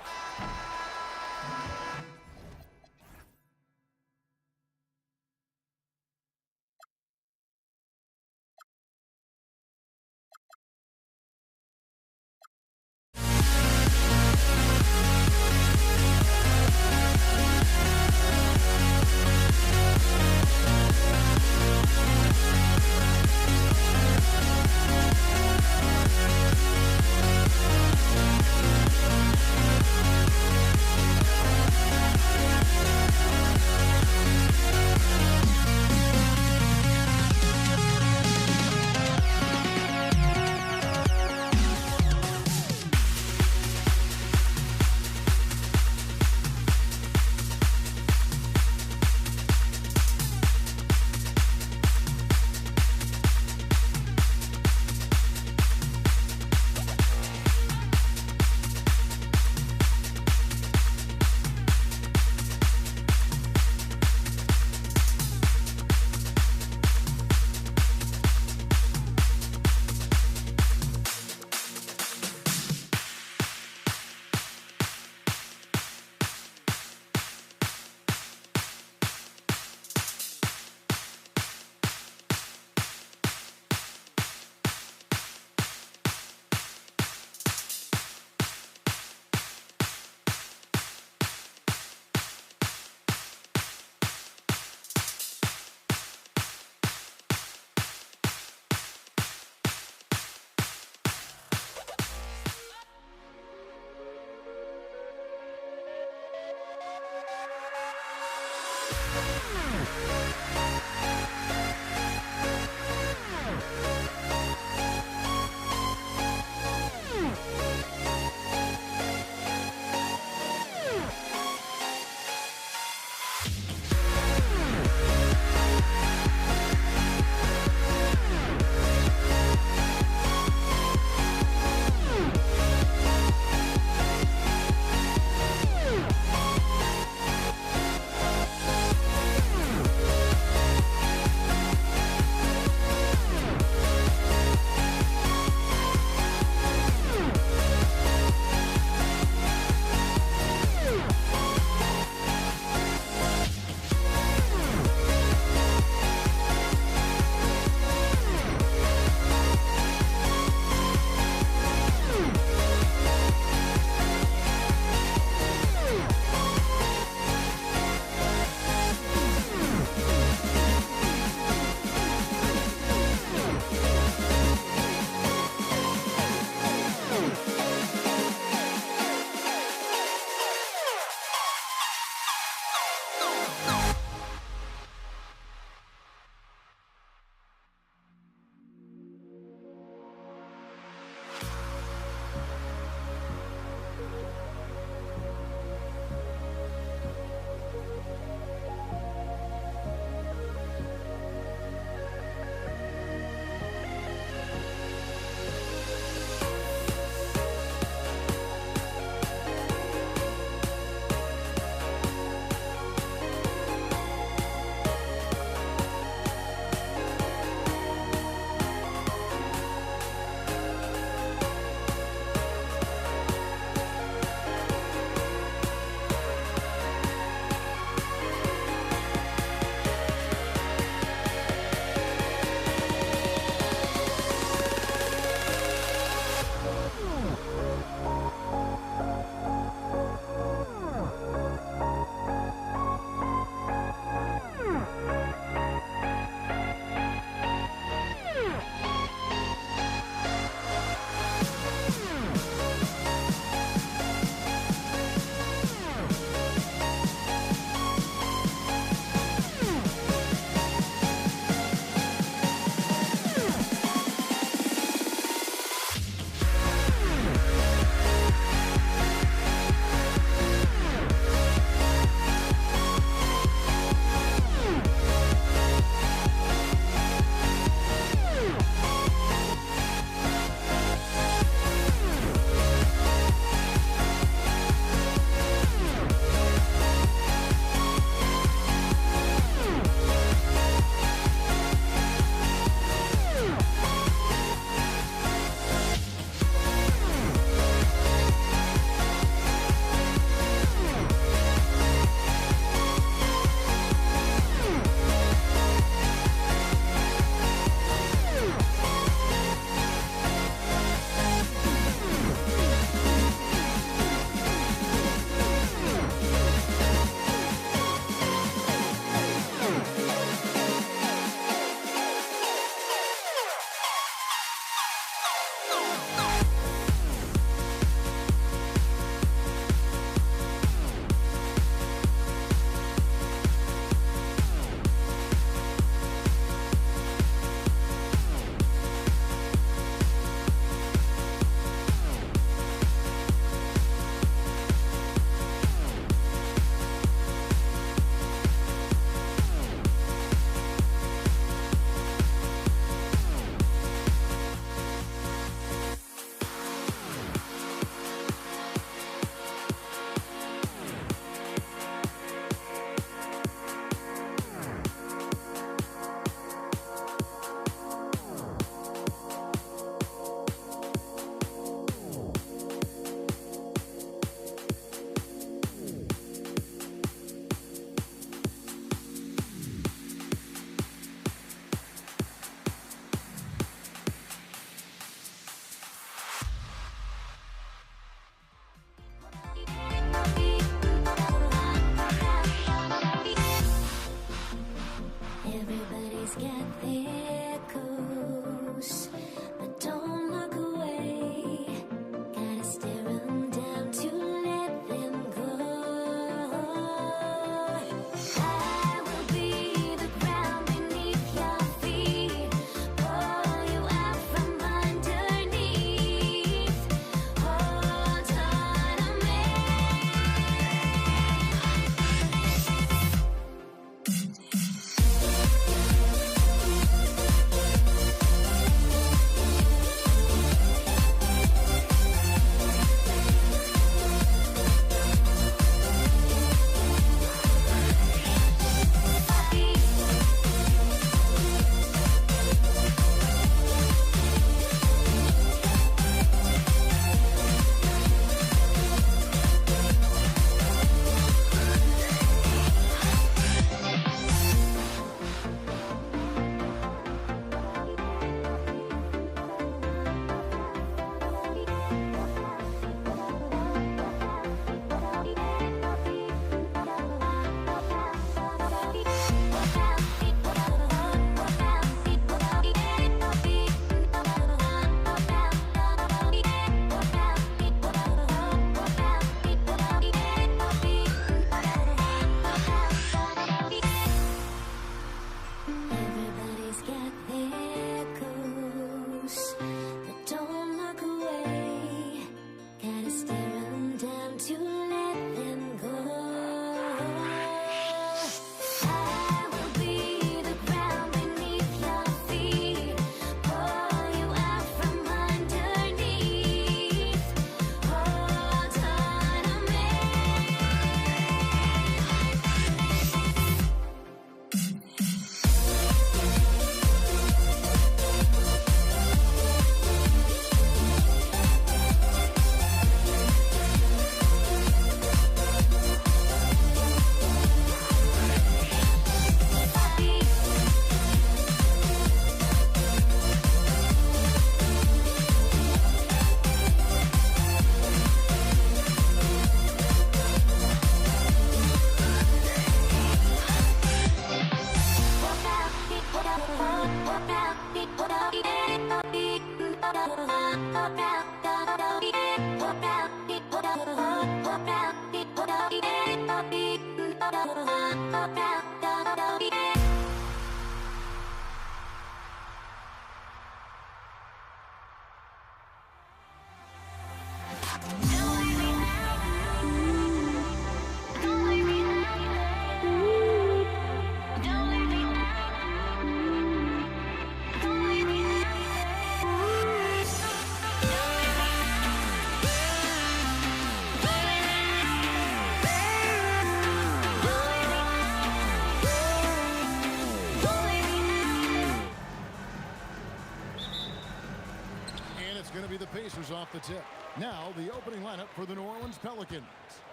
Off the tip. Now the opening lineup for the New Orleans Pelicans.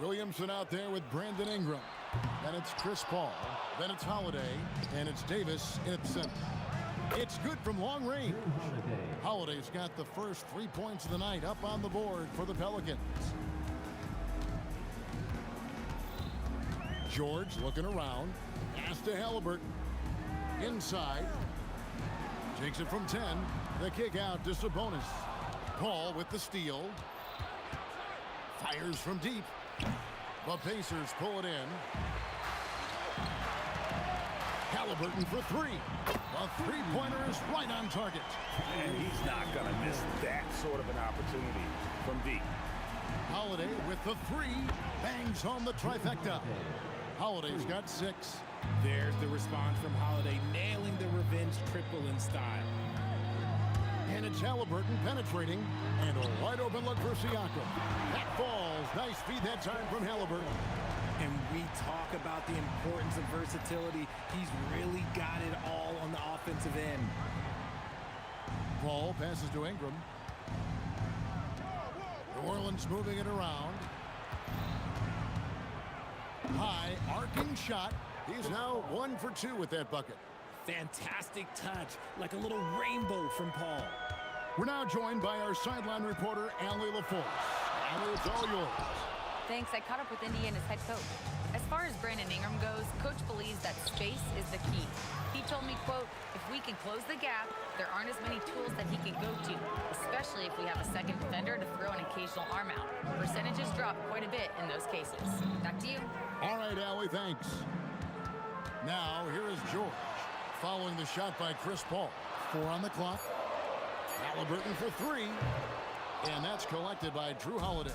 Williamson out there with Brandon Ingram. Then it's Chris Paul. Then it's Holiday. And it's Davis in the center. It's good from long range. Holiday's got the first 3 points of the night up on the board for the Pelicans. George looking around. Pass to Halliburton. Inside. Takes it from 10. The kick out to Sabonis. Paul with the steal. Fires from deep. The Pacers pull it in. Halliburton for three. The three-pointer is right on target. And he's not going to miss that sort of an opportunity from deep. Holiday with the three. Bangs home the trifecta. Holiday's got 6. There's the response from Holiday, nailing the revenge triple in style. And it's Halliburton penetrating. And a wide open look for Siakam. That falls. Nice feed that time from Halliburton. And we talk about the importance of versatility. He's really got it all on the offensive end. Paul passes to Ingram. New Orleans moving it around. High arcing shot. He's now 1 for 2 with that bucket. Fantastic touch, like a little rainbow from Paul. We're now joined by our sideline reporter, Allie LaForce. Allie, it's all yours. Thanks. I caught up with Indiana's head coach. As far as Brandon Ingram goes, coach believes that space is the key. He told me, quote, if we can close the gap, there aren't as many tools that he can go to, especially if we have a second defender to throw an occasional arm out. Percentages drop quite a bit in those cases. Back to you. All right, Allie, thanks. Now, here is George. Following the shot by Chris Paul. 4 on the clock. Halliburton for 3. And that's collected by Drew Holiday.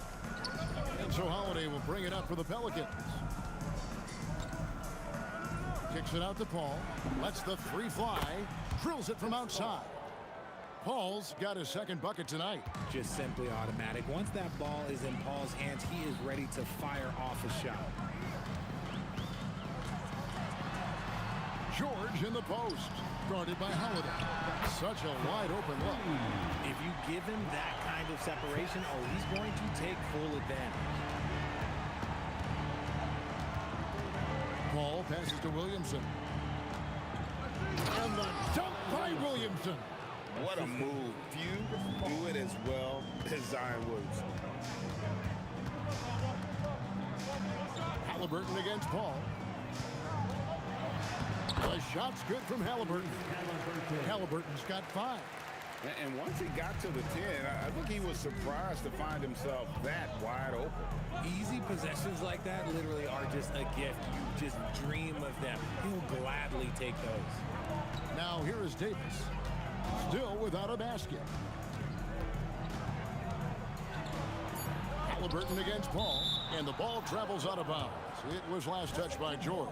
And so Holiday will bring it up for the Pelicans. Kicks it out to Paul. Lets the 3 fly. Drills it from outside. Paul's got his second bucket tonight. Just simply automatic. Once that ball is in Paul's hands, he is ready to fire off a shot. George in the post. Guarded by Holiday. Such a wide open look. If you give him that kind of separation, oh, he's going to take full advantage. Paul passes to Williamson. And the dunk by Williamson. What a move. Few do it as well as Zion Williamson. Halliburton against Paul. The shot's good from Halliburton. Halliburton's got 5. And once he got to the 10, I think he was surprised to find himself that wide open. Easy possessions like that literally are just a gift. You just dream of them. He'll gladly take those. Now here is Davis. Still without a basket. Halliburton against Paul. And the ball travels out of bounds. It was last touched by George.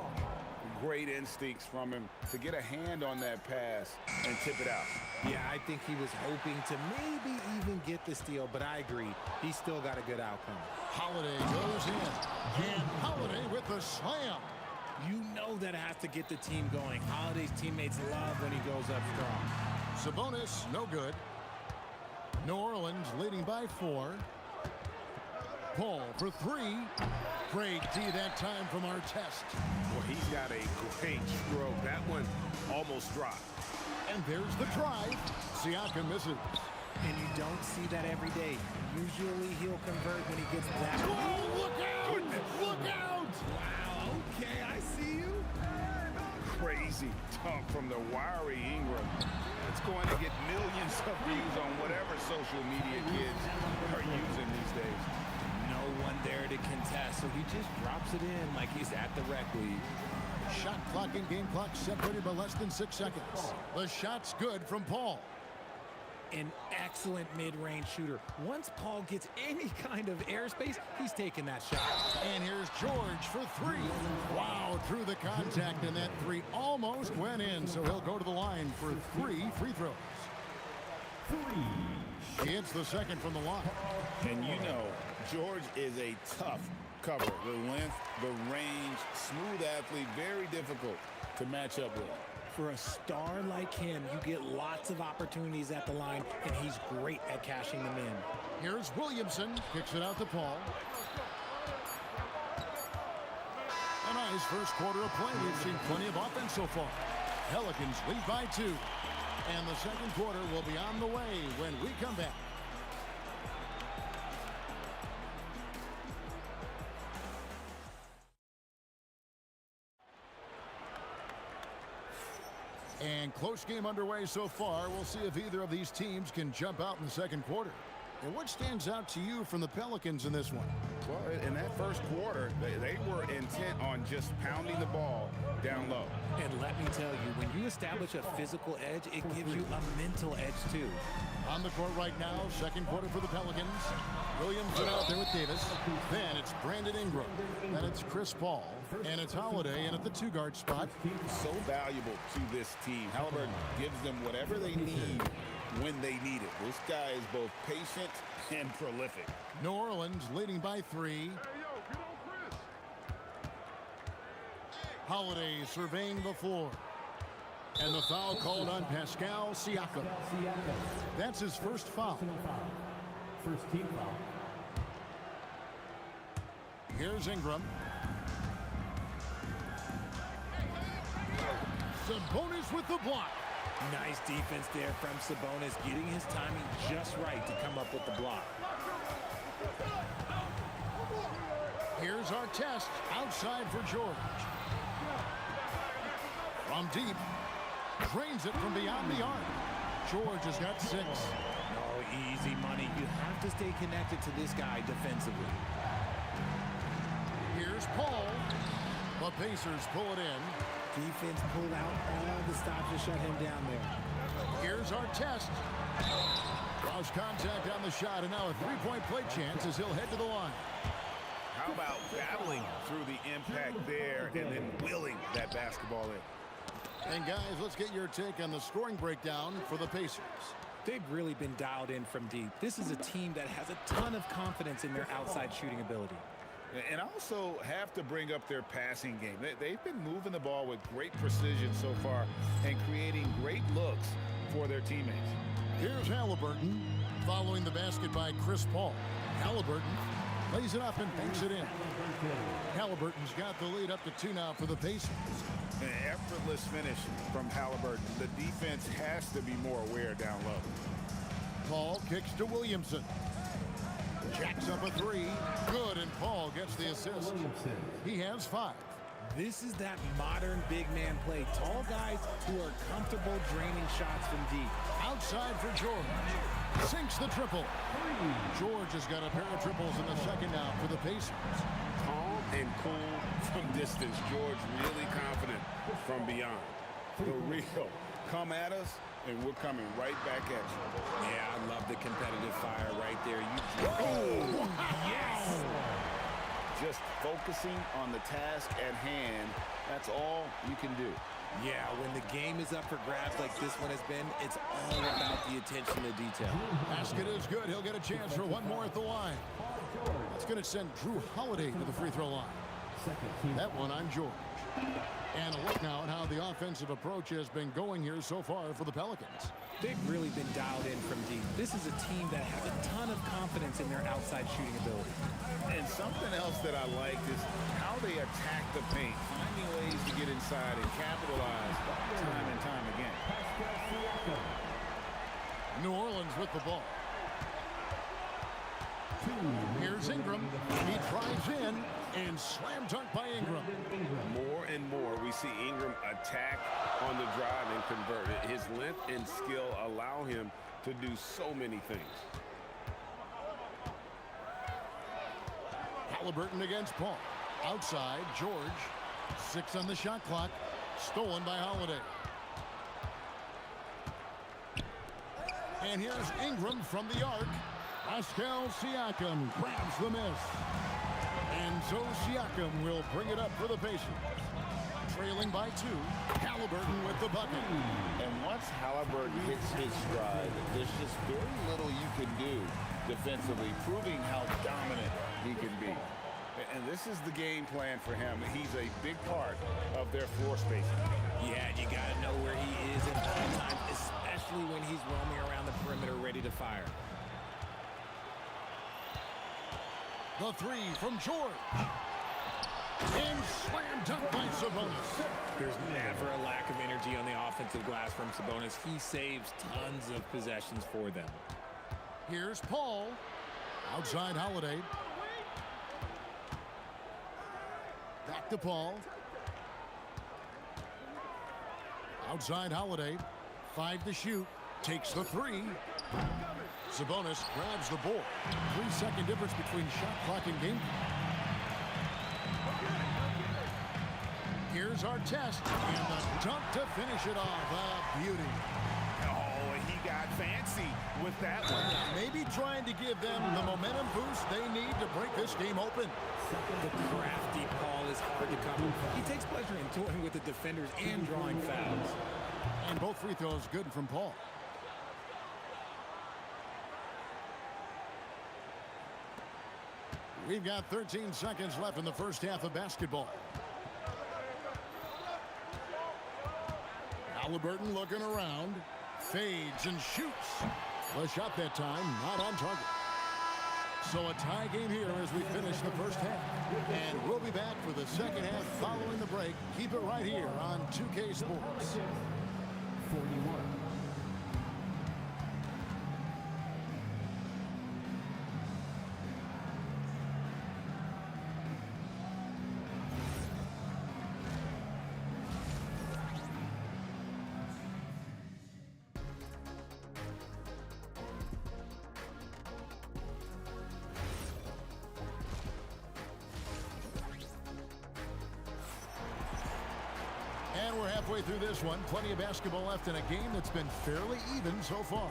Great instincts from him to get a hand on that pass and tip it out. Yeah, I think he was hoping to maybe even get the steal, but I agree. He still got a good outcome. Holiday goes in. And Holiday with the slam. You know that has to get the team going. Holiday's teammates love when he goes up strong. Sabonis, no good. New Orleans leading by 4. Paul for 3. Great D that time from Artest. Well, he's got a great stroke. That one almost dropped. And there's the drive. Siakam misses. And you don't see that every day. Usually he'll convert when he gets that. Oh, look out! Look out! Wow, okay, I see you. crazy dunk from the wiry Ingram. It's going to get millions of views on whatever social media kids are using these days. No one there to contest, so he just drops it in like he's at the rec league. Shot clock and game clock separated by less than 6 seconds. The shot's good from Paul. An excellent mid-range shooter. Once Paul gets any kind of airspace, he's taking that shot. And here's George for 3. Wow, through the contact, and that 3 almost went in, so he'll go to the line for 3 free throws. He hits the second from the line. And you know, George is a tough cover. The length, the range, smooth athlete, very difficult to match up with. For a star like him, you get lots of opportunities at the line, and he's great at cashing them in. Here's Williamson, kicks it out to Paul. A nice first quarter of play. We've seen plenty of offense so far. Pelicans lead by 2. And the second quarter will be on the way when we come back. And close game underway so far. We'll see if either of these teams can jump out in the second quarter. And what stands out to you from the Pelicans in this one? Well, in that first quarter, they were intent on just pounding the ball down low. And let me tell you, when you establish a physical edge, it gives you a mental edge too. On the court right now, second quarter for the Pelicans. Williamson out there with Davis. Then it's Brandon Ingram. Then it's Chris Paul. And it's Holiday in at the 2-guard spot. So valuable to this team. Halliburton gives them whatever they need when they need it. This guy is both patient and prolific. New Orleans leading by 3. Holiday surveying the floor. And the foul called on Pascal Siakam. That's his first foul. First team foul. Here's Ingram. Sabonis with the block. Nice defense there from Sabonis, getting his timing just right to come up with the block. Here's our test outside for George. From deep. Drains it from beyond the arc. George has got 6. Oh, easy money. You have to stay connected to this guy defensively. Here's Paul. The Pacers pull it in. Defense pulled out all the stops to shut him down there. Here's our test. Lost contact on the shot, and now a 3-point play chance as he'll head to the line. How about battling through the impact there and then willing that basketball in? And guys, let's get your take on the scoring breakdown for the Pacers. They've really been dialed in from deep. This is a team that has a ton of confidence in their outside shooting ability. And also have to bring up their passing game. They've been moving the ball with great precision so far and creating great looks for their teammates. Here's Halliburton following the basket by Chris Paul. Halliburton lays it up and banks it in. Halliburton's got the lead up to 2 now for the Pacers. An effortless finish from Halliburton. The defense has to be more aware down low. Paul kicks to Williamson. Jacks up a 3. Good, and Paul gets the assist. He has 5. This is that modern big man play. Tall guys who are comfortable draining shots from deep. Outside for George. Sinks the triple. George has got a pair of triples in the second now for the Pacers. Calm and cool from distance. George really confident from beyond. The real. Come at us, and we're coming right back at you. Yeah, I love the competitive fire right there. Oh, yes! Just focusing on the task at hand, that's all you can do. Yeah, when the game is up for grabs like this one has been, it's all about the attention to detail. Basket is good. He'll get a chance for one more at the line. That's going to send Drew Holiday to the free throw line. That one on George. And a look now at how the offensive approach has been going here so far for the Pelicans. They've really been dialed in from deep. This is a team that has a ton of confidence in their outside shooting ability. And something else that I liked is how they attack the paint, finding ways to get inside and capitalize time and time again. New Orleans with the ball. Here's Ingram. He drives in and slam dunk by Ingram. More and more we see Ingram attack on the drive and convert it. His length and skill allow him to do so many things. Halliburton against Paul. Outside, George. 6 on the shot clock. Stolen by Holiday. And here's Ingram from the arc. Pascal Siakam grabs the miss. And so Siakam will bring it up for the Pacers. Trailing by 2. Halliburton with the bucket. And once Halliburton hits his stride, there's just very little you can do defensively, proving how dominant he can be. And this is the game plan for him. He's a big part of their floor spacing. Yeah, and you got to know where he is at all times, especially when he's roaming around the perimeter ready to fire. The 3 from George. And slam dunk by Sabonis. There's never a lack of energy on the offensive glass from Sabonis. He saves tons of possessions for them. Here's Paul. Outside Holiday. Back to Paul. Outside Holiday. 5 to shoot. Takes the 3. Sabonis grabs the board. 3-second difference between shot clock and game. Here's our test. And the dunk to finish it off. A beauty. Oh, and he got fancy with that one. Maybe trying to give them the momentum boost they need to break this game open. The crafty Paul is hard to cover. He takes pleasure in toying with the defenders and drawing fouls. And both free throws good from Paul. We've got 13 seconds left in the first half of basketball. Halliburton looking around. Fades and shoots. The shot that time not on target. So a tie game here as we finish the first half. And we'll be back for the second half following the break. Keep it right here on 2K Sports. 41. And we're halfway through this one. Plenty of basketball left in a game that's been fairly even so far.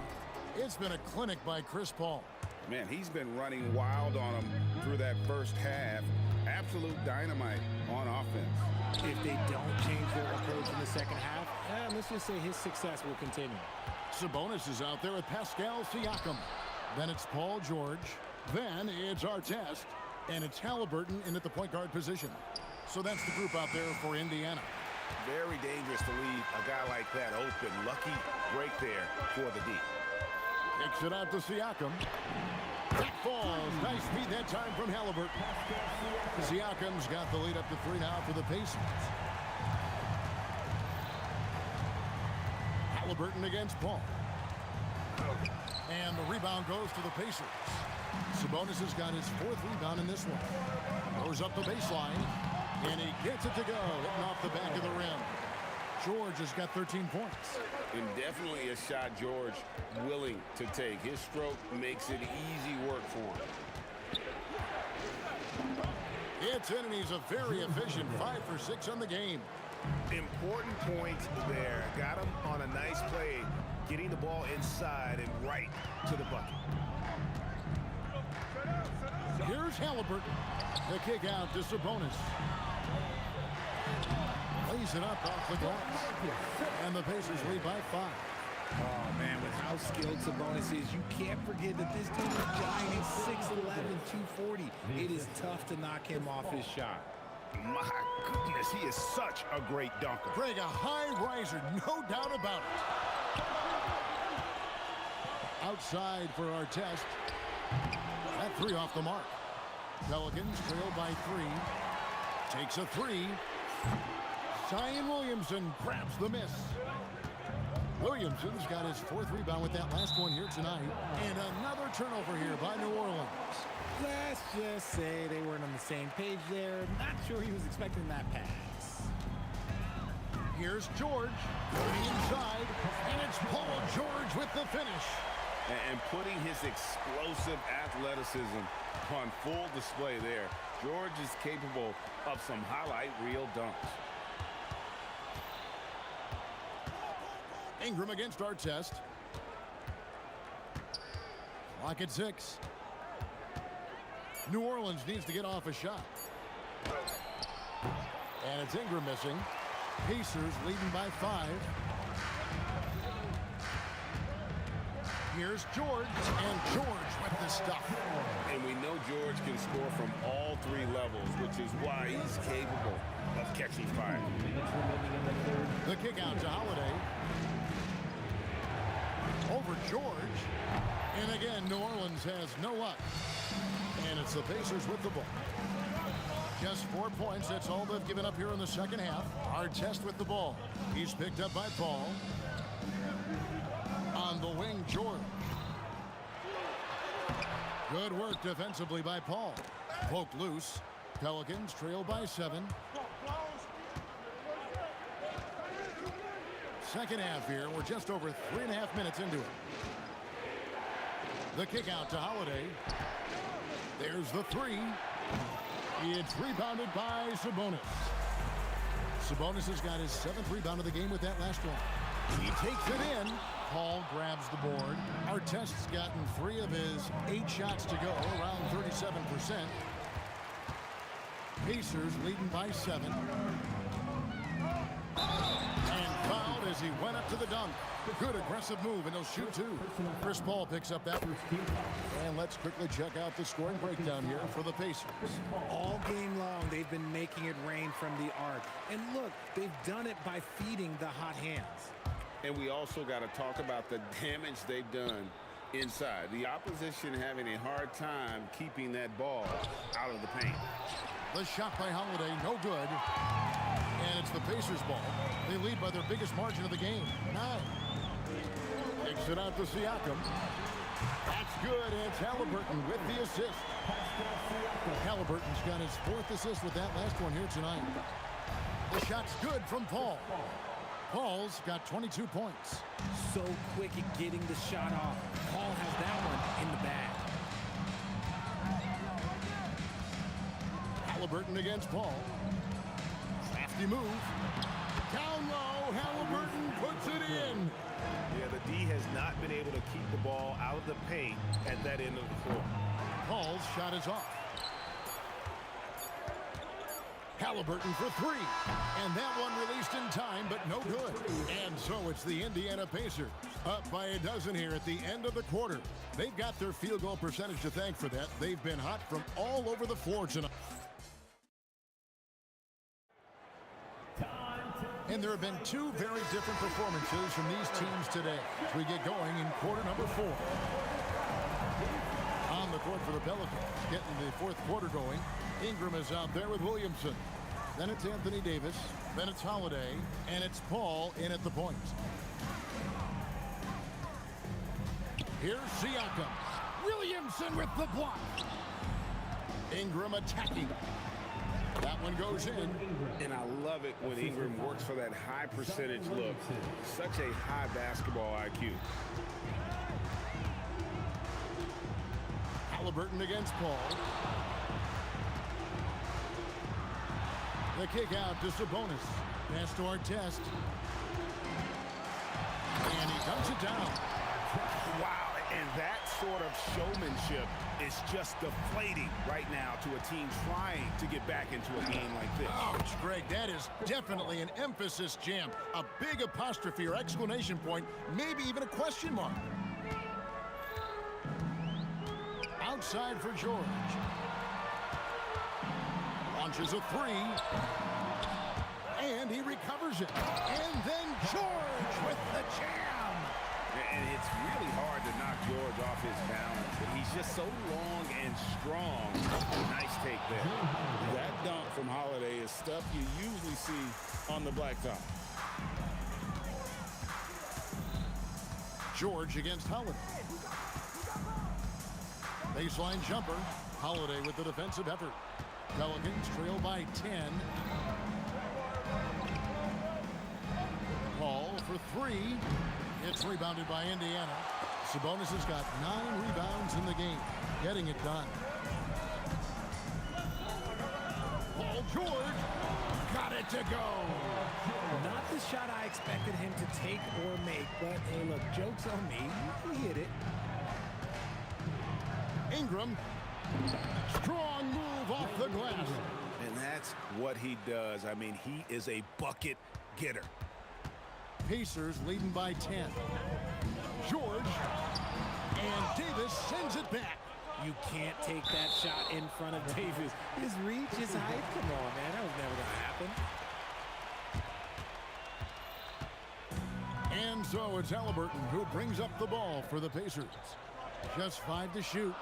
It's been a clinic by Chris Paul. Man, he's been running wild on them through that first half. Absolute dynamite on offense. If they don't change their approach in the second half, let's just say his success will continue. Sabonis is out there with Pascal Siakam. Then it's Paul George. Then it's Artest. And it's Halliburton in at the point guard position. So that's the group out there for Indiana. Very dangerous to leave a guy like that open. Lucky break there for the D. Kicks it out to Siakam. That falls. Nice feed that time from Halliburton. Siakam's got the lead up to 3 now for the Pacers. Halliburton against Paul. And the rebound goes to the Pacers. Sabonis has got his 4th rebound in this one. Goes up the baseline. And he gets it to go, hitting off the back of the rim. George has got 13 points. And definitely a shot George willing to take. His stroke makes it easy work for him. It's in, and he's a very efficient 5 for 6 on the game. Important point there. Got him on a nice play, getting the ball inside and right to the bucket. Here's Halliburton. The kick out to Sabonis. Lays it up off the glass. And the Pacers lead by 5. Oh, man, with how skilled Sabonis is, you can't forget that this team is giant. He's 6'11", 240. It is tough to knock him off his shot. My goodness, he is such a great dunker. Greg, a high riser, no doubt about it. Outside for Artest. That 3 off the mark. Pelicans trail by 3. Takes a 3. Zion Williamson grabs the miss. Williamson's got his 4th rebound with that last one here tonight. And another turnover here by New Orleans. Let's just say they weren't on the same page there. Not sure he was expecting that pass. Here's George going inside, and it's Paul George with the finish. And putting his explosive athleticism on full display there. George is capable of some highlight reel dunks. Ingram against Artest. Clock at 6. New Orleans needs to get off a shot. And it's Ingram missing. Pacers leading by 5. Here's George, and George with the stuff. And we know George can score from all 3 levels, which is why he's capable of catching fire. The kick out to Holiday. Over George. And again, New Orleans has no luck. And it's the Pacers with the ball. Just 4 points. That's all they've given up here in the second half. Artest with the ball. He's picked up by Paul. On the wing, George. Good work defensively by Paul. Poked loose. Pelicans trail by 7. Second half here. We're just over 3.5 minutes into it. The kick out to Holiday. There's the 3. It's rebounded by Sabonis. Sabonis has got his 7th rebound of the game with that last one. He takes it in. Paul grabs the board. Artest's gotten 3 of his 8 shots to go, around 37%. Pacers leading by 7. And fouled as he went up to the dunk. Good aggressive move, and he'll shoot 2. Chris Paul picks up that. And let's quickly check out the scoring breakdown here for the Pacers. All game long, they've been making it rain from the arc. And look, they've done it by feeding the hot hands. And we also got to talk about the damage they've done inside. The opposition having a hard time keeping that ball out of the paint. The shot by Holiday, no good. And it's the Pacers ball. They lead by their biggest margin of the game, 9. Takes it out to Siakam. That's good, and it's Halliburton with the assist. Halliburton's got his 4th assist with that last one here tonight. The shot's good from Paul. Paul's got 22 points. So quick at getting the shot off. Paul has that one in the bag. Halliburton against Paul. Crafty move. Down low, Halliburton puts it in. Yeah, the D has not been able to keep the ball out of the paint at that end of the floor. Paul's shot is off. Halliburton for 3. And that one released in time, but no good. And so it's the Indiana Pacers up by a dozen here at the end of the quarter. They've got their field goal percentage to thank for that. They've been hot from all over the floor tonight. And there have been 2 very different performances from these teams today as we get going in quarter number 4. On the court for the Pelicans, getting the 4th quarter going. Ingram is out there with Williamson. Then it's Anthony Davis. Then it's Holiday. And it's Paul in at the point. Here's Siakam. Williamson with the block. Ingram attacking. That one goes in. And I love it when Ingram works for that high percentage look. Such a high basketball IQ. Halliburton against Paul. The kick out to Sabonis. Pass to Artest. And he dunks it down. Wow, and that sort of showmanship is just deflating right now to a team trying to get back into a game like this. Ouch, Greg, that is definitely an emphasis jam. A big apostrophe or exclamation point, maybe even a question mark. Outside for George. Launches a 3. And he recovers it. And then George with the jam. And it's really hard to knock George off his balance. But he's just so long and strong. Nice take there. That dunk from Holiday is stuff you usually see on the blacktop. George against Holiday. Baseline jumper. Holiday with the defensive effort. Pelicans trail by 10. Paul for three. It's rebounded by Indiana. Sabonis has got 9 rebounds in the game, getting it done. Paul George got it to go. Not the shot I expected him to take or make, but hey, look, joke's on me. He hit it. Ingram, strong move off the glass. And that's what he does. I mean, he is a bucket getter. Pacers leading by 10. George, and Davis sends it back. You can't take that shot in front of Davis. His reach, his height, come on, man. That was never going to happen. And so it's Halliburton who brings up the ball for the Pacers. Just 5 to shoot.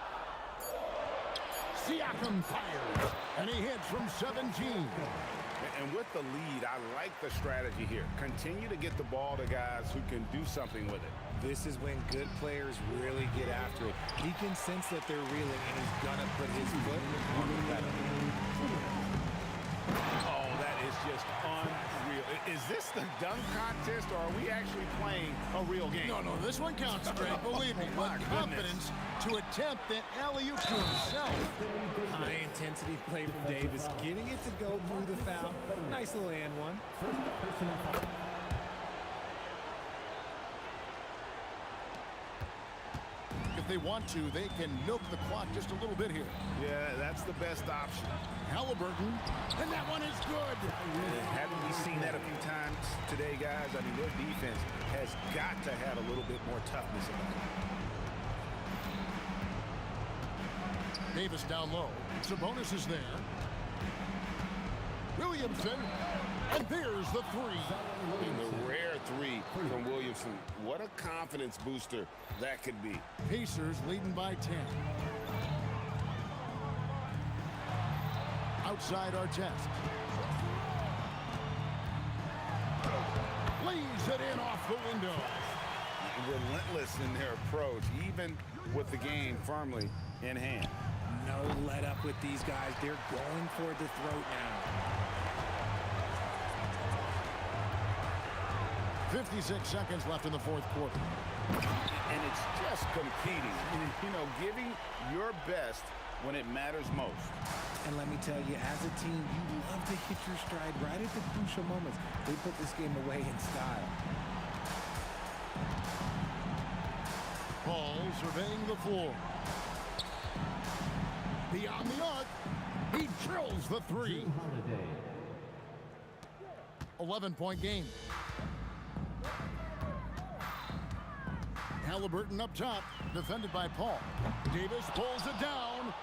Siakam fires, and he hits from 17. And with the lead, I like the strategy here. Continue to get the ball to guys who can do something with it. This is when good players really get after it. He can sense that they're reeling, and he's going to put his foot on the pedal. Oh, that is just unreal. Is this the dunk contest, or are we actually playing a real game? No, this one counts, Greg, believe me. But confidence to attempt that alley-oop to himself. High-intensity play from Davis, getting it to go through the foul. Nice little and one. If they want to, they can milk the clock just a little bit here. Yeah, that's the best option. Halliburton, and that one is good. Haven't we seen that a few times today, guys? I mean, their defense has got to have a little bit more toughness about it. Davis down low. Sabonis is there. Williamson, and there's the three. And the rare three from Williamson. What a confidence booster that could be. Pacers leading by 10. Outside Artest. Lays it in off the window. Relentless in their approach, even with the game firmly in hand. No let up with these guys. They're going for the throat now. 56 seconds left in the fourth quarter. And it's just competing, you know, giving your best when it matters most. And let me tell you, as a team, you love to hit your stride right at the crucial moments. They put this game away in style. Paul surveying the floor. Beyond the arc, he drills the three. 11-point game. Halliburton up top, defended by Paul. Davis pulls it down,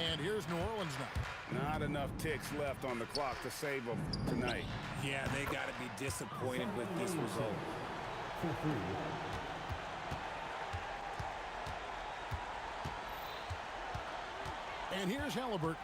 and here's New Orleans now. Not enough ticks left on the clock to save them tonight. Yeah, they got to be disappointed with this result. And here's Halliburton.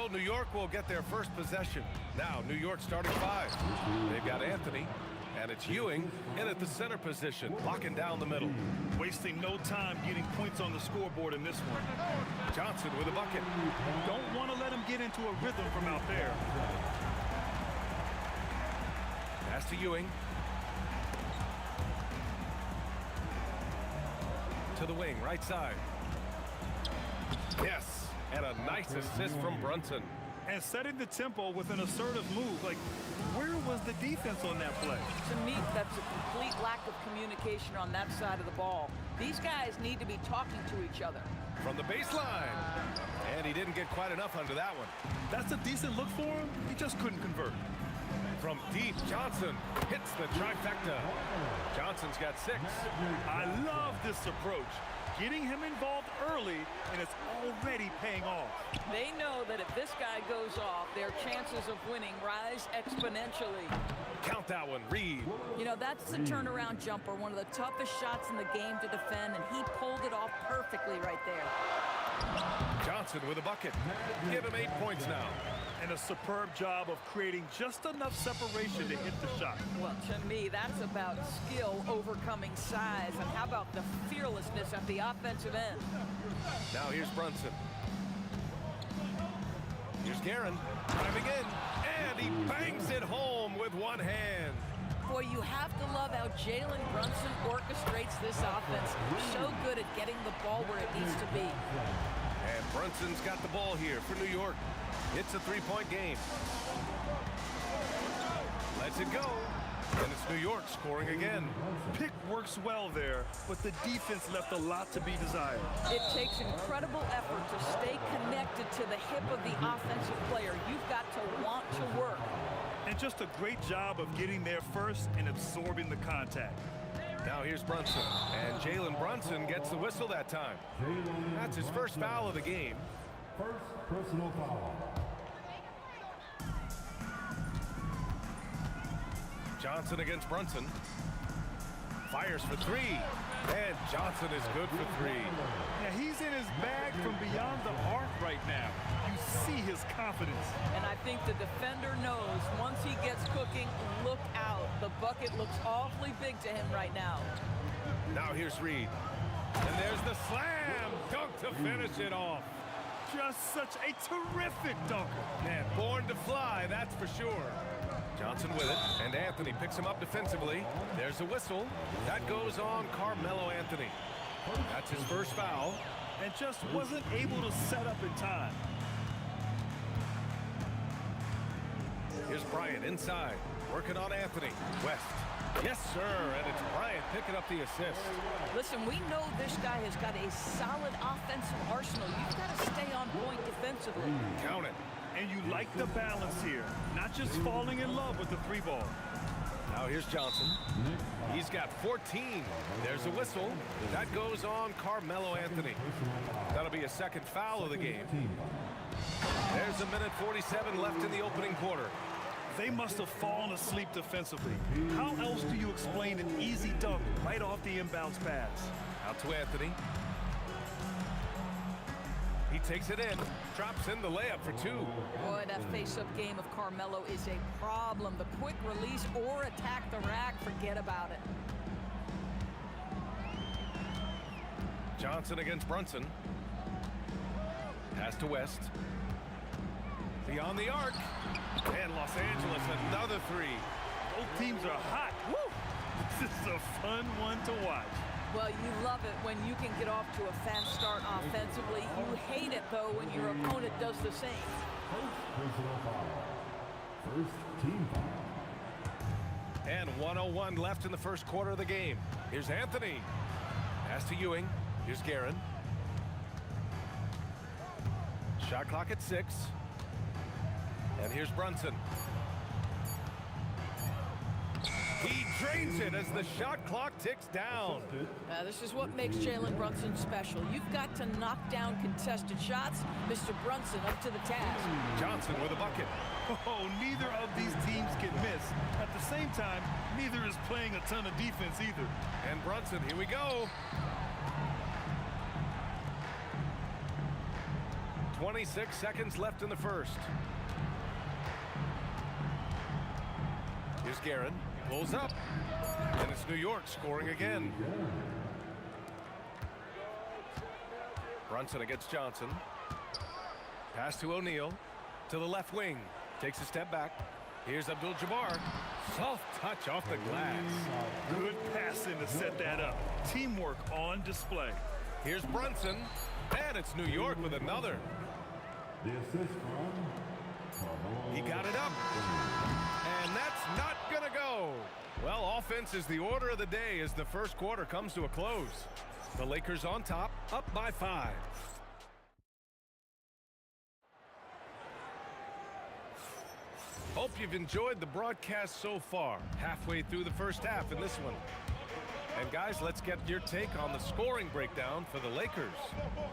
So New York will get their first possession. Now New York starting 5. They've got Anthony, and it's Ewing in at the center position, locking down the middle. Wasting no time getting points on the scoreboard in this one. Johnson with a bucket. Don't want to let him get into a rhythm from out there. Pass to Ewing. To the wing, right side. Yes, and a nice assist from Brunson. And setting the tempo with an assertive move. Like, where was the defense on that play? To me, that's a complete lack of communication on that side of the ball. These guys need to be talking to each other. From the baseline. And he didn't get quite enough under that one. That's a decent look for him. He just couldn't convert. From deep, Johnson hits the trifecta. Johnson's got 6. I love this approach. Getting him involved early, and it's already paying off. They know that if this guy goes off, their chances of winning rise exponentially. Count that one, Reed. You know, that's the turnaround jumper, one of the toughest shots in the game to defend, and he pulled it off perfectly right there. Johnson with a bucket. Give him 8 points now. And a superb job of creating just enough separation to hit the shot. Well, to me, that's about skill overcoming size. And how about the fearlessness at the offensive end? Now here's Brunson. Here's Guerin driving in, and he bangs it home with one hand. Boy, you have to love how Jalen Brunson orchestrates this offense. So good at getting the ball where it needs to be. And Brunson's got the ball here for New York. It's a 3-point game. Lets it go. And it's New York scoring again. Pick works well there, but the defense left a lot to be desired. It takes incredible effort to stay connected to the hip of the offensive player. You've got to want to work. And just a great job of getting there first and absorbing the contact. Now here's Brunson. And Jalen Brunson gets the whistle that time. That's his first foul of the game. First personal foul. Johnson against Brunson. Fires for 3. And Johnson is good for 3. Yeah, he's in his bag from beyond the arc right now. You see his confidence. And I think the defender knows once he gets cooking, look out. The bucket looks awfully big to him right now. Now here's Reed. And there's the slam dunk to finish it off. Just such a terrific dunker. Man, born to fly, that's for sure. Johnson with it, and Anthony picks him up defensively. There's a whistle. That goes on Carmelo Anthony. That's his first foul. And just wasn't able to set up in time. Here's Bryant inside, working on Anthony. West. Yes, sir, and it's Bryant picking up the assist. Listen, we know this guy has got a solid offensive arsenal. You've got to stay on point defensively. Count it. And you like the balance here, not just falling in love with the 3-ball. Now here's Johnson. He's got 14. There's a whistle. That goes on Carmelo Anthony. That'll be a second foul of the game. There's a minute 47 left in the opening quarter. They must have fallen asleep defensively. How else do you explain an easy dunk right off the inbounds pass? Out to Anthony. He takes it in, drops in the layup for 2. Boy, that face-up game of Carmelo is a problem. The quick release or attack the rack, forget about it. Johnson against Brunson. Pass to West. Beyond the arc. And Los Angeles, another 3. Both teams are hot. Woo! This is a fun one to watch. Well, you love it when you can get off to a fast start offensively. You hate it, though, when your opponent does the same. First personal foul. First team foul. And 1:01 left in the first quarter of the game. Here's Anthony. Pass to Ewing. Here's Guerin. Shot clock at 6. And here's Brunson. He drains it as the shot clock ticks down. This is what makes Jalen Brunson special. You've got to knock down contested shots. Mr. Brunson up to the task. Johnson with a bucket. Oh, neither of these teams can miss. At the same time, neither is playing a ton of defense either. And Brunson, here we go. 26 seconds left in the first. Here's Guerin. Pulls up. And it's New York scoring again. Brunson against Johnson. Pass to O'Neal. To the left wing. Takes a step back. Here's Abdul-Jabbar. Soft touch off the glass. Good passing to set that up. Teamwork on display. Here's Brunson. And it's New York with another. The assist from He got it up. And that's not going to go. Well, offense is the order of the day as the first quarter comes to a close. The Lakers on top, up by 5. Hope you've enjoyed the broadcast so far. Halfway through the first half in this one. And guys, let's get your take on the scoring breakdown for the Lakers.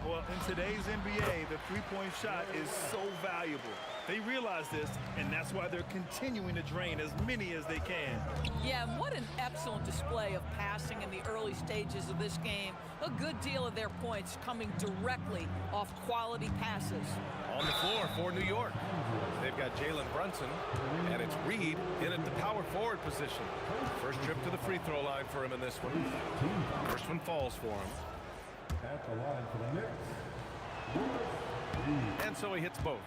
Well, in today's NBA, the three-point shot is so valuable. They realize this, and that's why they're continuing to drain as many as they can. Yeah, and what an excellent display of passing in the early stages of this game. A good deal of their points coming directly off quality passes. On the floor for New York, they've got Jalen Brunson, and it's Reed in at the power forward position. First trip to the free throw line for him in this one. First one falls for him. at the line for the Knicks. And so he hits both.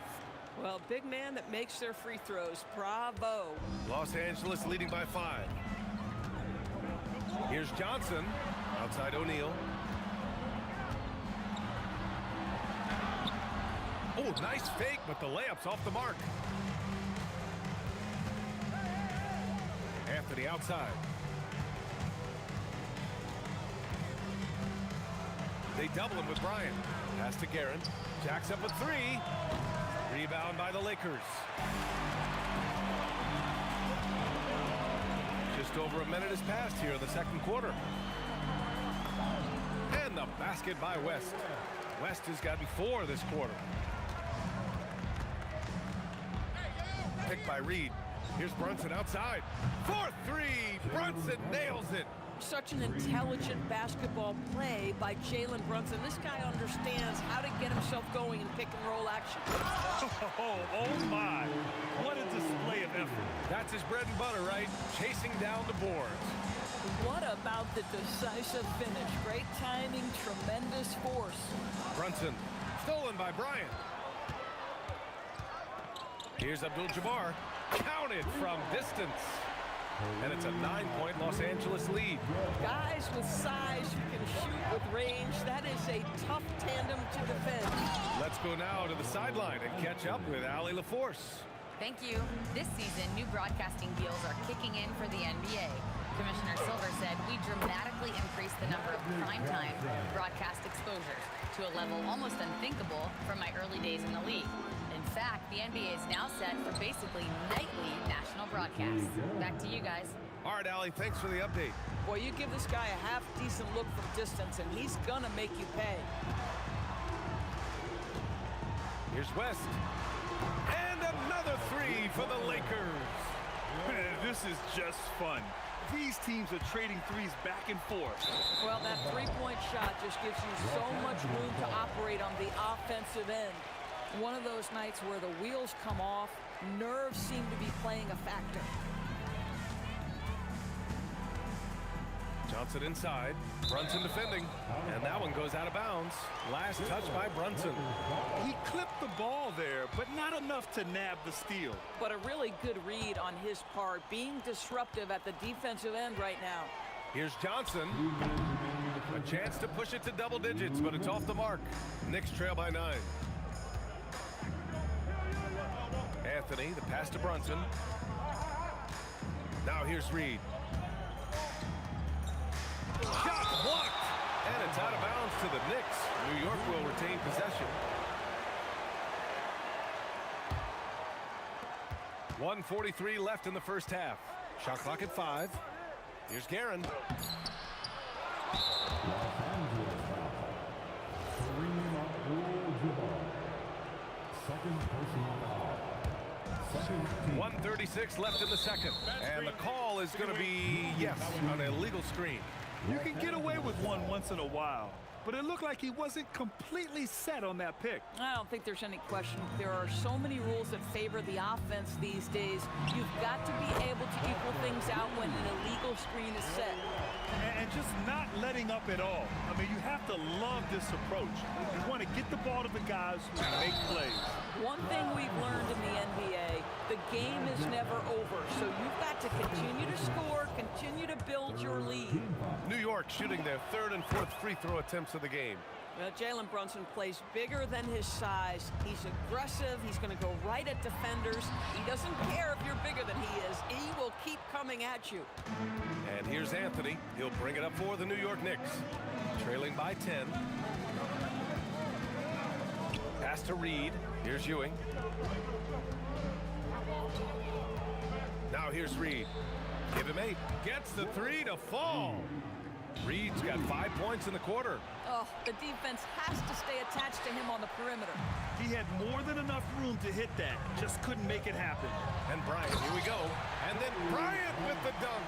Well, big man that makes their free throws. Bravo. Los Angeles leading by 5. Here's Johnson outside O'Neal. Oh, nice fake, but the layup's off the mark. Anthony outside. They double him with Bryant. Pass to Guerin. Jacks up a 3. Rebound by the Lakers. Just over a minute has passed here in the second quarter. And the basket by West. West has gotten 4 this quarter. Picked by Reed. Here's Brunson outside. 4-3. Brunson nails it. Such an intelligent basketball play by Jalen Brunson. This guy understands how to get himself going in pick-and-roll action. Oh my. What a display of effort. That's his bread and butter, right? Chasing down the boards. What about the decisive finish? Great timing, tremendous force. Brunson, stolen by Bryant. Here's Abdul-Jabbar. Counted from distance. And it's a 9-point Los Angeles lead. Guys with size who can shoot with range, that is a tough tandem to defend. Let's go now to the sideline and catch up with Allie LaForce. Thank you. This season, new broadcasting deals are kicking in for the NBA. Commissioner Silver said we dramatically increased the number of primetime broadcast exposures to a level almost unthinkable from my early days in the league. In fact, the NBA is now set for basically nightly national broadcasts. Back to you guys. All right, Allie, thanks for the update. Boy, you give this guy a half-decent look from distance, and he's gonna make you pay. Here's West. And another 3 for the Lakers. This is just fun. These teams are trading threes back and forth. Well, that three-point shot just gives you so much room to operate on the offensive end. One of those nights where the wheels come off, nerves seem to be playing a factor. Johnson inside. Brunson defending. And that one goes out of bounds. Last touch by Brunson. He clipped the ball there, but not enough to nab the steal. But a really good read on his part, being disruptive at the defensive end right now. Here's Johnson. A chance to push it to double digits, but it's off the mark. Knicks trail by 9. Anthony, the pass to Brunson. Now here's Reed. Shot blocked! And it's out of bounds to the Knicks. New York will retain possession. 1:43 left in the first half. Shot clock at 5. Here's Guerin. Los Angeles foul. Kareem Abdul-Jabbar. Second personal foul. 1:36 left in the second. And the call is going to be, yes, an illegal screen. You can get away with one once in a while, but it looked like he wasn't completely set on that pick. I don't think there's any question. There are so many rules that favor the offense these days. You've got to be able to equal things out when an illegal screen is set. And just not letting up at all. I mean, you have to love this approach. You want to get the ball to the guys who make plays. One thing we've learned in the NBA, the game is never over. So you've got to continue to score, continue to build your lead. New York shooting their third and fourth free throw attempts of the game. Jalen Brunson plays bigger than his size. He's aggressive. He's going to go right at defenders. He doesn't care if you're bigger than he is. He will keep coming at you. And here's Anthony. He'll bring it up for the New York Knicks. Trailing by 10. Pass to Reed. Here's Ewing. Now here's Reed. Give him 8. Gets the 3 to fall. Reed's got 5 points in the quarter. Oh, the defense has to stay attached to him on the perimeter. He had more than enough room to hit that. Just couldn't make it happen. And Bryant, here we go. And then Bryant with the dunk.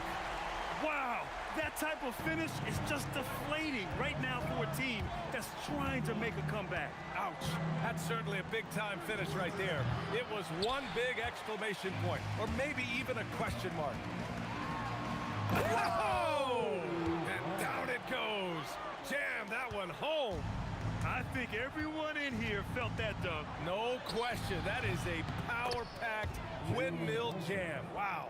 Wow, that type of finish is just deflating right now for a team that's trying to make a comeback. Ouch. That's certainly a big-time finish right there. It was one big exclamation point, or maybe even a question mark. Whoa! And down it goes. Jam that one home. I think everyone in here felt that dunk. No question. That is a power-packed windmill jam. Wow.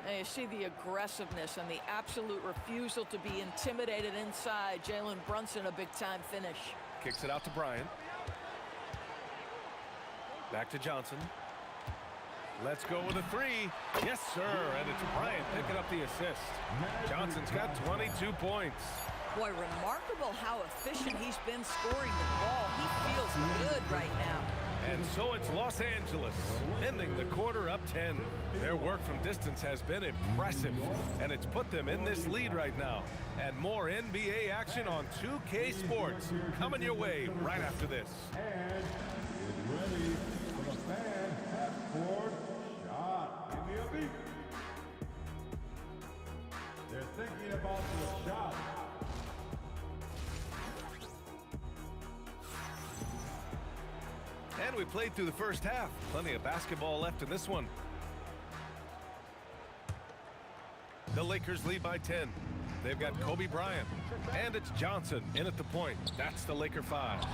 And you see the aggressiveness and the absolute refusal to be intimidated inside. Jalen Brunson, a big-time finish. Kicks it out to Bryant. Back to Johnson. Let's go with a 3. Yes, sir. And it's Bryant picking up the assist. Johnson's got 22 points. Boy, remarkable how efficient he's been scoring the ball. He feels good right now. And so it's Los Angeles, ending the quarter up 10. Their work from distance has been impressive, and it's put them in this lead right now. And more NBA action on 2K Sports coming your way right after this. And is ready for the fan half-court shot. Give me a beat. They're thinking about the shot. And we played through the first half. Plenty of basketball left in this one. The Lakers lead by 10. They've got Kobe Bryant. And it's Johnson in at the point. That's the Laker 5.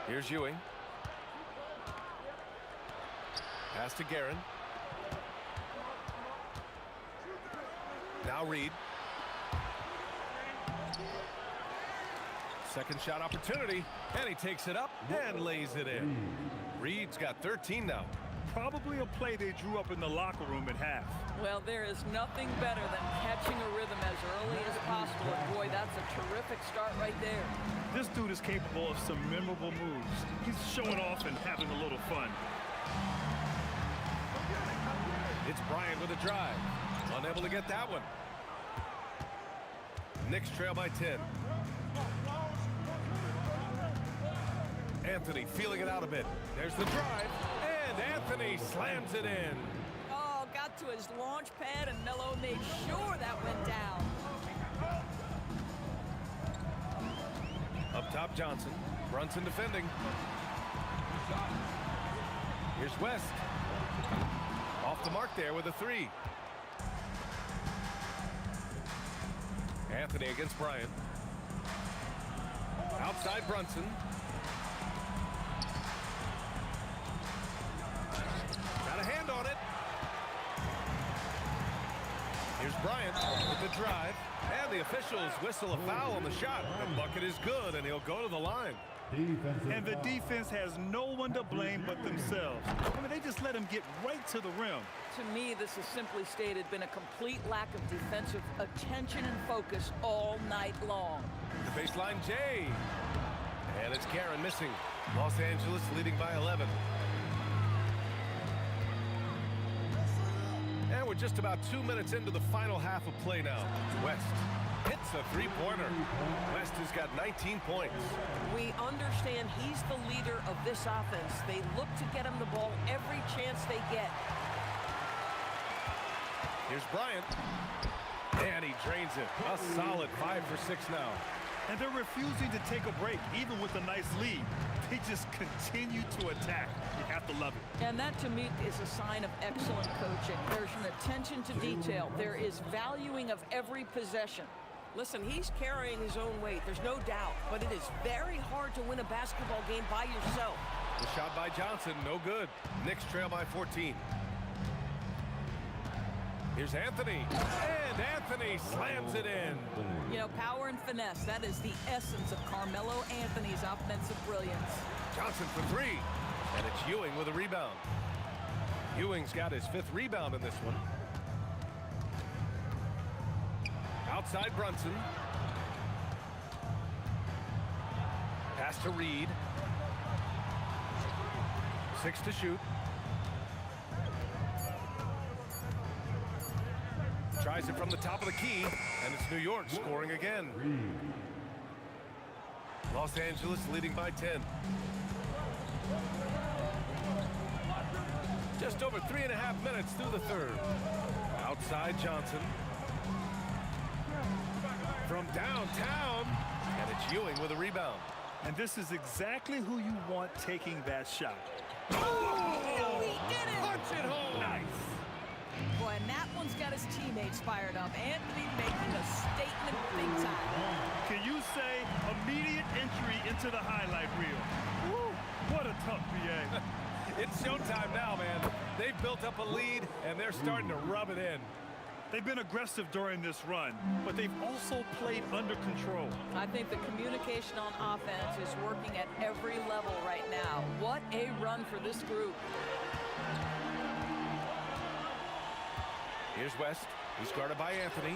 Here's Ewing. Pass to Guerin. Now Reed. Second shot opportunity, and he takes it up and lays it in. Reed's got 13 now. Probably a play they drew up in the locker room at half. Well, there is nothing better than catching a rhythm as early as possible. And boy, that's a terrific start right there. This dude is capable of some memorable moves. He's showing off and having a little fun. It's Bryant with a drive. Unable to get that one. Knicks trail by 10. Anthony feeling it out a bit. There's the drive, and Anthony slams it in. Oh, got to his launch pad, and Melo made sure that went down. Up top, Johnson. Brunson defending. Here's West. Off the mark there with a 3. Anthony against Bryant. Outside Brunson. Got a hand on it. Here's Bryant with the drive. And the officials whistle a foul on the shot. The bucket is good, and he'll go to the line. And the defense has no one to blame but themselves. I mean, they just let him get right to the rim. To me, this has simply stated been a complete lack of defensive attention and focus all night long. The baseline, Jay. And it's Karen missing. Los Angeles leading by 11. And we're just about 2 minutes into the final half of play now. West hits a 3-pointer. West has got 19 points. We understand he's the leader of this offense. They look to get him the ball every chance they get. Here's Bryant. And he drains it. A solid 5 for 6 now. And they're refusing to take a break, even with a nice lead. They just continue to attack. You have to love it. And that, to me, is a sign of excellent coaching. There's an attention to detail. There is valuing of every possession. Listen, he's carrying his own weight. There's no doubt. But it is very hard to win a basketball game by yourself. The shot by Johnson, no good. Knicks trail by 14. Here's Anthony. And Anthony slams it in. You know, power and finesse, that is the essence of Carmelo Anthony's offensive brilliance. Johnson for 3. And it's Ewing with a rebound. Ewing's got his 5th rebound in this one. Outside Brunson. Pass to Reed. 6 to shoot. Tries it from the top of the key, and it's New York scoring again. Los Angeles leading by 10. Just over 3.5 minutes through the third. Outside Johnson. From downtown, and it's Ewing with a rebound. And this is exactly who you want taking that shot. Oh, he did it! Punch it home! Nice. Boy, and that one's got his teammates fired up. Anthony making a statement big time. Can you say immediate entry into the highlight reel? Woo, what a tough BA. It's showtime now, man. They've built up a lead, and they're starting to rub it in. They've been aggressive during this run, but they've also played under control. I think the communication on offense is working at every level right now. What a run for this group. Here's West. He's guarded by Anthony.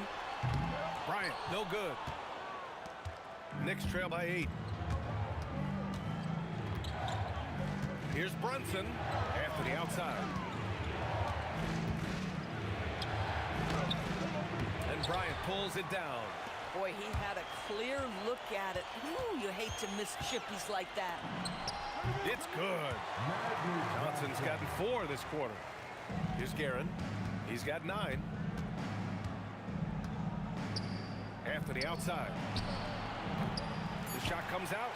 Bryant, no good. Knicks trail by 8. Here's Brunson. Anthony outside. And Bryant pulls it down. Boy, he had a clear look at it. Ooh, you hate to miss chippies like that. It's good. Johnson's gotten 4 this quarter. Here's Guerin. He's got 9. Anthony outside. The shot comes out.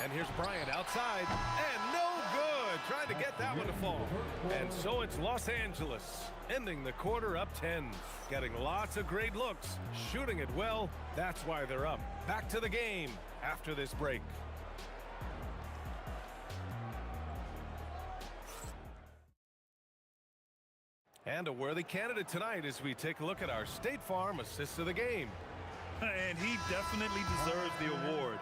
And here's Bryant outside. And no good. Trying to get that one to fall. And so it's Los Angeles ending the quarter up 10. Getting lots of great looks. Shooting it well. That's why they're up. Back to the game after this break. And a worthy candidate tonight as we take a look at our State Farm assist of the game. And he definitely deserves the award.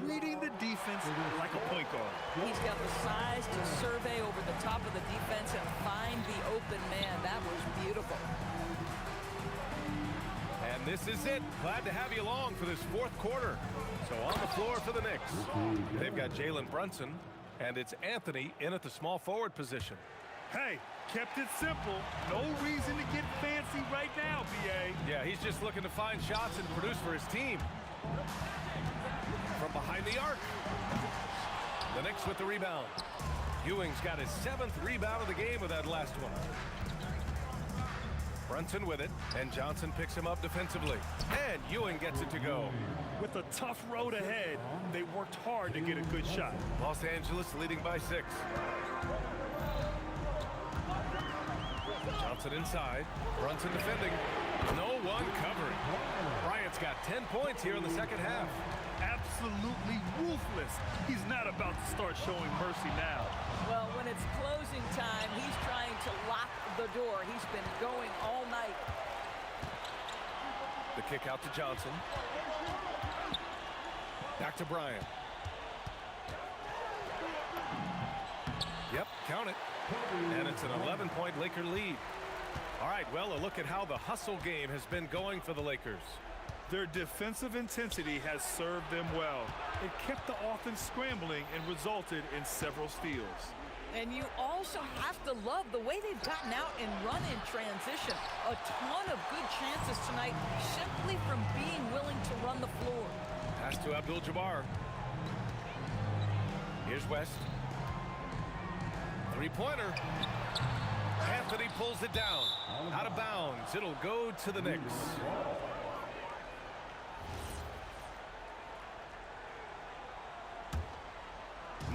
Reading the defense like a point guard. He's got the size to survey over the top of the defense and find the open man. That was beautiful. And this is it. Glad to have you along for this 4th quarter. So on the floor for the Knicks. They've got Jalen Brunson, and it's Anthony in at the small forward position. Hey, kept it simple. No reason to get fancy right now, BA. Yeah, he's just looking to find shots and produce for his team. From behind the arc. The Knicks with the rebound. Ewing's got his 7th rebound of the game with that last one. Brunson with it, and Johnson picks him up defensively. And Ewing gets it to go. With a tough road ahead, they worked hard to get a good shot. Los Angeles leading by 6. Johnson inside. Brunson defending. No one covering. Bryant's got 10 points here in the second half. Absolutely ruthless. He's not about to start showing mercy now. Well, when it's closing time, he's trying to lock the door. He's been going all night. The kick out to Johnson. Back to Bryant. Yep, count it. And it's an 11-point Laker lead. All right, well, a look at how the hustle game has been going for the Lakers. Their defensive intensity has served them well. It kept the offense scrambling and resulted in several steals. And you also have to love the way they've gotten out and run in transition. A ton of good chances tonight simply from being willing to run the floor. Pass to Abdul-Jabbar. Here's West. Three-pointer. Anthony pulls it down. Out of bounds. It'll go to the Knicks.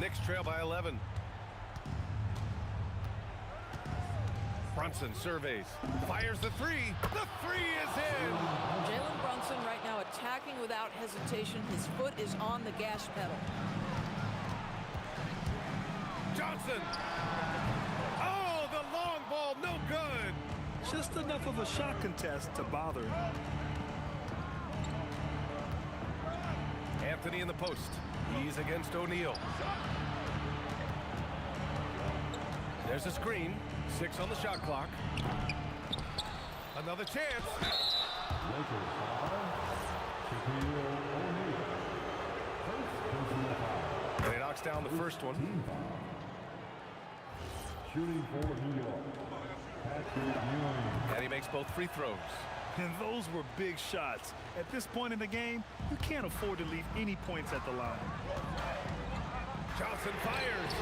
Knicks trail by 11. Brunson surveys. Fires the three. The three is in. Jalen Brunson right now attacking without hesitation. His foot is on the gas pedal. Johnson. Oh, the long ball, no good. Just enough of a shot contest to bother him. Anthony in the post. He's against O'Neal. There's a screen. 6 on the shot clock. Another chance. And he knocks down the first one. Shooting for New York, Patrick Ewing. And he makes both free throws. And those were big shots. At this point in the game, you can't afford to leave any points at the line. Johnson fires.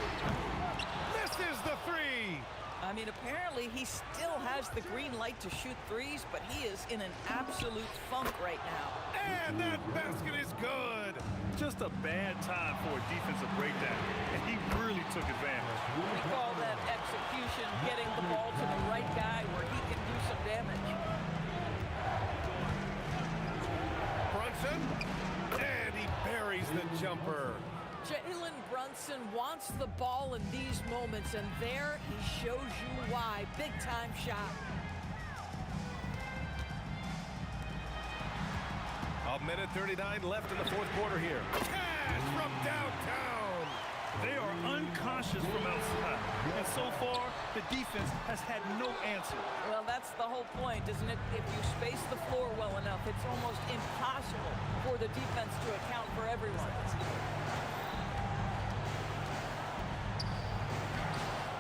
Misses the three. I mean, apparently he still has the green light to shoot threes, but he is in an absolute funk right now. And that basket is good. Just a bad time for a defensive breakdown, and he really took advantage. We call that execution, getting the ball to the right guy where he can do some damage. Brunson, and he buries the jumper. Jalen Brunson wants the ball in these moments, and there he shows you why. Big-time shot. A minute 39 left in the fourth quarter here. Cash from downtown. They are unconscious from outside, and so far, the defense has had no answer. Well, that's the whole point, isn't it? If you space the floor well enough, it's almost impossible for the defense to account for everyone.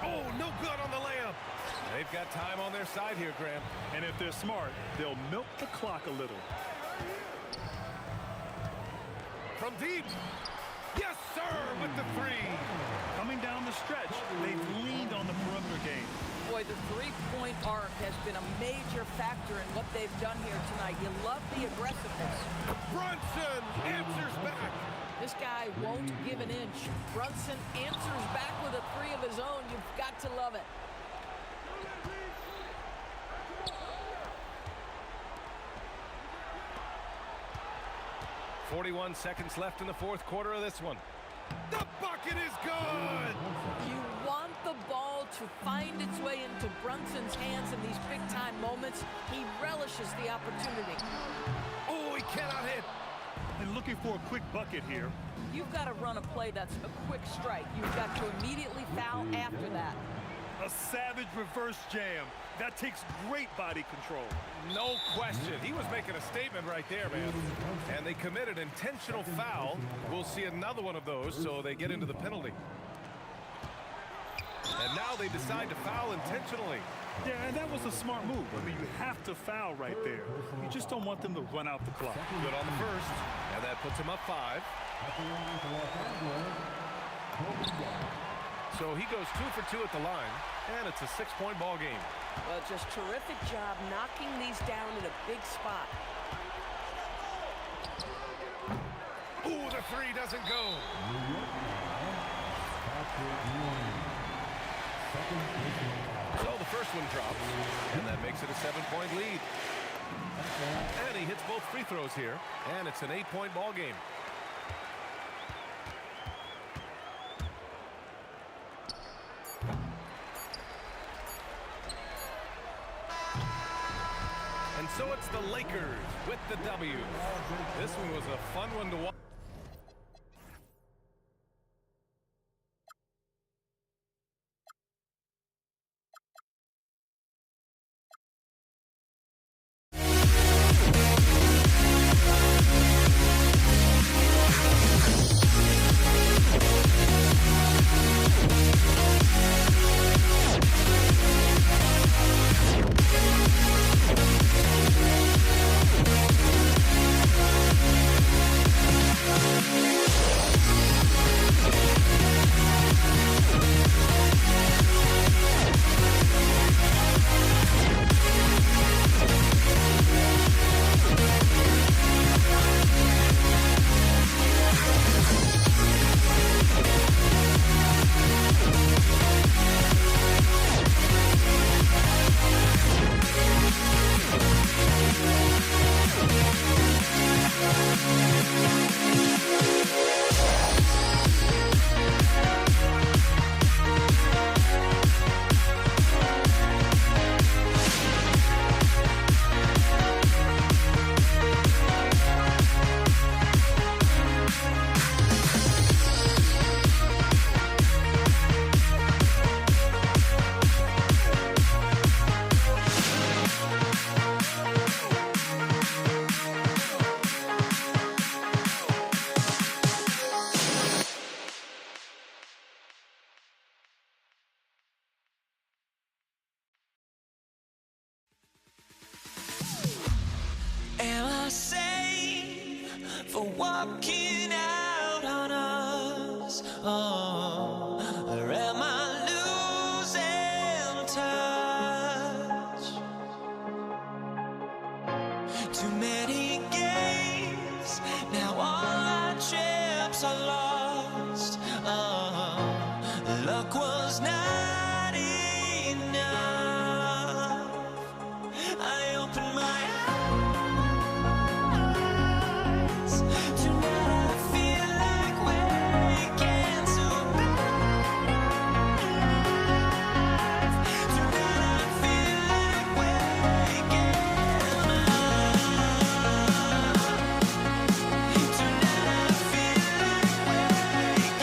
Oh, no good on the layup. They've got time on their side here, Graham. And if they're smart, they'll milk the clock a little. From deep. Yes, sir, with the three. Coming down the stretch, they've leaned on the perimeter game. Boy, the three-point arc has been a major factor in what they've done here tonight. You love the aggressiveness. Brunson answers back. This guy won't give an inch. Brunson answers back with a three of his own. You've got to love it. .41 seconds left in the fourth quarter of this one. The bucket is good. You want the ball to find its way into Brunson's hands in these big-time moments. He relishes the opportunity. Oh, he cannot hit. And looking for a quick bucket here. You've got to run a play that's a quick strike. You've got to immediately foul after that. A savage reverse jam. That takes great body control. No question. He was making a statement right there, man. And they committed intentional foul. We'll see another one of those, so they get into the penalty. And now they decide to foul intentionally. Yeah, and that was a smart move. I mean, you have to foul right there. You just don't want them to run out the clock. Good on the first, and that puts him up 5. So he goes 2 for 2 at the line, and it's a 6-point ball game. Well, just terrific job knocking these down in a big spot. Ooh, the three doesn't go. So the first one drops, and that makes it a 7-point lead. And he hits both free throws here, and it's an 8-point ball game. And so it's the Lakers with the W. This one was a fun one to watch. walking out on us. Oh, or am I losing touch? Too many games, now all our chips are lost. Oh, luck was not enough. I opened my eyes. Tonight I feel like waking to life. Tonight I feel like waking up. Tonight I feel like waking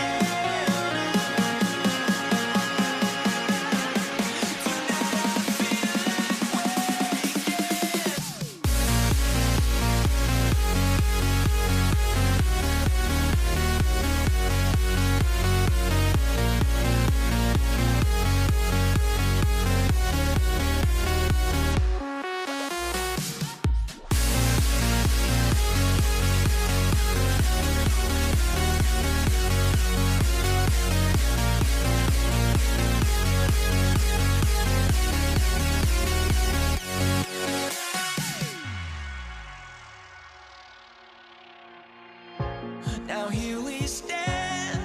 Now here we stand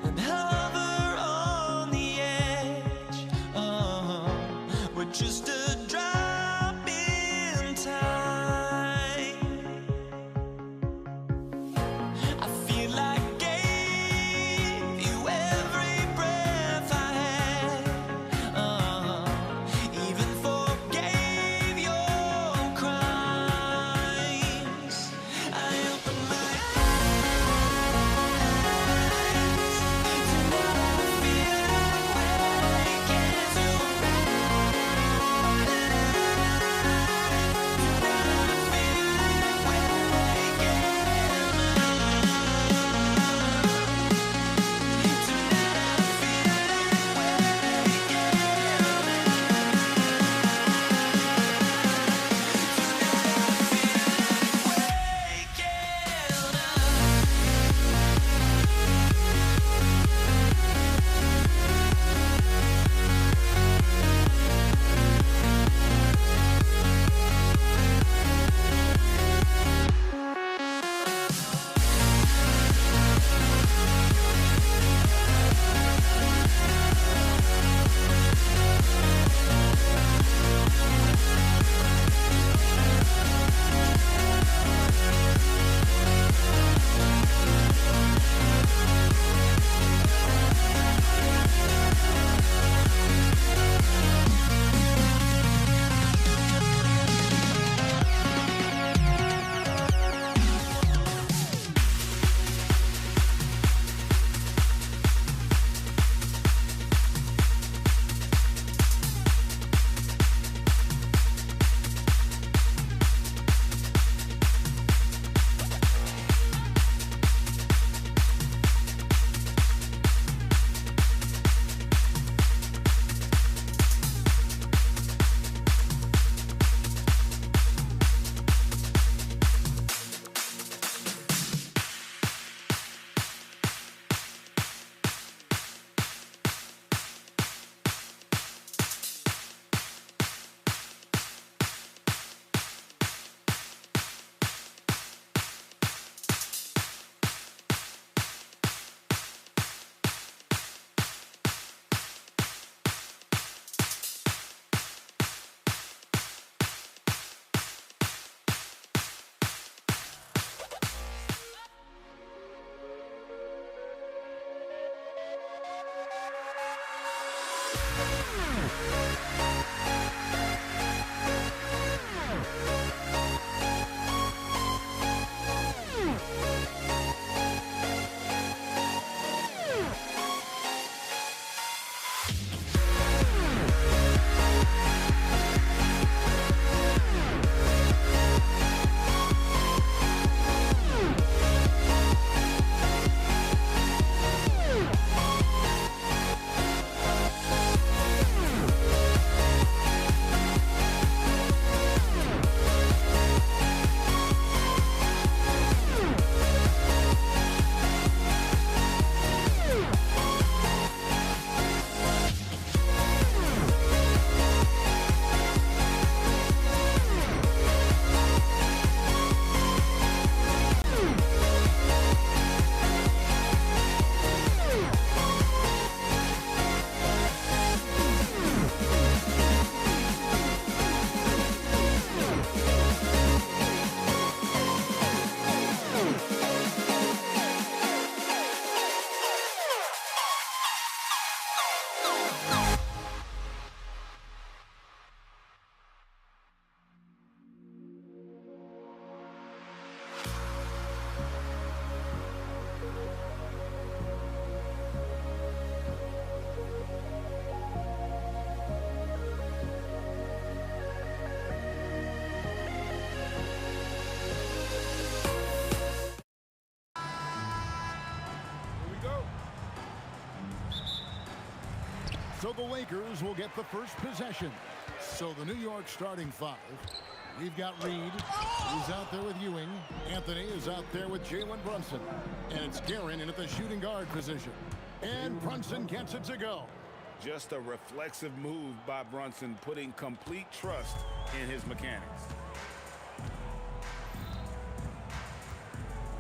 and hover on the edge. Oh, we're just a drop in time. I feel like I gave you every breath I had. Even forgave your crimes. I opened my eyes. So the Lakers will get the first possession. So the New York starting five. We've got Reed, who's out there with Ewing. Anthony is out there with Jalen Brunson. And it's Guerin in at the shooting guard position. And Brunson gets it to go. Just a reflexive move by Brunson, putting complete trust in his mechanics.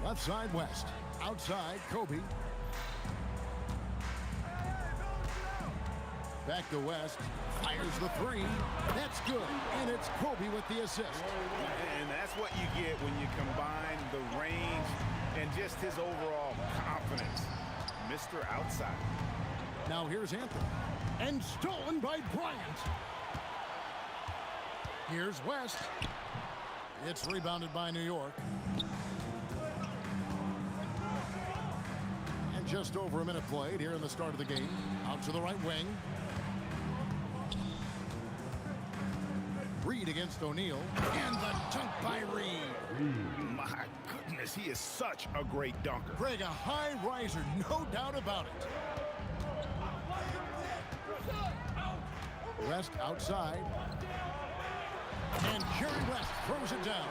Left side West. Outside Kobe. Back to West. Fires the three. That's good. And it's Kobe with the assist. And that's what you get when you combine the range and just his overall confidence. Mr. Outside. Now here's Anthony. And stolen by Bryant. Here's West. It's rebounded by New York. And just over a minute played here in the start of the game. Out to the right wing. Reed against O'Neal. And the dunk by Reed. My goodness, he is such a great dunker. Greg, a high riser, no doubt about it. West outside. And Jerry West throws it down.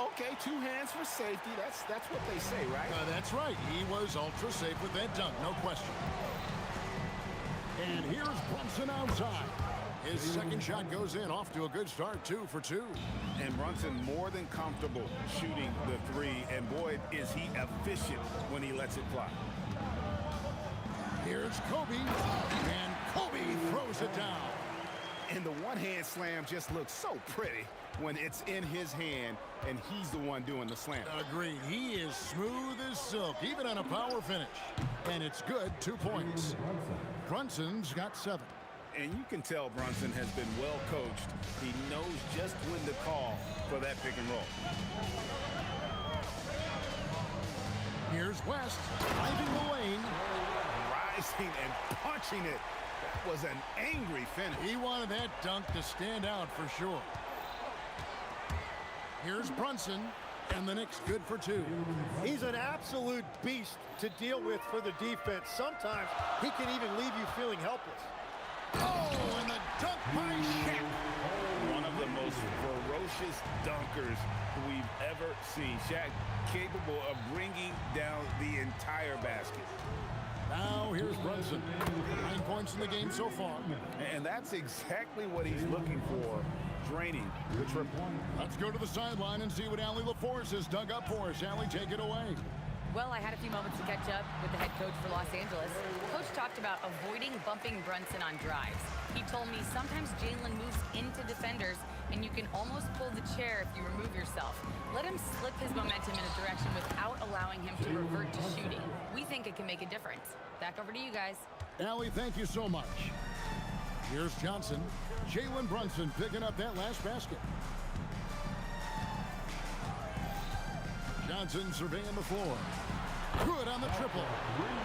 Okay, 2 hands for safety. That's what they say, right? That's right. He was ultra safe with that dunk, no question. And here's Brunson outside. His second shot goes in, off to a good start, 2 for 2. And Brunson more than comfortable shooting the 3, and boy, is he efficient when he lets it fly. Here's Kobe, and Kobe throws it down. And the one-hand slam just looks so pretty when it's in his hand, and he's the one doing the slam. Agreed. He is smooth as silk, even on a power finish. And it's good, 2 points. Brunson's got 7. And you can tell Brunson has been well coached. He knows just when to call for that pick and roll. Here's West, driving the lane. Rising and punching it. That was an angry finish. He wanted that dunk to stand out for sure. Here's Brunson, and the Knicks good for 2. He's an absolute beast to deal with for the defense. Sometimes he can even leave you feeling helpless. Oh, and the dunk by Shaq. One of the most ferocious dunkers we've ever seen. Shaq capable of bringing down the entire basket. Now here's Brunson. 9 points in the game so far. And that's exactly what he's looking for, draining the triple. Let's go to the sideline and see what Allie LaForce has dug up for us. Allie, take it away. Well, I had a few moments to catch up with the head coach for Los Angeles. Coach talked about avoiding bumping Brunson on drives. He told me sometimes Jalen moves into defenders, and you can almost pull the chair if you remove yourself. Let him slip his momentum in a direction without allowing him to revert to shooting. We think it can make a difference. Back over to you guys. Allie, thank you so much. Here's Johnson. Jalen Brunson picking up that last basket. Johnson surveying the floor. Good on the triple.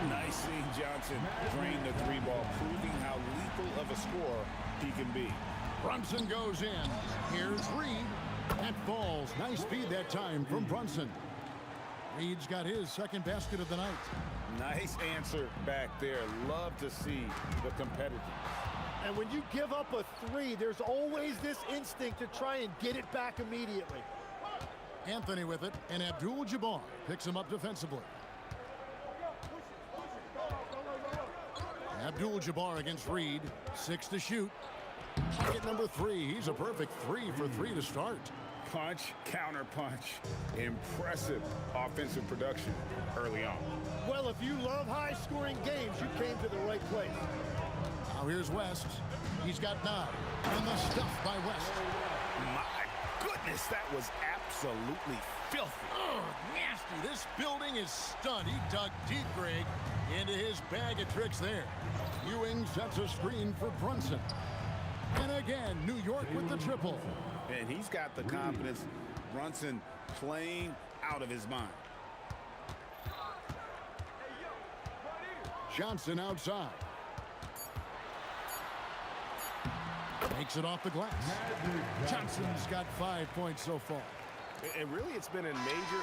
Nice seeing Johnson drain the 3 ball, proving how lethal of a scorer he can be. Brunson goes in. Here's Reed. That falls. Nice speed that time from Brunson. Reed's got his second basket of the night. Nice answer back there. Love to see the competitiveness. And when you give up a 3, there's always this instinct to try and get it back immediately. Anthony with it, and Abdul-Jabbar picks him up defensively. Abdul-Jabbar against Reed. 6 to shoot. Pocket number 3. He's a perfect 3 for 3 to start. Punch, counter punch. Impressive offensive production early on. Well, if you love high-scoring games, you came to the right place. Now here's West. He's got 9. And the stuff by West. My goodness, that was absolutely filthy. Oh, nasty. This building is stunned. He dug deep, Greg, into his bag of tricks there. Ewing sets a screen for Brunson. And again, New York with the triple. And he's got the confidence. Brunson playing out of his mind. Johnson outside. Makes it off the glass. Johnson's got 5 points so far. And really, it's been a major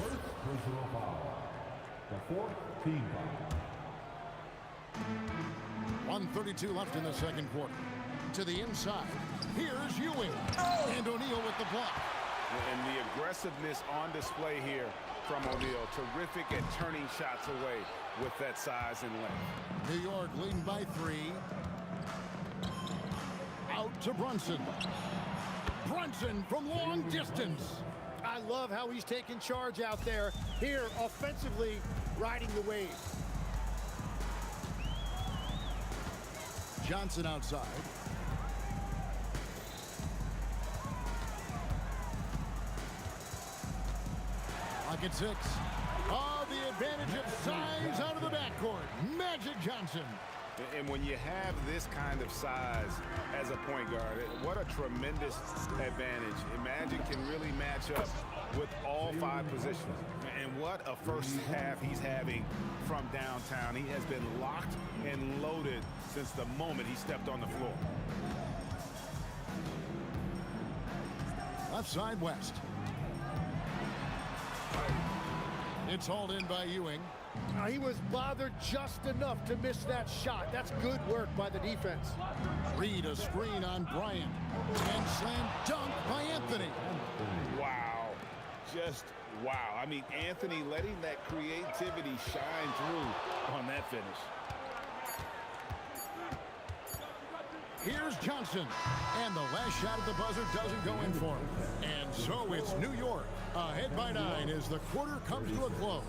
first personal foul. The fourth team foul. 1:32 left in the second quarter. To the inside. Here's Ewing. And O'Neal with the block. And the aggressiveness on display here from O'Neal. Terrific at turning shots away with that size and length. New York leading by 3. Out to Brunson. Brunson from long distance. I love how he's taking charge out there. Here, offensively, riding the wave. Johnson outside. Pocket 6. Oh, the advantage of size out of the backcourt. Magic Johnson. And when you have this kind of size as a point guard, what a tremendous advantage. And Magic can really match up with all 5 positions. And what a first half he's having from downtown. He has been locked and loaded since the moment he stepped on the floor. Left side West. It's hauled in by Ewing. He was bothered just enough to miss that shot. That's good work by the defense. Reed a screen on Bryant. And slam dunk by Anthony. Wow. Just wow. I mean, Anthony letting that creativity shine through on that finish. Here's Johnson. And the last shot at the buzzer doesn't go in for him. And so it's New York ahead by 9 as the quarter comes to a close.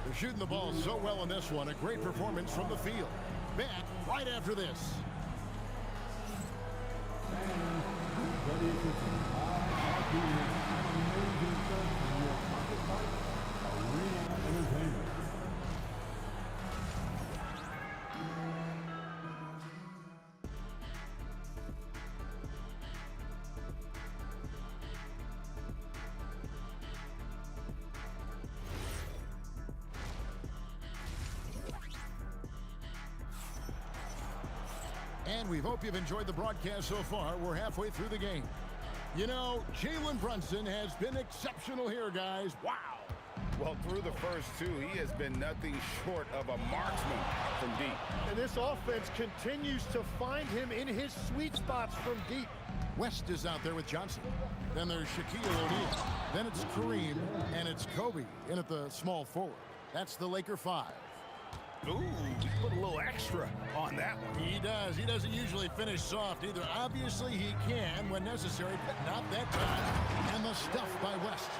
They're shooting the ball so well in this one. A great performance from the field. Back right after this. And we hope you've enjoyed the broadcast so far. We're halfway through the game. You know, Jalen Brunson has been exceptional here, guys. Wow. Well, through the first 2, he has been nothing short of a marksman from deep. And this offense continues to find him in his sweet spots from deep. West is out there with Johnson. Then there's Shaquille O'Neal. Then it's Kareem, and it's Kobe in at the small forward. That's the Laker 5. Ooh, he put a little extra on that one. He does. He doesn't usually finish soft either. Obviously, he can when necessary, but not that time. And the stuff by West.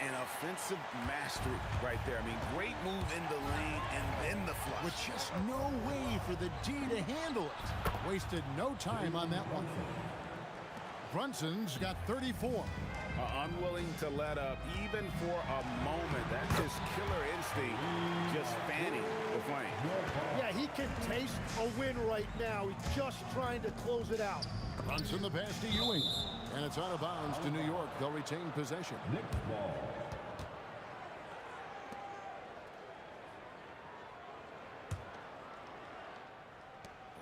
An offensive mastery right there. I mean, great move in the lane and then the flush. With just no way for the D to handle it. Wasted no time on that one. Brunson's got 34. Unwilling to let up even for a moment. That's his killer instinct, just fanning the flame. Yeah, he can taste a win right now. He's just trying to close it out. Brunson the pass to Ewing. And it's out of bounds to New York. They'll retain possession. Next ball.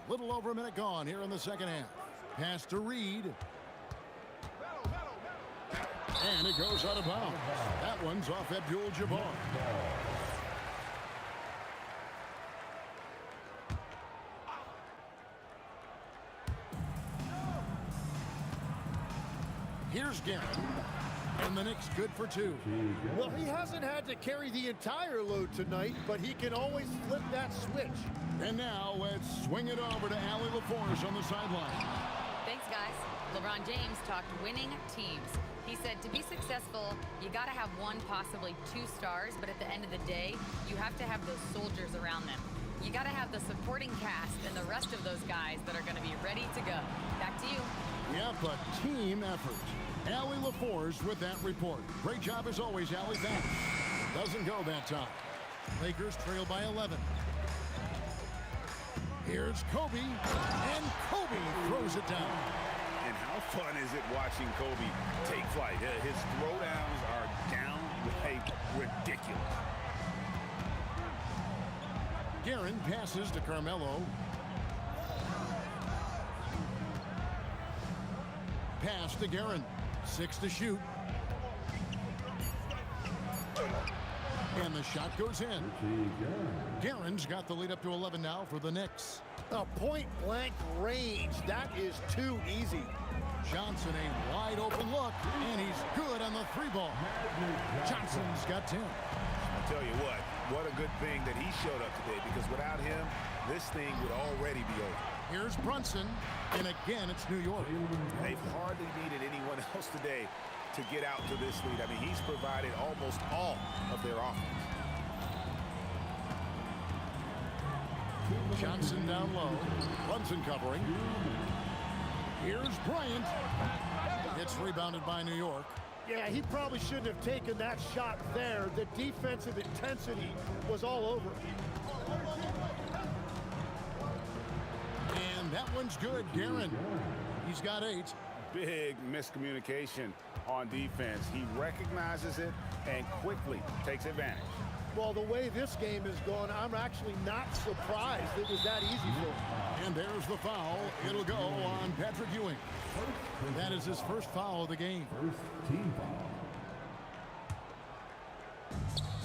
A little over a minute gone here in the second half. Pass to Reed. And it goes out of bounds. That one's off Abdul-Jabbar. Here's Garrett. And the Knicks good for 2. Well, he hasn't had to carry the entire load tonight, but he can always flip that switch. And now let's swing it over to Allie LaForce on the sideline. Thanks, guys. LeBron James talked winning teams. He said to be successful, you got to have 1, possibly 2 stars, but at the end of the day, you have to have those soldiers around them. You got to have the supporting cast and the rest of those guys that are going to be ready to go. Back to you. Yep, a team effort. Allie LaForce with that report. Great job as always, Allie. Thanks. Doesn't go that time. Lakers trail by 11. Here's Kobe, and Kobe throws it down. And how fun is it watching Kobe take flight? His throwdowns are downright ridiculous. Guerin passes to Carmelo. Pass to Guerin. 6 to shoot. And the shot goes in. Guerin's got the lead up to 11 now for the Knicks. A point-blank range. That is too easy. Johnson, a wide open look, and he's good on the 3-ball. Johnson's got 10. I'll tell you what a good thing that he showed up today, because without him, this thing would already be over. Here's Brunson, and again, it's New York. They've hardly needed anyone else today to get out to this lead. I mean, he's provided almost all of their offense. Johnson down low. Brunson covering. Here's Bryant. It's rebounded by New York. Yeah, he probably shouldn't have taken that shot there. The defensive intensity was all over. And that one's good. Guerin, he's got 8. Big miscommunication on defense. He recognizes it and quickly takes advantage. Well, the way this game is going, I'm actually not surprised it was that easy for him. And there's the foul. It'll go on Patrick Ewing. That is his first foul of the game. First team foul.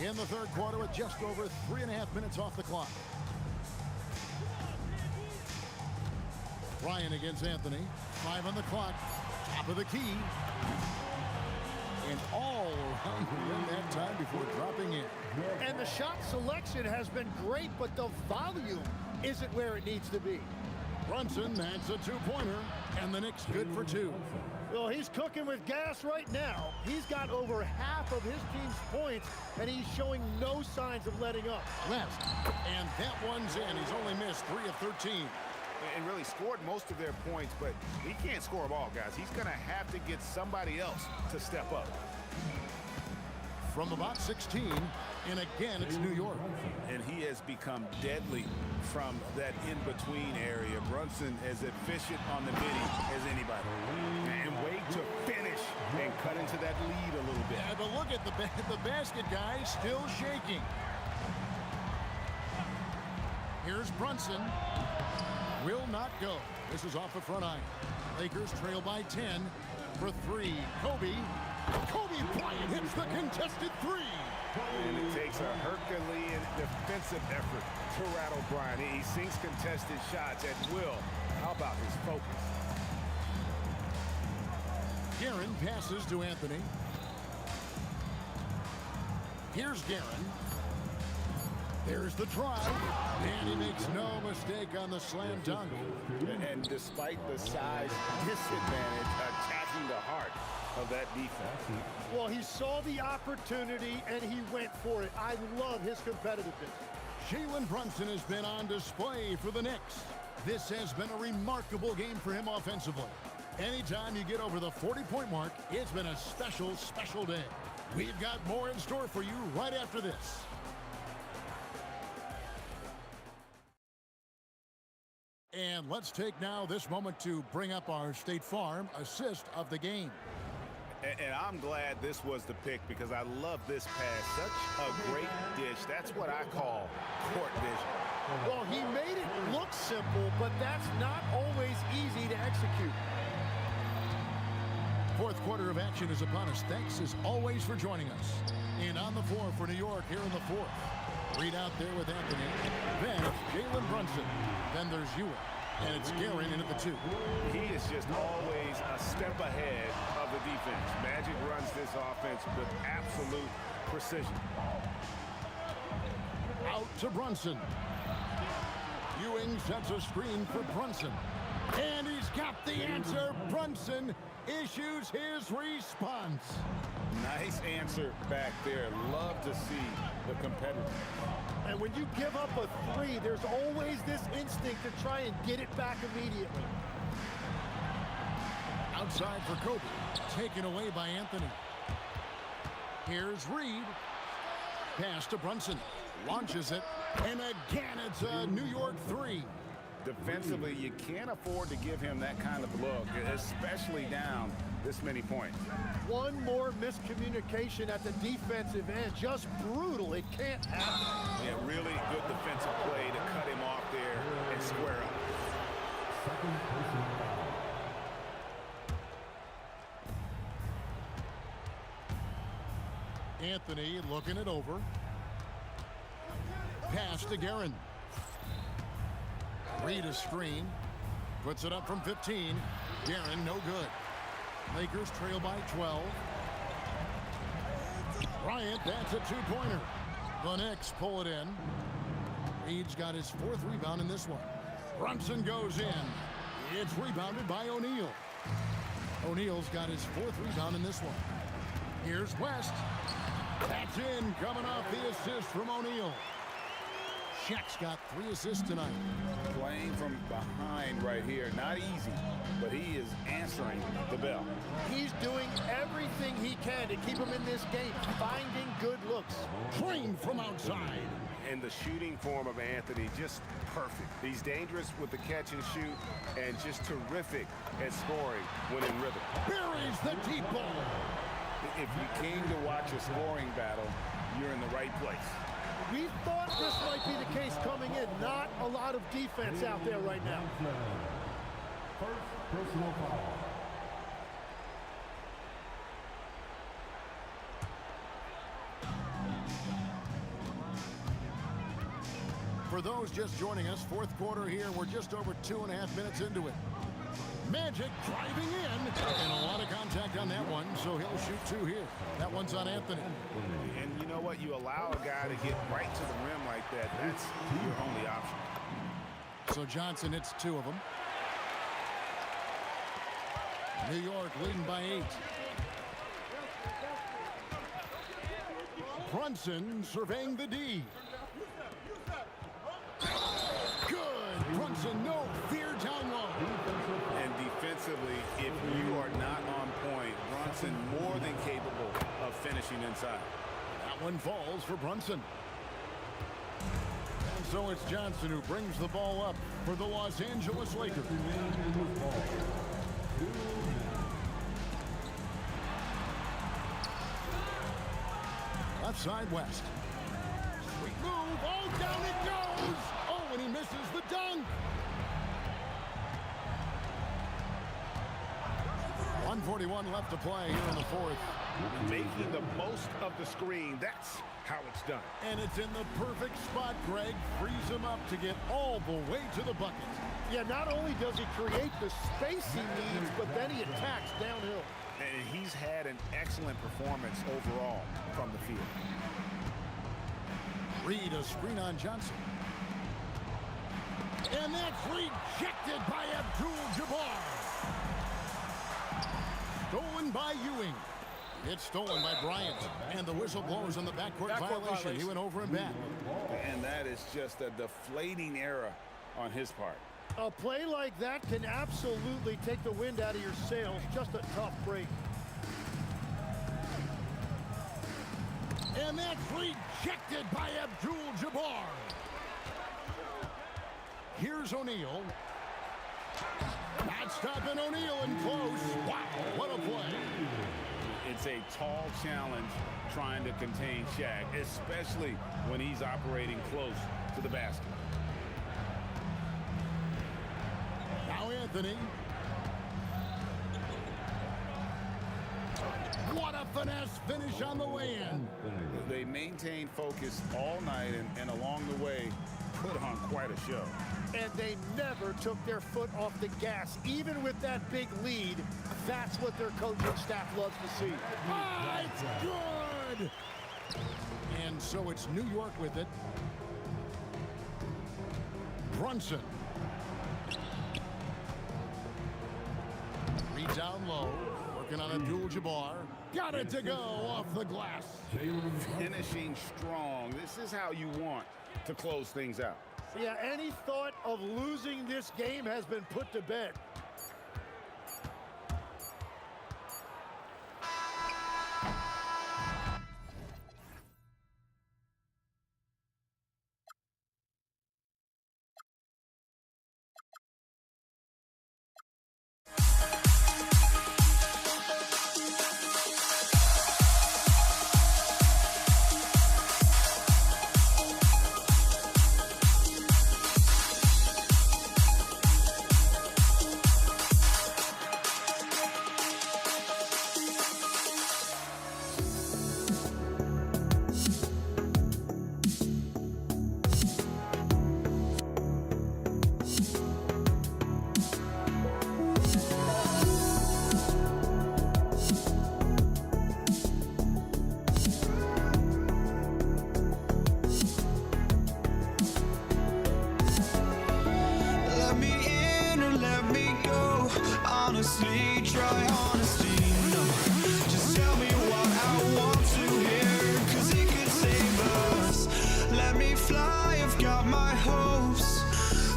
In the third quarter with just over 3.5 minutes off the clock. Ryan against Anthony. 5 on the clock. Top of the key. And all around the rim that time before dropping in. And the shot selection has been great, but the volume isn't where it needs to be. Brunson, that's a 2-pointer, and the Knicks good for 2. Well, he's cooking with gas right now. He's got over half of his team's points, and he's showing no signs of letting up. West, and that one's in. He's only missed 3 of 13. And really scored most of their points, but he can't score them all, guys. He's going to have to get somebody else to step up. From about 16, and again, it's New York. And he has become deadly from that in-between area. Brunson as efficient on the midi as anybody. And wait to finish and cut into that lead a little bit. Yeah, but look at the basket, guys, still shaking. Here's Brunson. Will not go. This is off the front iron. Lakers trail by 10 for 3. Kobe Bryant hits the contested 3. And it takes a Herculean defensive effort to rattle Bryant. He sinks contested shots at will. How about his focus? Guerin passes to Anthony. Here's Guerin. There's the drive, and he makes no mistake on the slam dunk. And despite the size disadvantage, attacking the heart of that defense. Well, he saw the opportunity, and he went for it. I love his competitiveness. Jalen Brunson has been on display for the Knicks. This has been a remarkable game for him offensively. Anytime you get over the 40-point mark, it's been a special, special day. We've got more in store for you right after this. And let's take now this moment to bring up our State Farm assist of the game. And I'm glad this was the pick, because I love this pass. Such a great dish. That's what I call court vision. Well, he made it look simple, but that's not always easy to execute. Fourth quarter of action is upon us. Thanks as always for joining us. And on the floor for New York here in the fourth. Reed out there with Anthony. Then it's Jalen Brunson. Then there's Ewing. And it's Guerin in at the 2. He is just always a step ahead of the defense. Magic runs this offense with absolute precision. Out to Brunson. Ewing sets a screen for Brunson. And he's got the answer. Brunson issues his response. Nice answer back there. Love to see the competitor. And when you give up a 3, there's always this instinct to try and get it back immediately. Outside for Kobe. Taken away by Anthony. Here's Reed. Pass to Brunson. Launches it. And again, it's a New York 3. Defensively, you can't afford to give him that kind of look, especially down this many points. One more miscommunication at the defensive end. Just brutal. It can't happen. Yeah, really good defensive play to cut him off there and square up. Second person foul. Anthony looking it over. pass to Guerin. Reed a screen. Puts it up from 15. Guerin, no good. Lakers trail by 12. Bryant, that's a two-pointer. The Knicks pull it in. Reed's got his 4th rebound in this one. Brunson goes in. It's rebounded by O'Neal. O'Neal's got his 4th rebound in this one. Here's West. That's in, coming off the assist from O'Neal. Shaq's got 3 assists tonight. Playing from behind right here. Not easy, but he is answering the bell. He's doing everything he can to keep him in this game, finding good looks. Train from outside. And the shooting form of Anthony, just perfect. He's dangerous with the catch and shoot, and just terrific at scoring when in rhythm. Buries the deep ball. If you came to watch a scoring battle, you're in the right place. We thought this might be the case coming in. Not a lot of defense out there right now. First personal foul. For those just joining us, 4th quarter here. We're just over 2.5 minutes into it. Magic driving in, and a lot of contact on that one, so he'll shoot 2 here. That one's on Anthony. And you know what? You allow a guy to get right to the rim like that. That's your only option. So Johnson hits 2 of them. New York leading by 8. Brunson surveying the D. Good. Brunson, no fear down low. And defensively, if you are not on point, Brunson more than capable of finishing inside. That one falls for Brunson. And so it's Johnson who brings the ball up for the Los Angeles Lakers. Left side West. Sweet move. Oh, down it goes. Oh, and he misses the dunk. 1:41 left to play here in the 4th. Making the most of the screen. That's how it's done. And it's in the perfect spot, Greg. Frees him up to get all the way to the bucket. Yeah, not only does he create the space he needs, but then he attacks downhill. And he's had an excellent performance overall from the field. Reed a screen on Johnson. And that's rejected by Abdul-Jabbar. Stolen by Ewing. It's stolen by Bryant. And the whistle blows on the backcourt violation. He went over and back. And that is just a deflating error on his part. A play like that can absolutely take the wind out of your sails. Just a tough break. And that's rejected by Abdul-Jabbar. Here's O'Neal. Not stopping O'Neal in close. Wow, what a play. It's a tall challenge trying to contain Shaq, especially when he's operating close to the basket. Now Anthony. What a finesse finish on the way-in. They maintained focus all night and along the way put on quite a show. And they never took their foot off the gas. Even with that big lead, that's what their coaching staff loves to see. Ah, it's good! And so it's New York with it. Brunson. Reed down low. Working on Abdul-Jabbar. Got it to go off the glass. Finishing strong. This is how you want to close things out. Yeah, any thought of losing this game has been put to bed. got my hopes,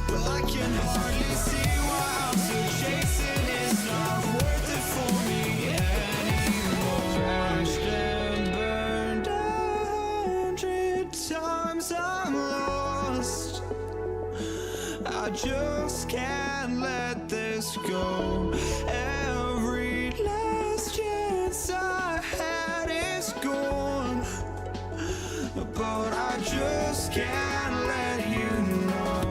but I can hardly see why I'm still chasing. It's not worth it for me anymore. Crashed and burned 100 times, I'm lost. I just can't let this go. Every last chance I had is gone, but I just can't let you know.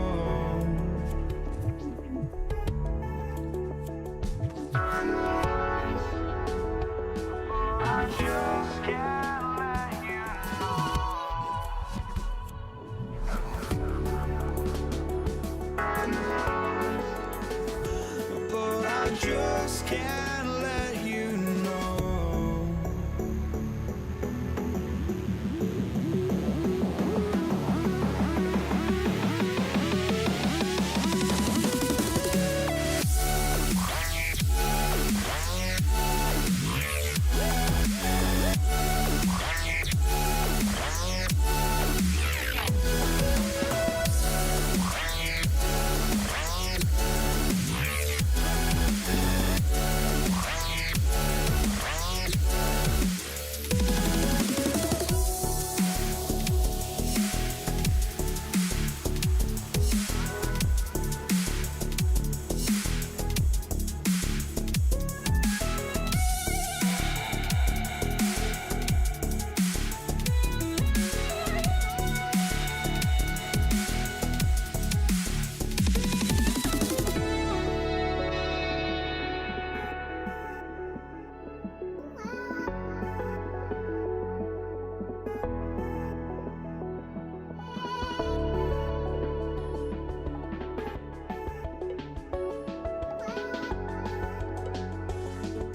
I just can't let you know.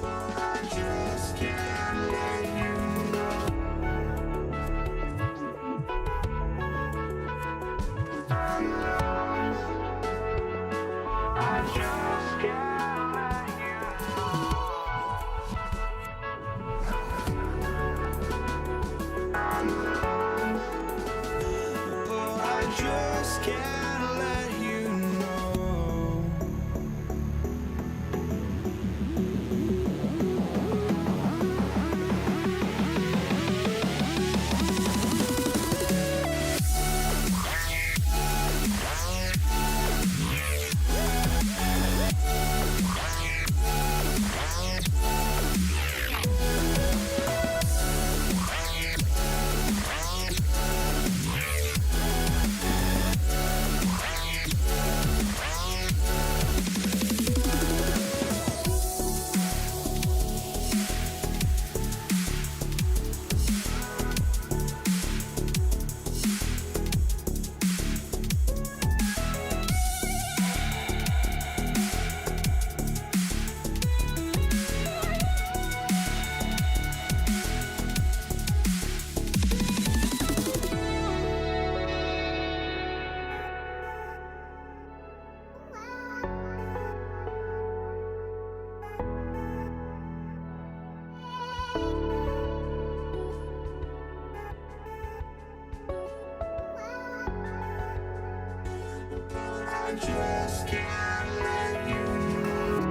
But I just can't let you know. I just can't let you know.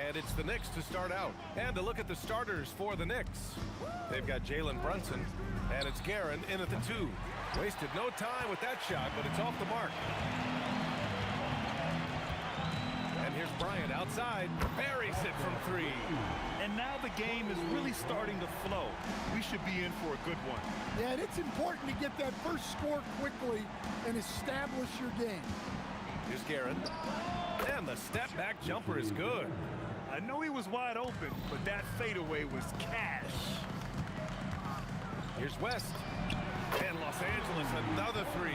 And it's the Knicks to start out. And to look at the starters for the Knicks. They've got Jalen Brunson, and it's Guerin in at the 2. Wasted no time with that shot, but it's off the mark. And here's Bryant outside, buries it from 3. And now the game is really starting to flow. We should be in for a good one. Yeah, and it's important to get that first score quickly and establish your game. Here's Guerin. And the step-back jumper is good. I know he was wide open, but that fadeaway was cash. Here's West. And Los Angeles, another 3.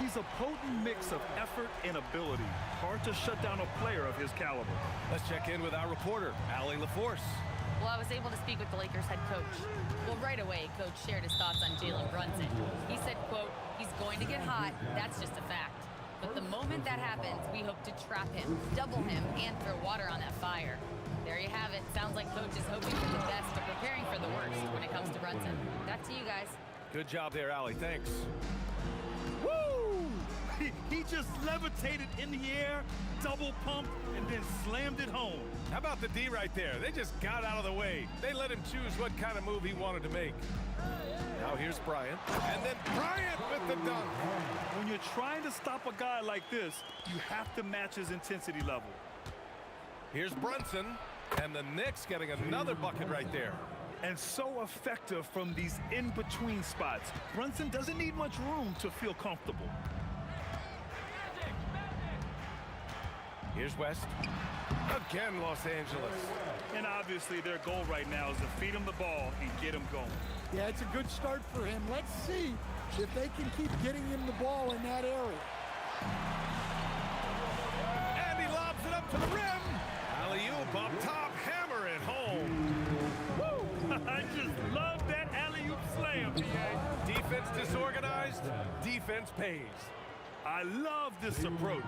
He's a potent mix of effort and ability. Hard to shut down a player of his caliber. Let's check in with our reporter, Allie LaForce. Well, I was able to speak with the Lakers head coach. Well, right away, coach shared his thoughts on Jalen Brunson. He said, quote, he's going to get hot. That's just a fact. But the moment that happens, we hope to trap him, double him, and throw water on that fire. There you have it. Sounds like coach is hoping for the best, but preparing for the worst when it comes to Brunson. Back to you guys. Good job there, Allie. Thanks. Woo! He just levitated in the air, double pumped, and then slammed it home. How about the D right there? They just got out of the way. They let him choose what kind of move he wanted to make. Now here's Bryant, and then Bryant with the dunk. When you're trying to stop a guy like this, you have to match his intensity level. Here's Brunson, and the Knicks getting another bucket right there. And so effective from these in-between spots. Brunson doesn't need much room to feel comfortable. Here's West. Again, Los Angeles. And obviously their goal right now is to feed him the ball and get him going. Yeah, it's a good start for him. Let's see if they can keep getting him the ball in that area. And he lobs it up to the rim. Alley-oop up top, hammer it home. Woo! I just love that alley-oop slam, PA. Defense disorganized, defense pays. I love this approach.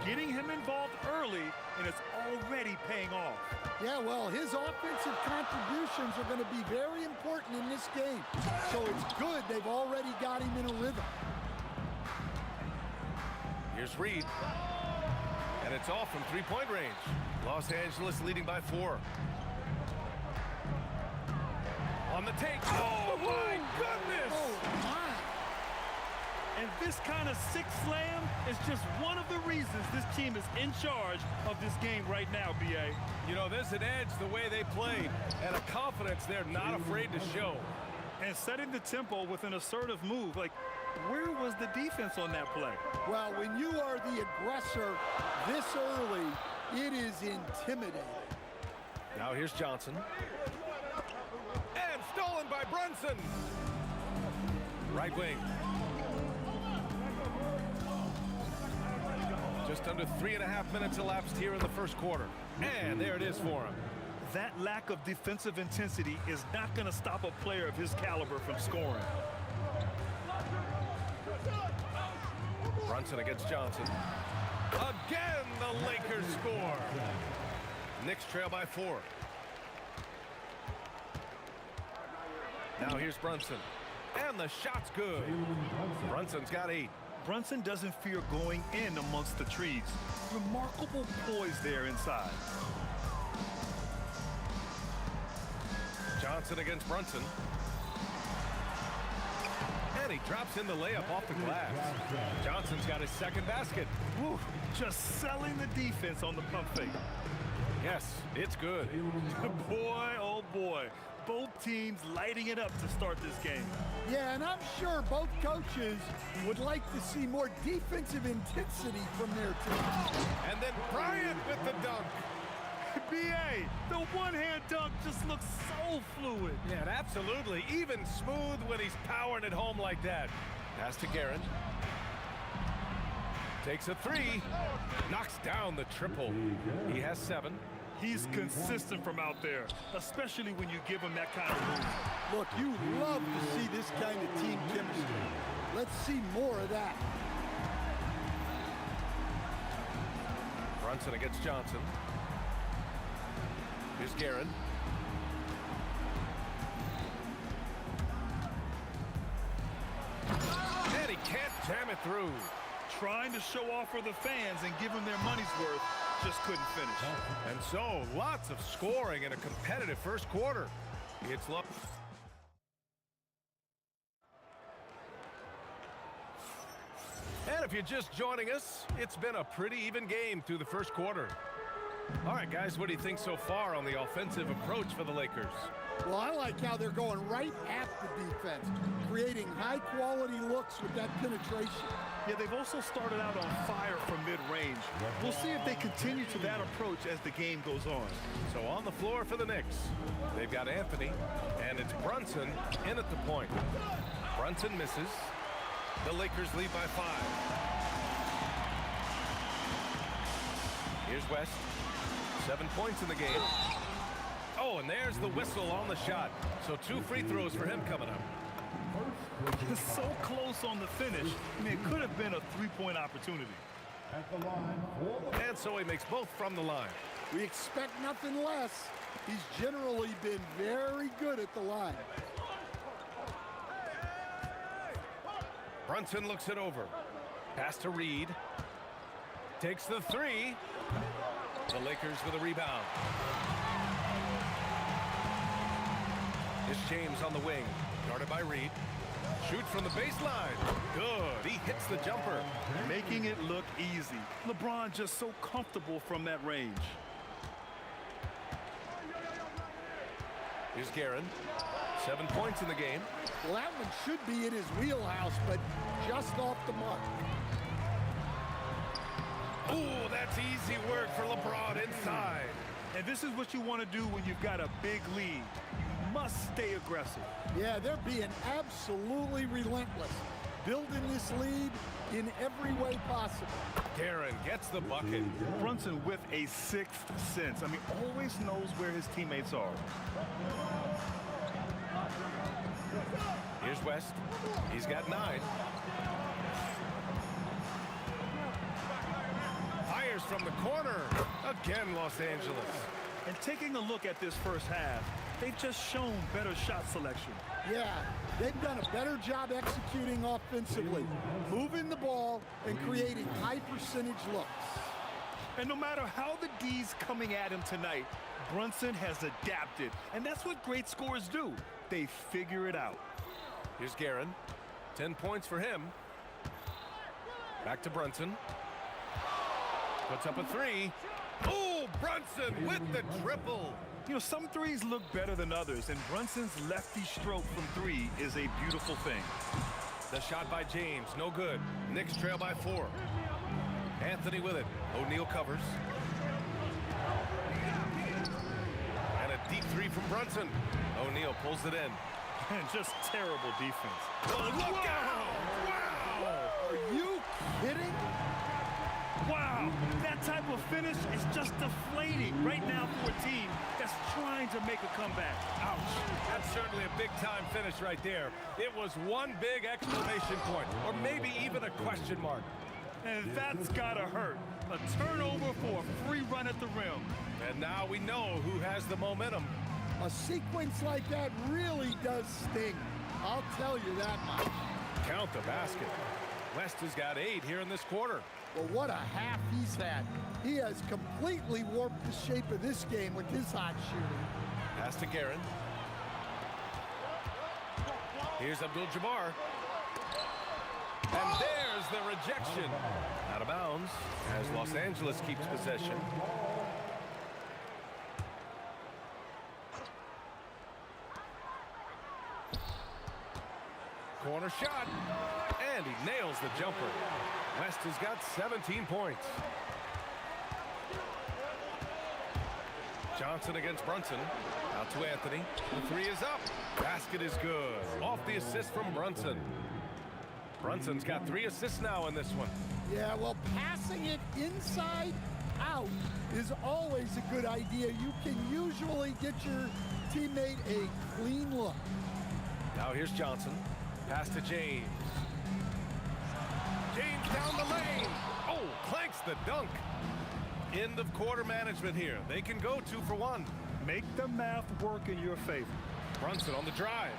Getting him involved early, and it's already paying off. Yeah, well, his offensive contributions are going to be very important in this game. So it's good they've already got him in a rhythm. Here's Reed. And it's off from three-point range. Los Angeles leading by 4. On the take. Oh, my goodness! Oh, my. And this kind of sick slam is just one of the reasons this team is in charge of this game right now, B.A. You know, there's an edge the way they played, and a confidence they're not afraid to show. And setting the tempo with an assertive move. Like, where was the defense on that play? Well, when you are the aggressor this early, it is intimidating. Now here's Johnson. And stolen by Brunson. Right wing. Just under 3.5 minutes elapsed here in the first quarter. And there it is for him. That lack of defensive intensity is not going to stop a player of his caliber from scoring. Brunson against Johnson. Again, the Lakers score. Knicks trail by 4. Now here's Brunson. And the shot's good. Brunson's got 8. Brunson doesn't fear going in amongst the trees. Remarkable poise there inside. Johnson against Brunson. And he drops in the layup off the glass. Johnson's got his second basket. Woo, just selling the defense on the pump fake. Yes, it's good. Boy, oh boy. Both teams lighting it up to start this game. Yeah, and I'm sure both coaches would like to see more defensive intensity from their team. And then Bryant with the dunk. B.A., the one-hand dunk just looks so fluid. Yeah, absolutely. Even smooth when he's powering it home like that. Pass to Guerin. Takes a 3. Knocks down the triple. He has 7. He's consistent from out there, especially when you give him that kind of move. Look, you love to see this kind of team chemistry. Let's see more of that. Brunson against Johnson. Here's Guerin. And he can't jam it through. Trying to show off for the fans and give them their money's worth. just couldn't finish. And so, lots of scoring in a competitive first quarter. It's low. And if you're just joining us, it's been a pretty even game through the first quarter. All right, guys, what do you think so far on the offensive approach for the Lakers? Well, I like how they're going right at the defense, creating high-quality looks with that penetration. Yeah, they've also started out on fire from mid-range. We'll see if they continue to that approach as the game goes on. So on the floor for the Knicks, they've got Anthony, and it's Brunson in at the point. Brunson misses. The Lakers lead by 5. Here's West. 7 points in the game. Oh, and there's the whistle on the shot. So 2 free throws for him coming up. It's so close on the finish. I mean, it could have been a 3-point opportunity. At the line. And so he makes both from the line. We expect nothing less. He's generally been very good at the line. Brunson looks it over. Pass to Reed. Takes the 3. The Lakers with a rebound. Here's James on the wing. Guarded by Reed. Shoot from the baseline. Good. He hits the jumper. Making it look easy. LeBron just so comfortable from that range. Here's Guerin. 7 points in the game. Well, that one should be in his wheelhouse, but just off the mark. Ooh, that's easy work for LeBron inside. And this is what you want to do when you've got a big lead. Must stay aggressive. Yeah, they're being absolutely relentless, building this lead in every way possible. Guerin gets the bucket. Brunson with a 6th sense. I mean, always knows where his teammates are. Here's West. He's got 9. Fires from the corner. Again, Los Angeles. And taking a look at this first half, they've just shown better shot selection. Yeah, they've done a better job executing offensively, moving the ball and creating high percentage looks. And no matter how the D's coming at him tonight, Brunson has adapted. And that's what great scorers do. They figure it out. Here's Guerin. 10 points for him. Back to Brunson. Puts up a 3. Oh, Brunson with the triple. You know, some threes look better than others, and Brunson's lefty stroke from 3 is a beautiful thing. The shot by James, no good. Knicks trail by 4. Anthony with it. O'Neal covers. And a deep 3 from Brunson. O'Neal pulls it in. And just terrible defense. Oh, look out! Wow! Are you kidding? Wow, that type of finish is just deflating right now for a team that's trying to make a comeback. Ouch. That's certainly a big-time finish right there. It was one big exclamation point, or maybe even a question mark. And that's gotta hurt. A turnover for a free run at the rim. And now we know who has the momentum. A sequence like that really does sting. I'll tell you that much. Count the basket. West has got 8 here in this quarter. Well, what a half he's had. He has completely warped the shape of this game with his hot shooting. Pass to Guerin. Here's Abdul-Jabbar. And there's the rejection. Out of bounds as Los Angeles keeps possession. Corner shot. And he nails the jumper. West has got 17 points. Johnson against Brunson. Out to Anthony. The 3 is up. Basket is good. Off the assist from Brunson. Brunson's got 3 assists now in this one. Yeah, well, passing it inside out is always a good idea. You can usually get your teammate a clean look. Now here's Johnson. Pass to James. James down the lane. Oh, clanks the dunk. End of quarter management here. They can go 2 for 1. Make the math work in your favor. Brunson on the drive.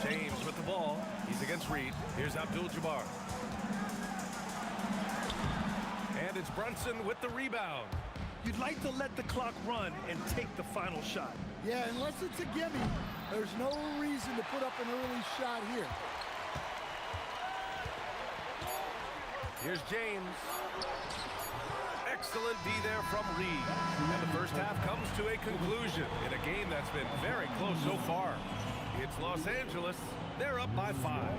James with the ball. He's against Reed. Here's Abdul-Jabbar. And it's Brunson with the rebound. You'd like to let the clock run and take the final shot. Yeah, unless it's a gimme, there's no reason to put up an early shot here. Here's James. Excellent D there from Reed. And the first half comes to a conclusion in a game that's been very close so far. It's Los Angeles. They're up by 5.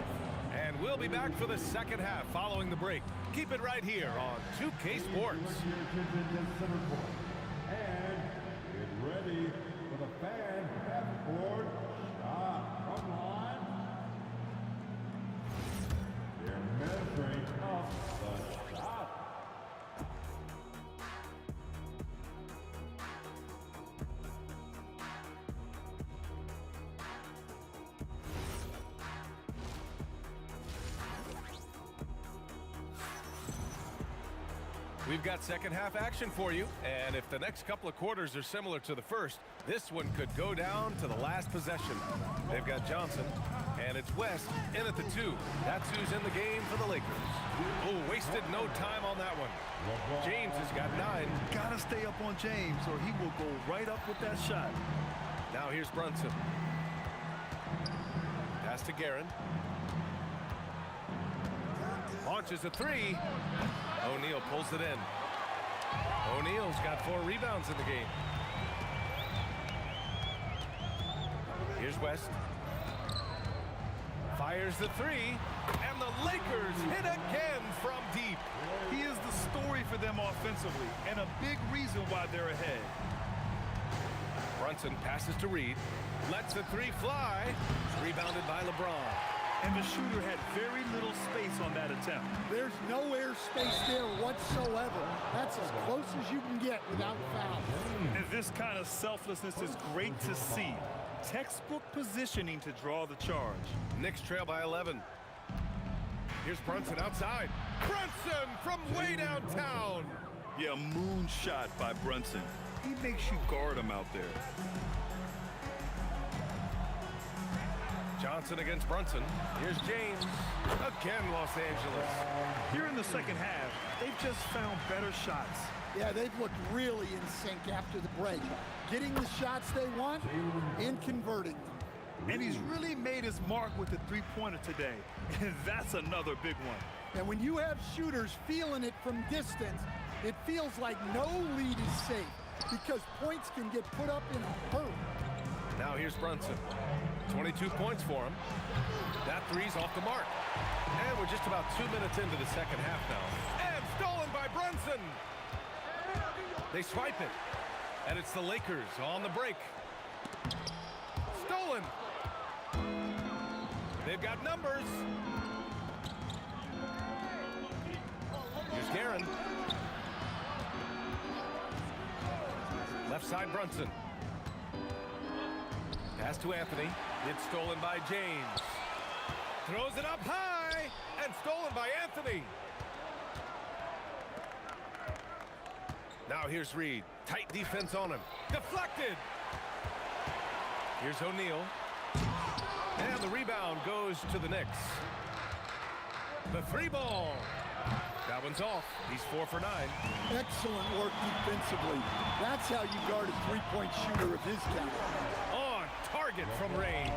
And we'll be back for the second half following the break. Keep it right here on 2K Sports. And get ready for the fan half-court shot from line. They're measuring up the shot. We've got second half action for you, and if the next couple of quarters are similar to the first, this one could go down to the last possession. They've got Johnson, and it's West in at the 2. That's who's in the game for the Lakers. Oh, wasted no time on that one. James has got 9. Gotta stay up on James, or he will go right up with that shot. Now here's Brunson. Pass to Guerin. Launches a 3. O'Neal pulls it in. O'Neal's got 4 rebounds in the game. Here's West. Fires the 3. And the Lakers hit again from deep. He is the story for them offensively, and a big reason why they're ahead. Brunson passes to Reed. Lets the 3 fly. Rebounded by LeBron. And the shooter had very little space on that attempt. There's no airspace there whatsoever. That's as close as you can get without foul. And this kind of selflessness is great to see. Textbook positioning to draw the charge. Knicks trail by 11. Here's Brunson outside. Brunson from way downtown. Yeah, moonshot by Brunson. He makes you guard him out there. Johnson against Brunson. Here's James. Again, Los Angeles. Here in the second half, they've just found better shots. Yeah, they've looked really in sync after the break. Getting the shots they want and converting them. And he's really made his mark with the three-pointer today. And that's another big one. And when you have shooters feeling it from distance, it feels like no lead is safe because points can get put up in a hurry. Now here's Brunson. 22 points for him. That 3's off the mark. And we're just about 2 minutes into the second half now. And stolen by Brunson. They swipe it. And it's the Lakers on the break. Stolen. They've got numbers. Here's Guerin. Left side Brunson. Pass to Anthony. It's stolen by James. Throws it up high and stolen by Anthony. Now here's Reed. Tight defense on him. Deflected. Here's O'Neal. And the rebound goes to the Knicks. The 3 ball. That one's off. He's 4 for 9. Excellent work defensively. That's how you guard a three-point shooter of his caliber. On target from range.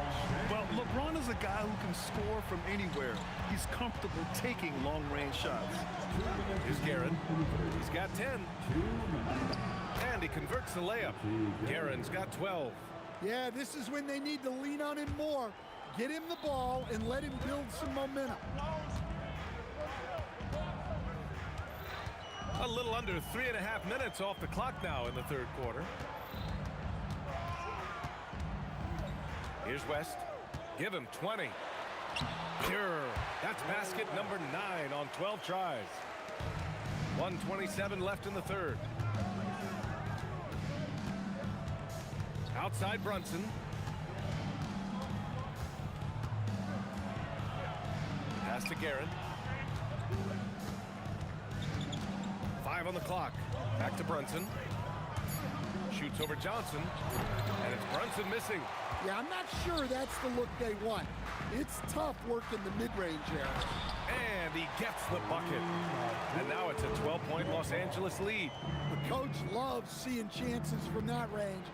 Well, LeBron is a guy who can score from anywhere. He's comfortable taking long-range shots. Here's Guerin. He's got 10. And he converts the layup. Guerin's got 12. Yeah, this is when they need to lean on him more. Get him the ball and let him build some momentum. A little under 3.5 minutes off the clock now in the third quarter. Here's West. Give him 20. Pure. That's basket number 9 on 12 tries. 1:27 left in the third. Outside Brunson. Pass to Guerin. 5 on the clock. Back to Brunson. Shoots over Johnson. And it's Brunson missing. Yeah, I'm not sure that's the look they want. It's tough working the mid-range area. And he gets the bucket. And now it's a 12-point Los Angeles lead. The coach loves seeing chances from that range.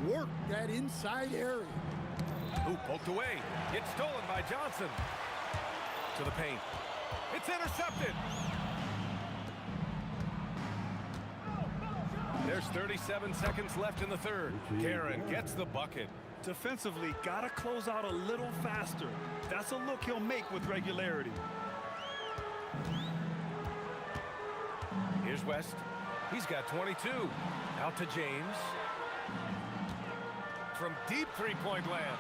Work that inside area. Ooh, poked away. It's stolen by Johnson. To the paint. It's intercepted. There's 37 seconds left in the third. Karen gets the bucket. Defensively, got to close out a little faster. That's a look he'll make with regularity. Here's West. He's got 22. Out to James. From deep three-point land.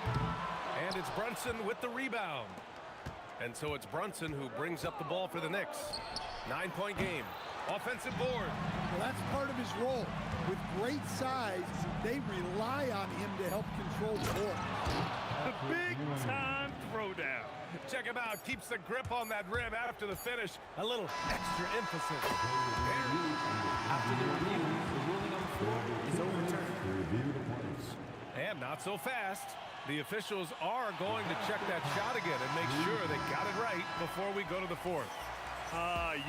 And it's Brunson with the rebound. And so it's Brunson who brings up the ball for the Knicks. 9-point game. Offensive board. Well, that's part of his role. With great size, they rely on him to help control the ball. A big-time throwdown. Check him out. Keeps the grip on that rim after the finish. A little extra emphasis. After the review, the ruling on the floor is overturned. And not so fast. The officials are going to check that shot again and make sure they got it right before we go to the fourth.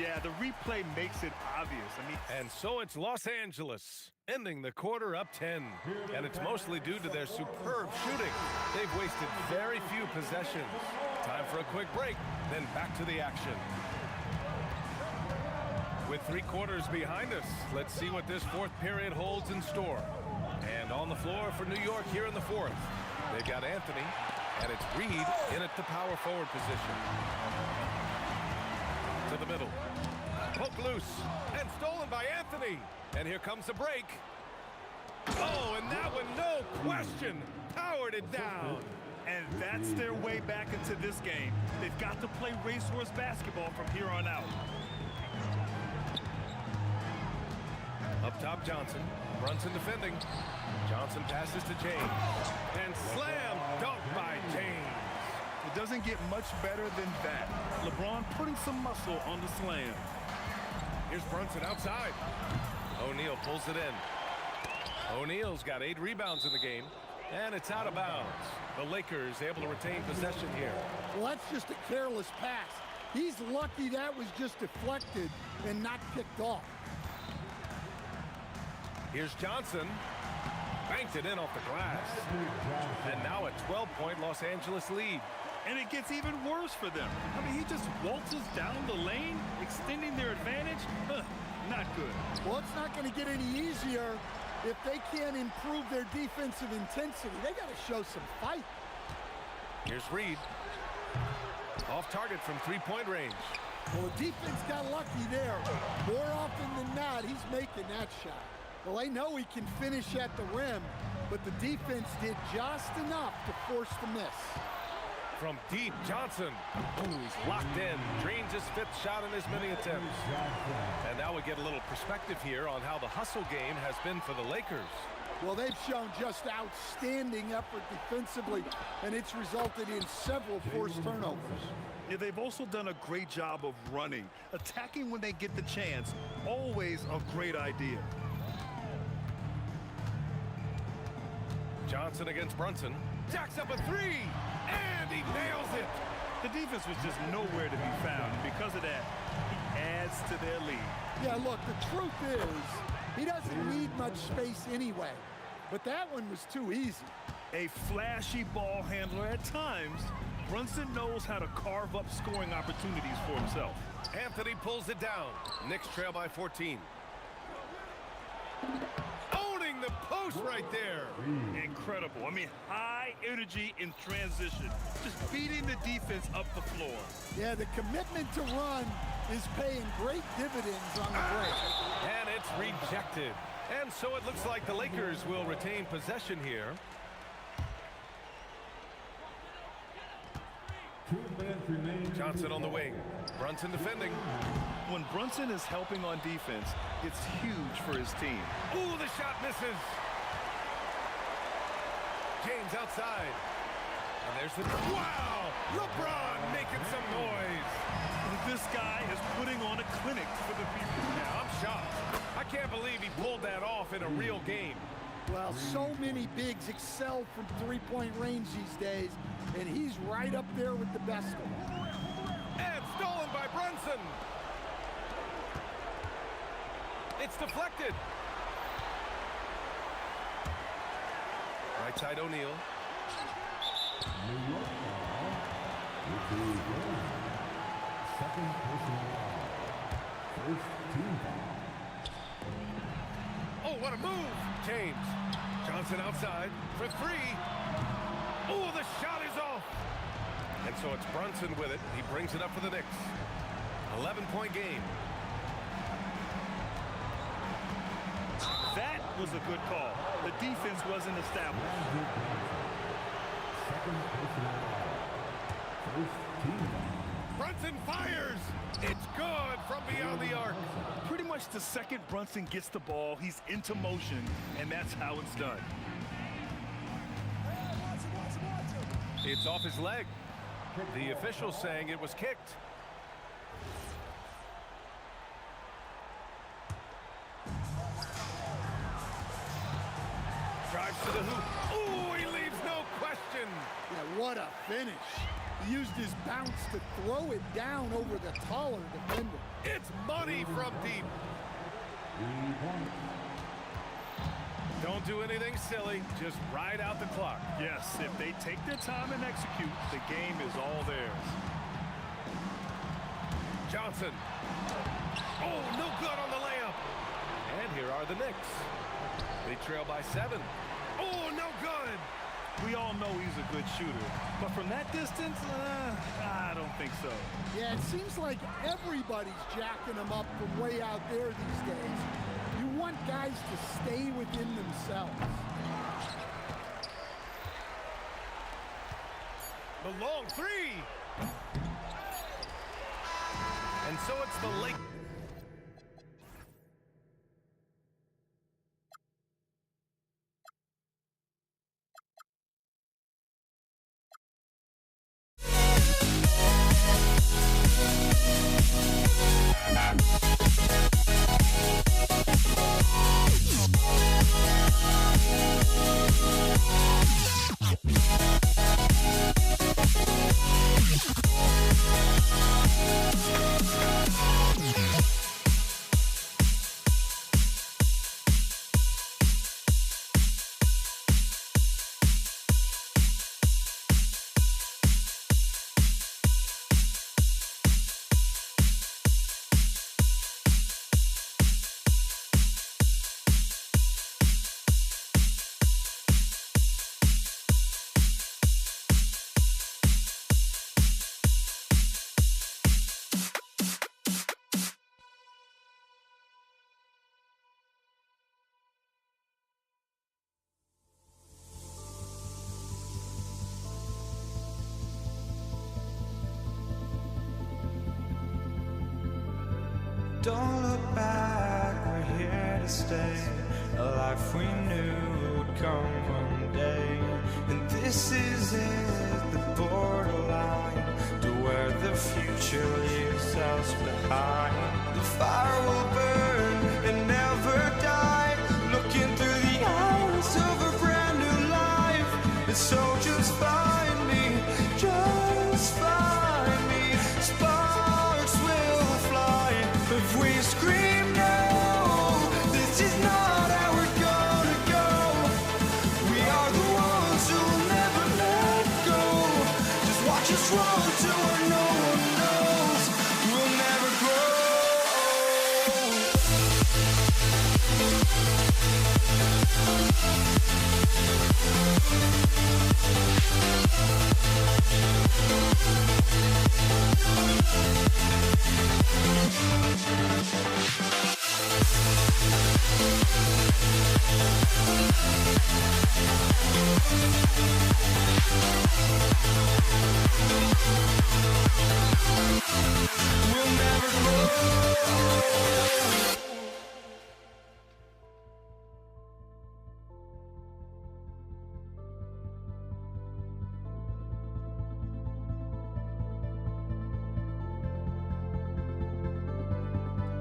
Yeah, the replay makes it obvious. And so it's Los Angeles, ending the quarter up 10. And it's mostly due to their superb shooting. They've wasted very few possessions. Time for a quick break, then back to the action. With 3 quarters behind us, let's see what this fourth period holds in store. And on the floor for New York here in the fourth, they've got Anthony, and it's Reed in at the power forward position. To the middle. Poke loose. And stolen by Anthony. And here comes the break. Oh, and that one, no question, powered it down. And that's their way back into this game. They've got to play racehorse basketball from here on out. Up top, Johnson. Brunson defending. Johnson passes to James. And slam dunk by James. It doesn't get much better than that. LeBron putting some muscle on the slam. Here's Brunson outside. O'Neal pulls it in. O'Neal's got 8 rebounds in the game. And it's out of bounds. The Lakers able to retain possession here. Well, that's just a careless pass. He's lucky that was just deflected and not picked off. Here's Johnson. Banked it in off the glass. And now a 12-point Los Angeles lead. And it gets even worse for them. He just waltzes down the lane, extending their advantage. Not good. Well, it's not going to get any easier if they can't improve their defensive intensity. They got to show some fight. Here's Reed. Off target from 3-point range. Well, the defense got lucky there. More often than not, he's making that shot. Well, they know he can finish at the rim, but the defense did just enough to force the miss. From deep, Johnson. Ooh, he's locked in. Drains his 5th shot in as many attempts. And now we get a little perspective here on how the hustle game has been for the Lakers. Well, they've shown just outstanding effort defensively, and it's resulted in several forced turnovers. Yeah, they've also done a great job of running. Attacking when they get the chance, always a great idea. Johnson against Brunson. Jacks up a 3, and he nails it. The defense was just nowhere to be found. Because of that, he adds to their lead. Yeah, look, the truth is, he doesn't need much space anyway. But that one was too easy. A flashy ball handler at times, Brunson knows how to carve up scoring opportunities for himself. Anthony pulls it down. Knicks trail by 14. Owning the post right there. Incredible. High energy in transition. Just beating the defense up the floor. Yeah, the commitment to run is paying great dividends on the break. And it's rejected. And so it looks like the Lakers will retain possession here. Johnson on the wing. Brunson defending. When Brunson is helping on defense, it's huge for his team. Ooh, the shot misses. James outside. And there's the... Wow! LeBron making some noise. This guy is putting on a clinic for the people. Yeah, I'm shocked. I can't believe he pulled that off in a real game. Well, so many bigs excel from three-point range these days, and he's right up there with the best of them. And stolen by Brunson. It's deflected. Right side O'Neal. New York foul. Second personal foul. First team foul. Oh, what a move! James. Johnson outside for three. Oh, the shot is off. And so it's Brunson with it. He brings it up for the Knicks. 11-point game. That was a good call. The defense wasn't established. Second personal foul. First team foul. Brunson fires. It's good from beyond the arc. Pretty much the second Brunson gets the ball, he's into motion, and that's how it's done. It's off his leg. The official saying it was kicked. Drives to the hoop. Oh, he leaves no question. Yeah, what a finish. He used his bounce to throw it down over the taller defender. It's money from deep. Don't do anything silly. Just ride out the clock. Yes, if they take their time and execute, the game is all theirs. Johnson. Oh, no good on the layup. And here are the Knicks. They trail by 7. Oh, no good. We all know he's a good shooter, but from that distance, I don't think so. Yeah, it seems like everybody's jacking him up from way out there these days. You want guys to stay within themselves. The long three. And so it's the late. Don't look back, we're here to stay. A life we knew would come one day. And this is it, the borderline to where the future leaves us behind. The fire will burn and never die, looking through the eyes of a brand new life. And so just find me, just find me. Sparks will fly if we scream no. This is not how we're gonna go. We are the ones who will never let go. Just watch us run to where no one knows. We'll never grow. We'll never grow.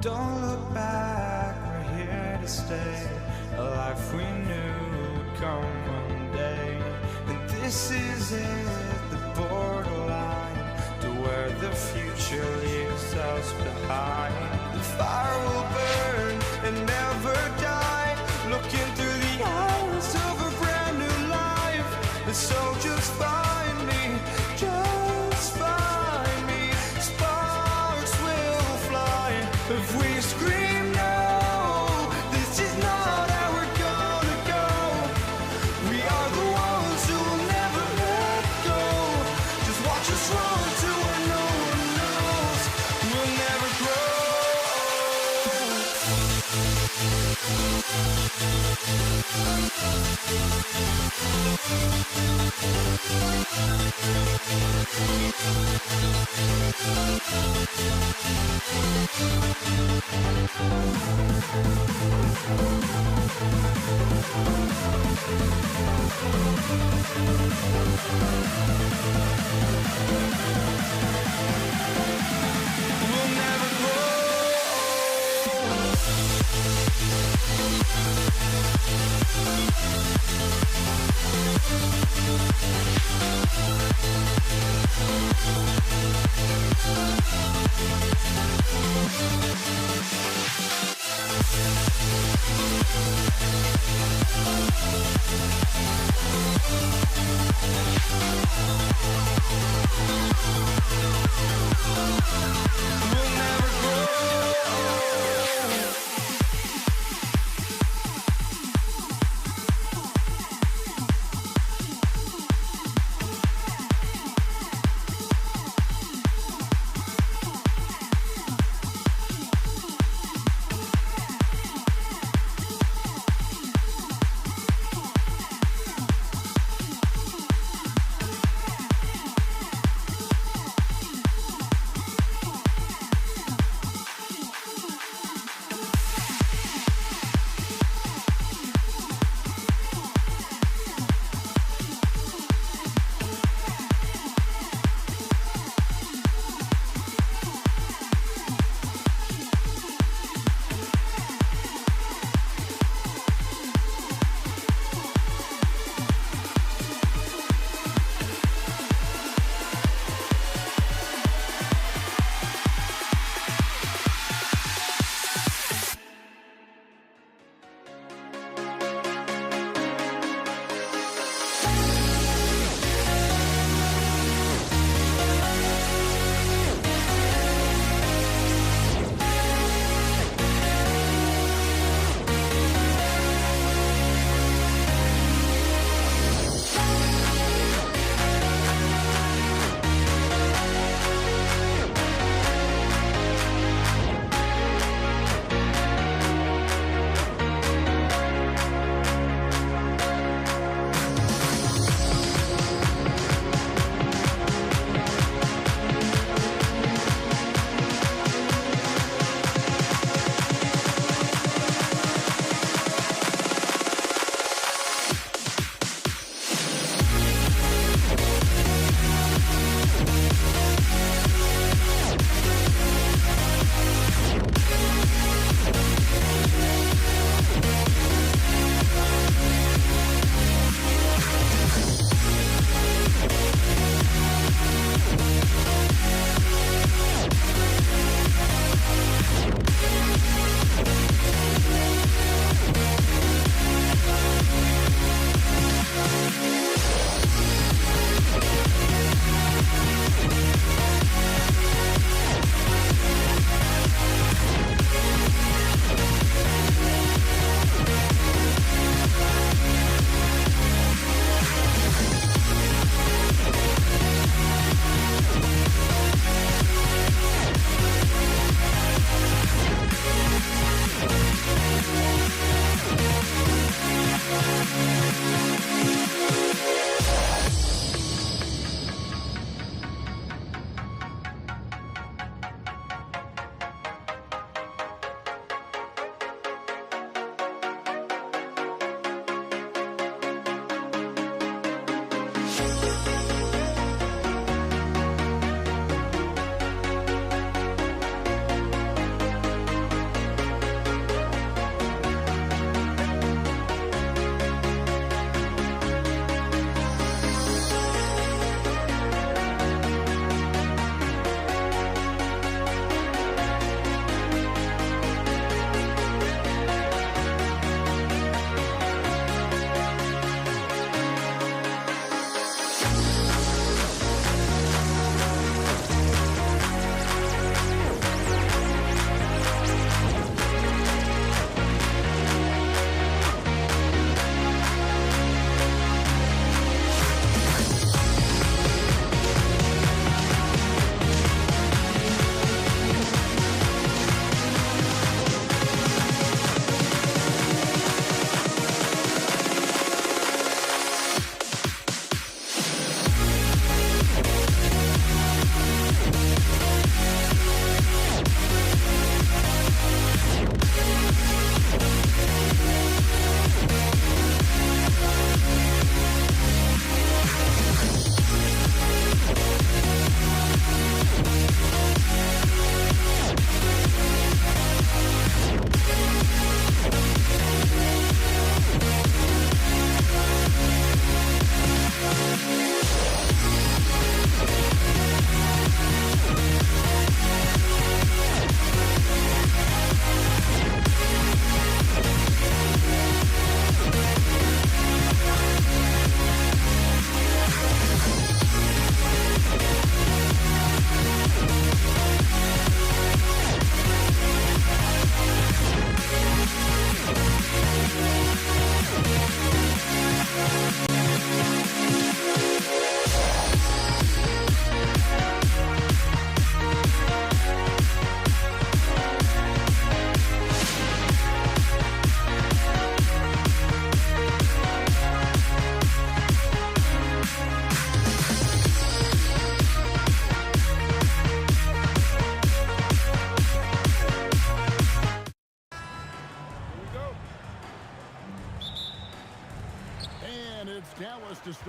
Don't look back, we're here to stay. A life we knew would come one day. And this is it, the borderline to where the future leaves us us behind. The fire will burn and never die, looking through the eyes of a brand new life. And so just find me, just find me. Sparks will fly if we scream no. This is not how we're gonna go. We are the ones who will never let go. Just watch us run to where no one knows. We'll never grow. We'll never grow. We'll never grow.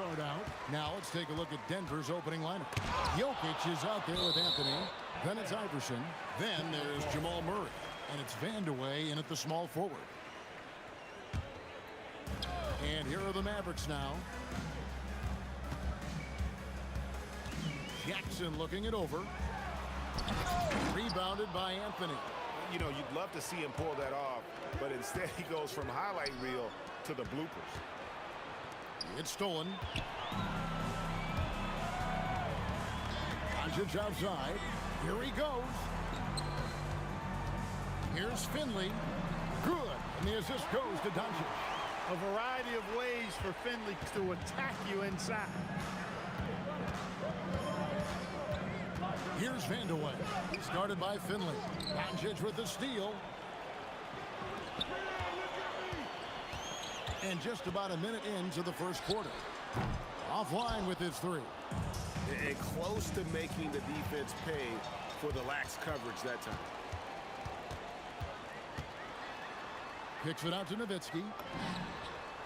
guard out. Now let's take a look at Denver's opening lineup. Jokic is out there with Anthony. Then it's Iverson. Then there's Jamal Murray. And it's Vandeweghe in at the small forward. And here are the Mavericks now. Jackson looking it over. Rebounded by Anthony. You know, you'd love to see him pull that off, but instead he goes from highlight reel to the bloopers. It's stolen. Doncic outside. Here he goes. Here's Finley. Good. And the assist goes to Doncic. A variety of ways for Finley to attack you inside. Here's Vandeweghe. Started by Finley. Doncic with the steal. And just about a minute into the first quarter. Offline with his three. And close to making the defense pay for the lax coverage that time. Kicks it out to Nowitzki.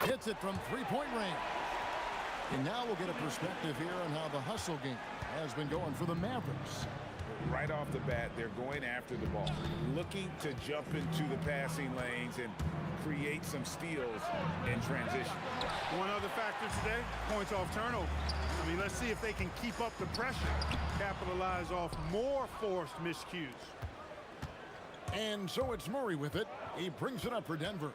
Hits it from three-point range. And now we'll get a perspective here on how the hustle game has been going for the Mavericks. Right off the bat, they're going after the ball, looking to jump into the passing lanes and create some steals in transition. One other factor today, points off turnover. I mean, let's see if they can keep up the pressure, capitalize off more forced miscues. And so it's Murray with it. He brings it up for Denver.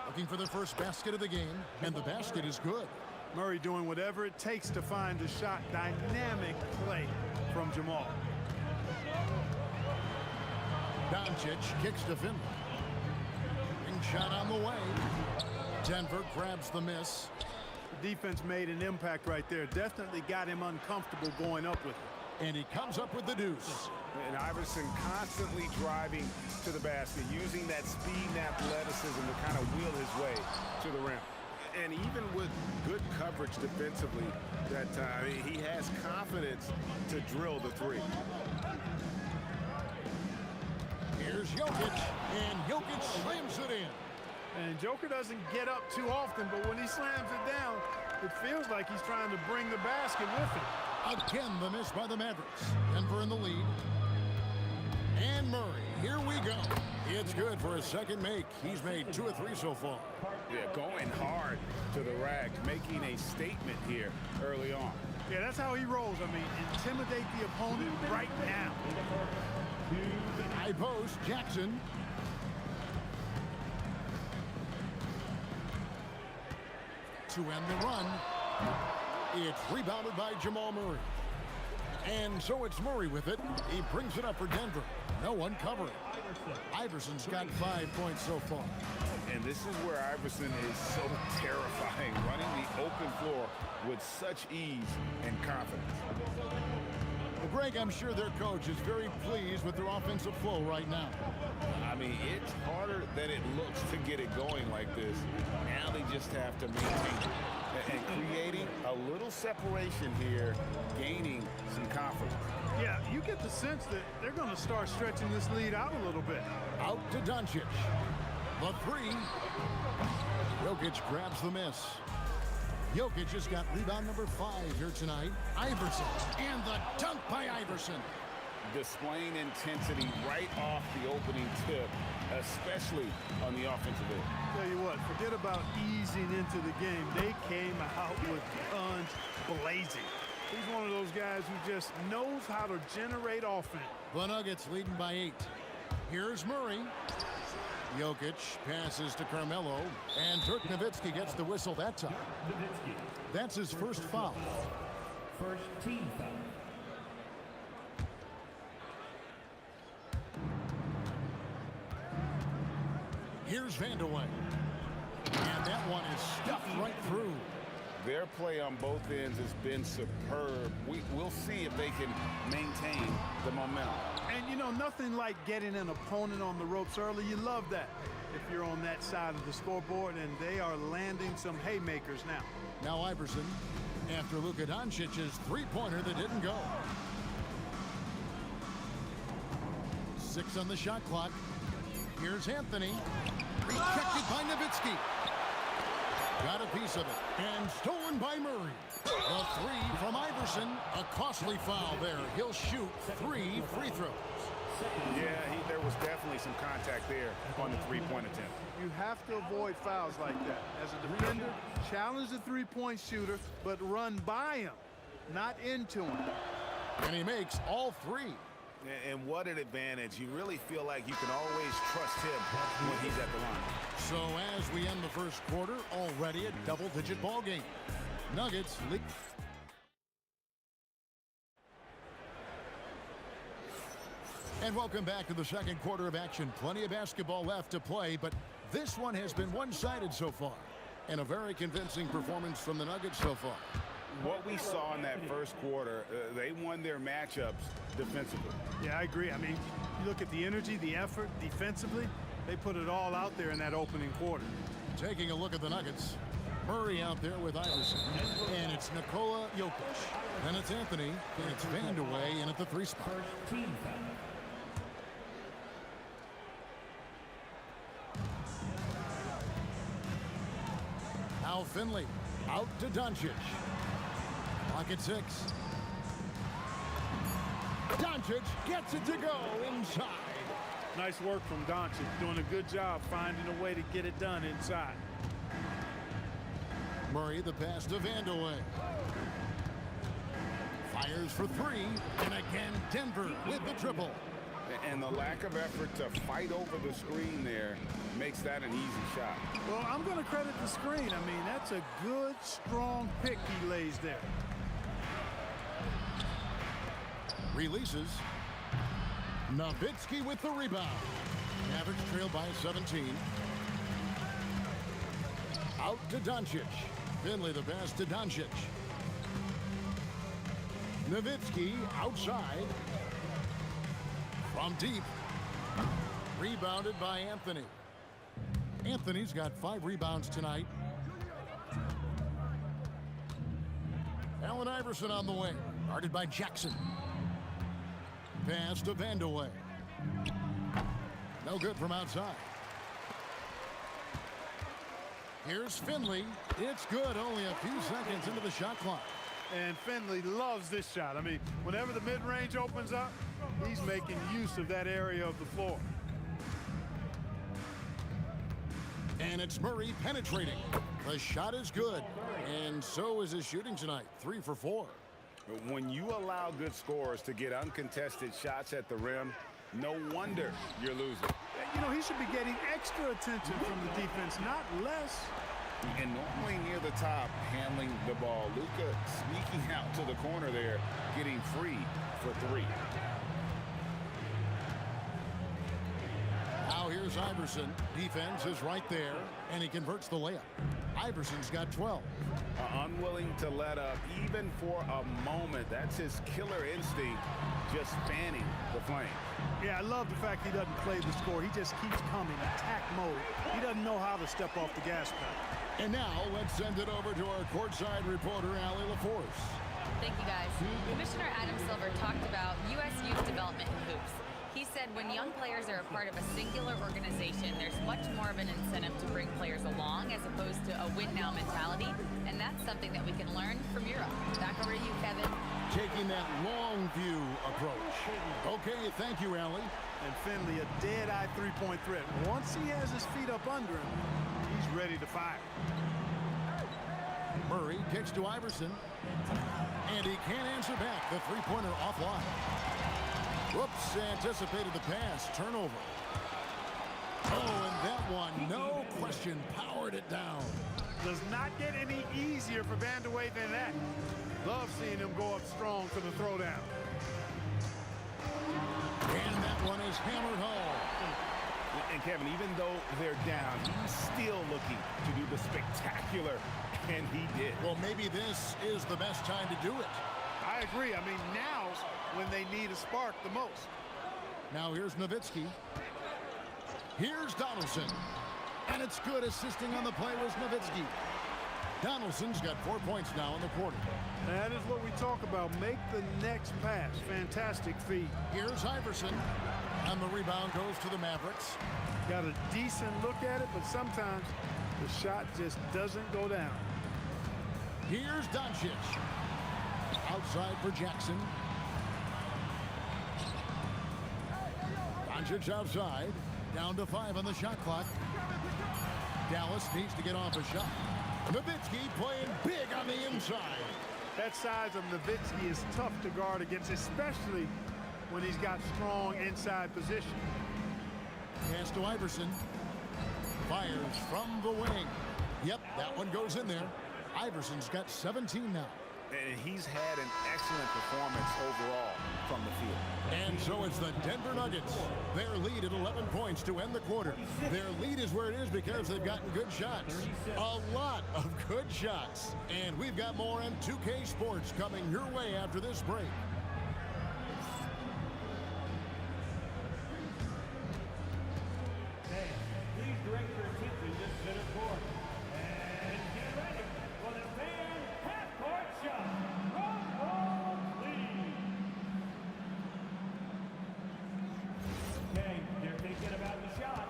Looking for the first basket of the game, and the basket is good. Murray doing whatever it takes to find a shot. Dynamic play from Jamal. Doncic kicks to Finley. Ring shot on the way. Denver grabs the miss. The defense made an impact right there. Definitely got him uncomfortable going up with it. And he comes up with the deuce. And Iverson constantly driving to the basket, using that speed and athleticism to kind of wheel his way to the rim. And even with good coverage defensively that time, he has confidence to drill the three. Here's Jokic, and Jokic slams it in. And Joker doesn't get up too often, but when he slams it down, it feels like he's trying to bring the basket with him. Again, the miss by the Mavericks. Denver in the lead. And Murray, here we go. It's good for a second make. He's made 2 or 3 so far. Yeah, going hard to the rack, making a statement here early on. Yeah, that's how he rolls. I mean, intimidate the opponent right now. High post, Jackson. To end the run. It's rebounded by Jamal Murray. And so it's Murray with it. He brings it up for Denver. No one covering. Iverson's got 5 points so far. And this is where Iverson is so terrifying, running the open floor with such ease and confidence. Well, Greg, I'm sure their coach is very pleased with their offensive flow right now. I mean, it's harder than it looks to get it going like this. Now they just have to maintain it. And creating a little separation here, gaining some confidence. Yeah, you get the sense that they're going to start stretching this lead out a little bit. Out to Doncic. The three. Jokic grabs the miss. Jokic has got rebound number 5 here tonight. Iverson. And the dunk by Iverson. Displaying intensity right off the opening tip, especially on the offensive end. Tell you what, forget about easing into the game. They came out with guns blazing. He's one of those guys who just knows how to generate offense. The Nuggets leading by 8. Here's Murray. Jokic passes to Carmelo, and Dirk Nowitzki gets the whistle that time. That's his first foul. First team foul. Here's Vandeweghe. And that one is stuffed right through. Their play on both ends has been superb. We'll see if they can maintain the momentum. And, you know, nothing like getting an opponent on the ropes early. You love that if you're on that side of the scoreboard, and they are landing some haymakers now. Now Iverson, after Luka Doncic's three-pointer that didn't go. 6 on the shot clock. Here's Anthony. Rejected by Nowitzki. Got a piece of it. And stolen by Murray. The three from Iverson. A costly foul there. He'll shoot 3 free throws. Yeah, there was definitely some contact there on the three-point attempt. You have to avoid fouls like that. As a defender, challenge the three-point shooter, but run by him, not into him. And he makes all 3. And what an advantage. You really feel like you can always trust him when he's at the line. So as we end the first quarter, already a double-digit ball game. Nuggets lead. And welcome back to the second quarter of action. Plenty of basketball left to play, but this one has been one-sided so far. And a very convincing performance from the Nuggets so far. What we saw in that first quarter, they won their matchups defensively. Yeah, I agree. I mean, you look at the energy, the effort defensively, they put it all out there in that opening quarter. Taking a look at the Nuggets. Murray out there with Iverson. And it's Nikola Jokic. Then it's Anthony. And it's Vandeweghe in at the 3 spot. Now Finley out to Doncic. Clock at 6. Doncic gets it to go inside. Nice work from Doncic, doing a good job finding a way to get it done inside. Murray the pass to Vandeweghe. Fires for 3, and again Denver with the triple. And the lack of effort to fight over the screen there makes that an easy shot. Well, I'm going to credit the screen. I mean, that's a good, strong pick he lays there. Releases. Nowitzki with the rebound. Mavericks trail by 17. Out to Doncic. Finley the pass to Doncic. Nowitzki outside. From deep. Rebounded by Anthony. Anthony's got 5 rebounds tonight. Allen Iverson on the wing. Guarded by Jackson. Pass to Vandeweghe. No good from outside. Here's Finley. It's good. Only a few seconds into the shot clock. And Finley loves this shot. I mean, whenever the mid-range opens up, he's making use of that area of the floor. And it's Murray penetrating. The shot is good. And so is his shooting tonight. 3 for 4. When you allow good scorers to get uncontested shots at the rim, no wonder you're losing. You know, he should be getting extra attention from the defense, not less. And normally near the top, handling the ball. Luka sneaking out to the corner there, getting free for 3. Now here's Iverson. Defense is right there, and he converts the layup. Iverson's got 12. Unwilling to let up even for a moment. That's his killer instinct, just fanning the flame. Yeah, I love the fact he doesn't play the score. He just keeps coming, attack mode. He doesn't know how to step off the gas pedal. And now let's send it over to our courtside reporter, Allie LaForce. Thank you, guys. Commissioner Adam Silver talked about U.S. youth development in hoops. He said when young players are a part of a singular organization, there's much more of an incentive to bring players along as opposed to a win-now mentality, and that's something that we can learn from Europe. Back over to you, Kevin. Taking that long view approach. Okay, thank you, Allie. And Finley, a dead-eye three-point threat. Once he has his feet up under him, he's ready to fire. Murray kicks to Iverson. And he can't answer back. The three-pointer offline. Whoops, anticipated the pass. Turnover. Oh, and that one, no question, powered it down. Does not get any easier for Vandeweghe than that. Love seeing him go up strong for the throwdown. And that one is hammered home. And Kevin, even though they're down, he's still looking to do the spectacular, and he did. Well, maybe this is the best time to do it. I agree. I mean, now's when they need a spark the most. Now here's Nowitzki. Here's Donaldson. And it's good. Assisting on the play was Nowitzki. Donaldson's got 4 points now in the quarter. That is what we talk about. Make the next pass. Fantastic feed. Here's Iverson. And the rebound goes to the Mavericks. Got a decent look at it, but sometimes The shot just doesn't go down. Here's Doncic. Outside for Jackson. Doncic outside. Down to 5 on the shot clock. Dallas needs to get off a shot. Nowitzki playing big on the inside. That size of Nowitzki is tough to guard against, especially when he's got strong inside position. Pass to Iverson. Fires from the wing. Yep, that one goes in there. Iverson's got 17 now. And he's had an excellent performance overall from the field. And so it's the Denver Nuggets. Their lead at 11 points to end the quarter. Their lead is where it is because they've gotten good shots. A lot of good shots. And we've got more on 2K Sports coming your way after this break. Please direct your attention to center court. And get ready for the fan half-court shot. Drum roll, please. Okay, they're thinking about the shot.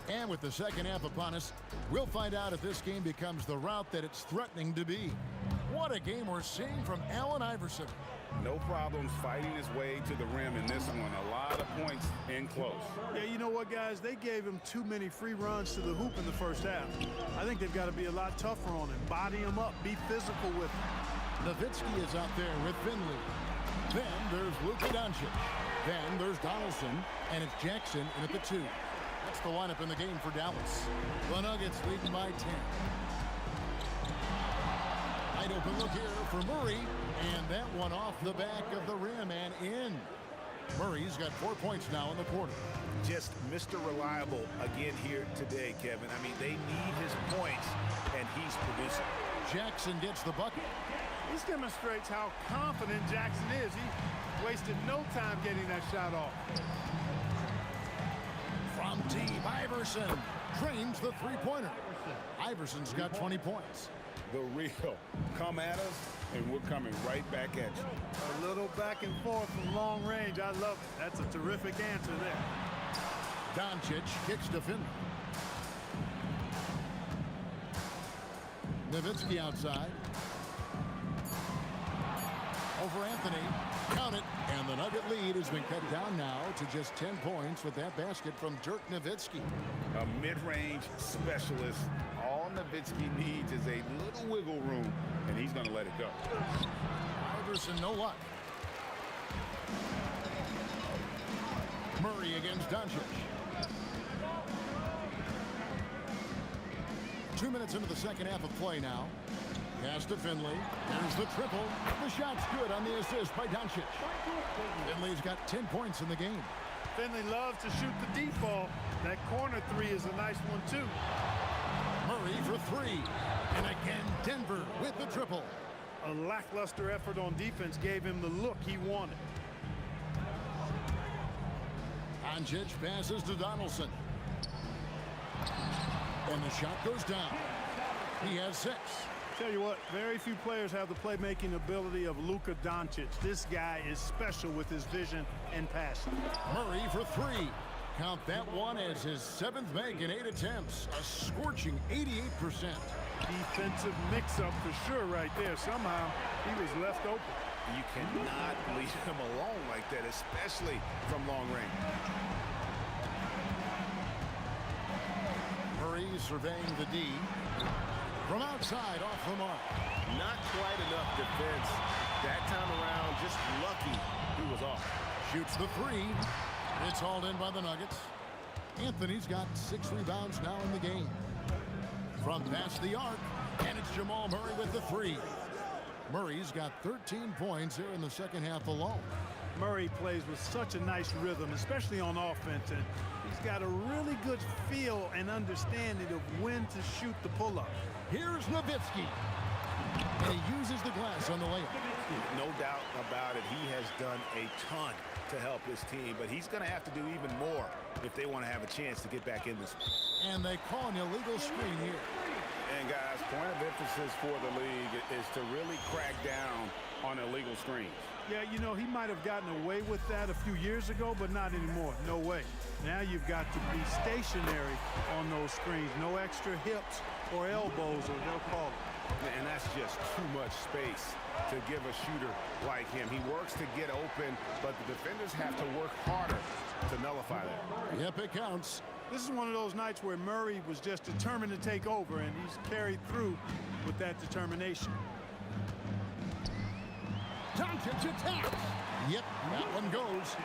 And with the second half upon us, we'll find out if this game becomes the route that it's threatening to be. What a game we're seeing from Allen Iverson. No problems fighting his way to the rim in this one. A lot of points in close. Yeah, you know what, guys? They gave him too many free runs to the hoop in the first half. I think they've got to be a lot tougher on him. Body him up. Be physical with him. Nowitzki is out there with Finley. Then there's Luka Doncic. Then there's Donaldson. And it's Jackson in at the 2. That's the lineup in the game for Dallas. The Nuggets leading by 10. Wide open look here for Murray. And that one off the back of the rim and in. Murray's got 4 points now in the quarter. Just Mr. Reliable again here today, Kevin. I mean, they need his points, and he's producing. Jackson gets the bucket. This demonstrates how confident Jackson is. He wasted no time getting that shot off. From Team Iverson, drains the three-pointer. Iverson's got 20 points. The real. Come at us, and we're coming right back at you. A little back and forth from long range. I love it. That's a terrific answer there. Doncic kicks to Finley. Nowitzki outside. Over Anthony. Count it. And the Nugget lead has been cut down now to just 10 points with that basket from Dirk Nowitzki. A mid-range specialist. All Nowitzki needs is a little wiggle room, and he's going to let it go. Iverson, no luck. Murray against Doncic. 2 minutes into the second half of play now. Pass to Finley. There's the triple. The shot's good on the assist by Doncic. Finley's got 10 points in the game. Finley loves to shoot the deep ball. That corner three is a nice one, too. Murray for 3. And again, Denver with the triple. A lackluster effort on defense gave him the look he wanted. Doncic passes to Donaldson. And the shot goes down. He has 6. Tell you what, very few players have the playmaking ability of Luka Doncic. This guy is special with his vision and passion. Murray for 3. Count that one as his 7th make in 8 attempts. A scorching 88%. Defensive mix-up for sure right there. Somehow, he was left open. You cannot leave him alone like that, especially from long range. Murray surveying the D. From outside, off the mark. Not quite enough defense. That time around, just lucky he was off. Shoots the 3. It's hauled in by the Nuggets. Anthony's got 6 rebounds now in the game. From past the arc, and it's Jamal Murray with the 3. Murray's got 13 points here in the second half alone. Murray plays with such a nice rhythm, especially on offense, and he's got a really good feel and understanding of when to shoot the pull-up. Here's Nowitzki. And he uses the glass on the layup. No doubt about it. He has done a ton to help his team, but he's going to have to do even more if they want to have a chance to get back in this. And they call an illegal screen here. And And guys, point of emphasis for the league is to really crack down on illegal screens. Yeah, you know, he might have gotten away with that a few years ago, but not anymore. No way. Now you've got to be stationary on those screens. No extra hips or elbows, or they'll call it. And that's just too much space to give a shooter like him. He works to get open, but the defenders have to work harder to nullify that. Yep, it counts. This is one of those nights where Murray was just determined to take over, and he's carried through with that determination. Doncic attacks. Yep, that one goes.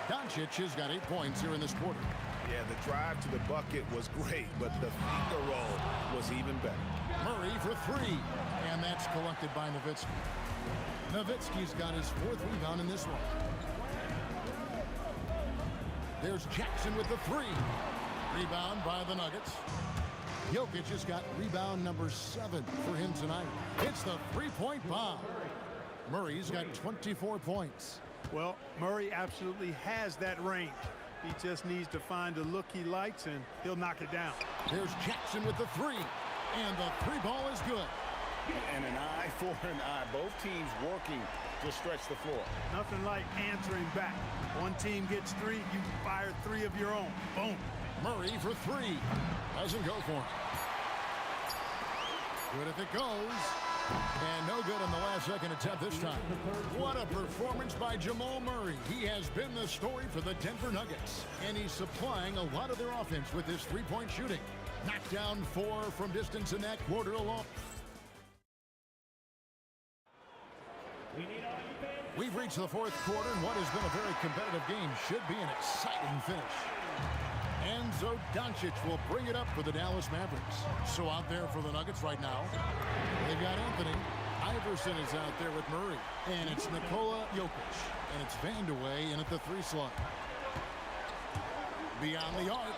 Doncic has got 8 points here in this quarter. Yeah, the drive to the bucket was great, but the finger roll was even better. Murray for 3, and that's collected by Nowitzki. Nowitzki's got his 4th rebound in this one. There's Jackson with the 3. Rebound by the Nuggets. Jokic has got rebound number 7 for him tonight. It's the 3-point bomb. Murray's got 24 points. Well, Murray absolutely has that range. He just needs to find the look he likes, and he'll knock it down. There's Jackson with the 3, and the 3 ball is good. And an eye for an eye. Both teams working to stretch the floor. Nothing like answering back. One team gets 3, you fire 3 of your own. Boom. Murray for 3. Doesn't go for him. Good if it goes. And no good on the last second attempt this time. What a performance by Jamal Murray. He has been the story for the Denver Nuggets. And he's supplying a lot of their offense with his 3-point shooting. Knocked down 4 from distance in that quarter alone. We've reached the 4th quarter, and what has been a very competitive game should be an exciting finish. Enzo Doncic will bring it up for the Dallas Mavericks. So out there for the Nuggets right now, they've got Anthony. Iverson is out there with Murray. And it's Nikola Jokic. And it's Vandeweghe in at the 3 slot. Beyond the arc.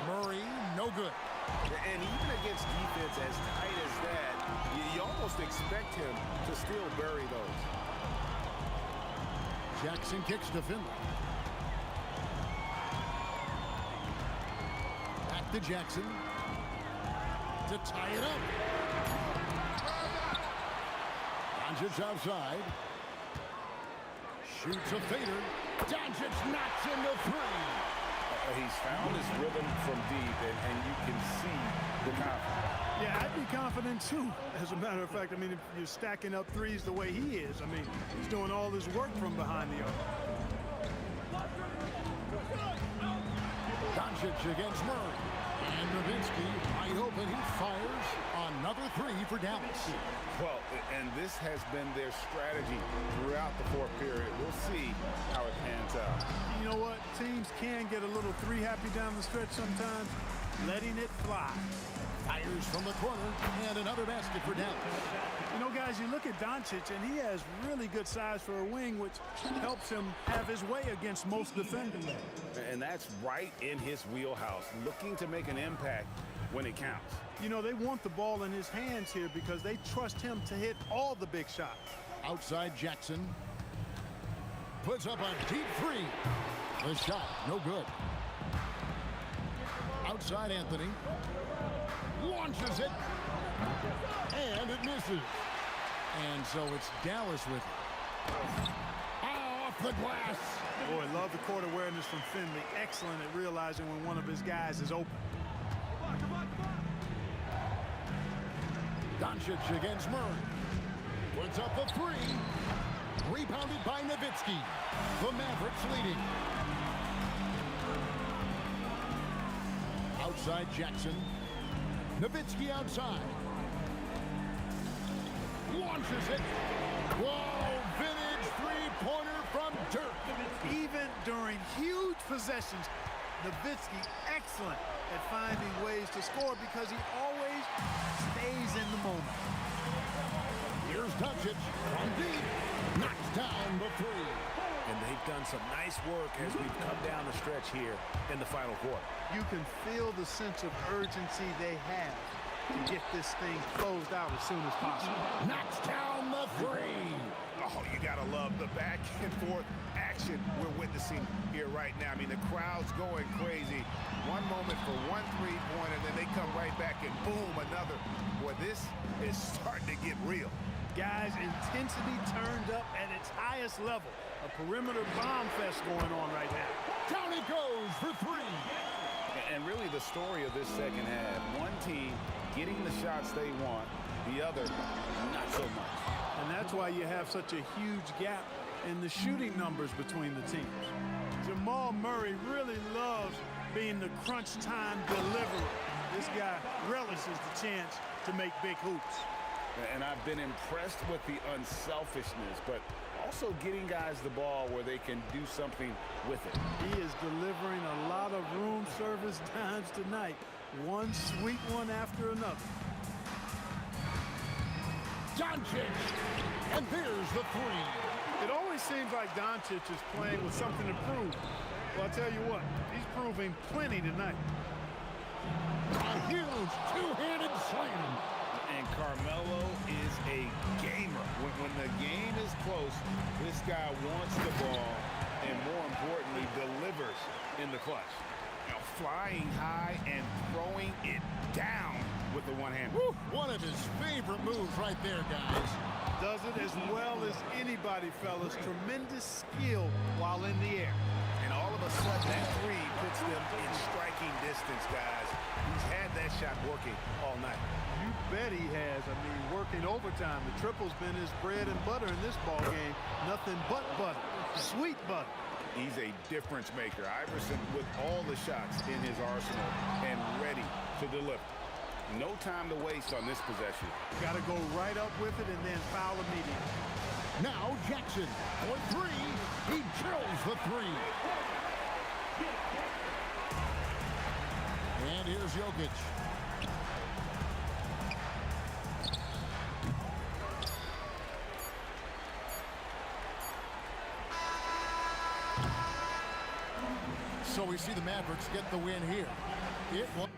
Murray, no good. And even against defense as tight as that, you almost expect him to still bury those. Jackson kicks to Finley. Back to Jackson. To tie it up. Doncic outside. Shoots a fader. Doncic knocks in the 3. He's found his rhythm from deep, and you can see the confidence. Yeah, I'd be confident too. As a matter of fact, I mean, if you're stacking up 3s the way he is, I mean, he's doing all his work from behind the arc. Doncic against Murray. And Nowitzki, wide open, he fires another 3 for Dallas. Well, and this has been their strategy throughout the 4th period. We'll see how it pans out. You know what? Teams can get a little 3-happy down the stretch sometimes. Letting it fly. Fires from the corner, and another basket for Dallas. You know, guys, you look at Doncic, and he has really good size for a wing, which helps him have his way against most defenders. And that's right in his wheelhouse, looking to make an impact when it counts. You know, they want the ball in his hands here because they trust him to hit all the big shots. Outside Jackson. Puts up a deep 3. The shot, no good. Outside Anthony. Launches it. And it misses. And so it's Dallas with it. Off the glass. Boy, love the court awareness from Finley. Excellent at realizing when one of his guys is open. Doncic against Murray. Puts up a 3. Rebounded by Nowitzki. The Mavericks leading. Outside Jackson. Nowitzki outside. Launches it. Whoa, vintage 3-pointer from Dirk. Even during huge possessions, Nowitzki excellent at finding ways to score because he always stays in the moment. Here's Doncic from deep. Knocks down the 3. And they've done some nice work as we've come down the stretch here in the final quarter. You can feel the sense of urgency they have to get this thing closed out as soon as possible. Knocks down the 3. Oh, you gotta love the back and forth action action we're witnessing here right now. I mean, the crowd's going crazy. One moment for one three-pointer, and then they come right back and boom, another. Boy, this is starting to get real. Guys, intensity turned up at its highest level. A perimeter bomb fest going on right now. Down he goes for three. And really the story of this second half, one team getting the shots they want, the other not so much. And that's why you have such a huge gap in the shooting numbers between the teams. Jamal Murray really loves being the crunch time deliverer. This guy relishes the chance to make big hoops. And I've been impressed with the unselfishness, but also getting guys the ball where they can do something with it. He is delivering a lot of room service times tonight. One sweet one after another. Doncic, and there's the three. It always seems like Doncic is playing with something to prove. Well, I'll tell you what, he's proving plenty tonight. A huge two-handed slam. And Carmelo is a gamer. When the game is close, this guy wants the ball and, more importantly, delivers in the clutch. You know, flying high and throwing it down with the one hand. Woo, one of his favorite moves right there, guys. Does it as well as anybody, fellas. Tremendous skill while in the air. And all of a sudden, that three puts them in striking distance, guys. He's had that shot working all night. You bet he has. I mean, working overtime. The triple's been his bread and butter in this ball game. Nothing but butter. Sweet butter. He's a difference maker. Iverson with all the shots in his arsenal and ready to deliver. No time to waste on this possession. Got to go right up with it and then foul immediately. Now Jackson for three. He drills the three. And here's Jokic. So we see the Mavericks get the win here. It was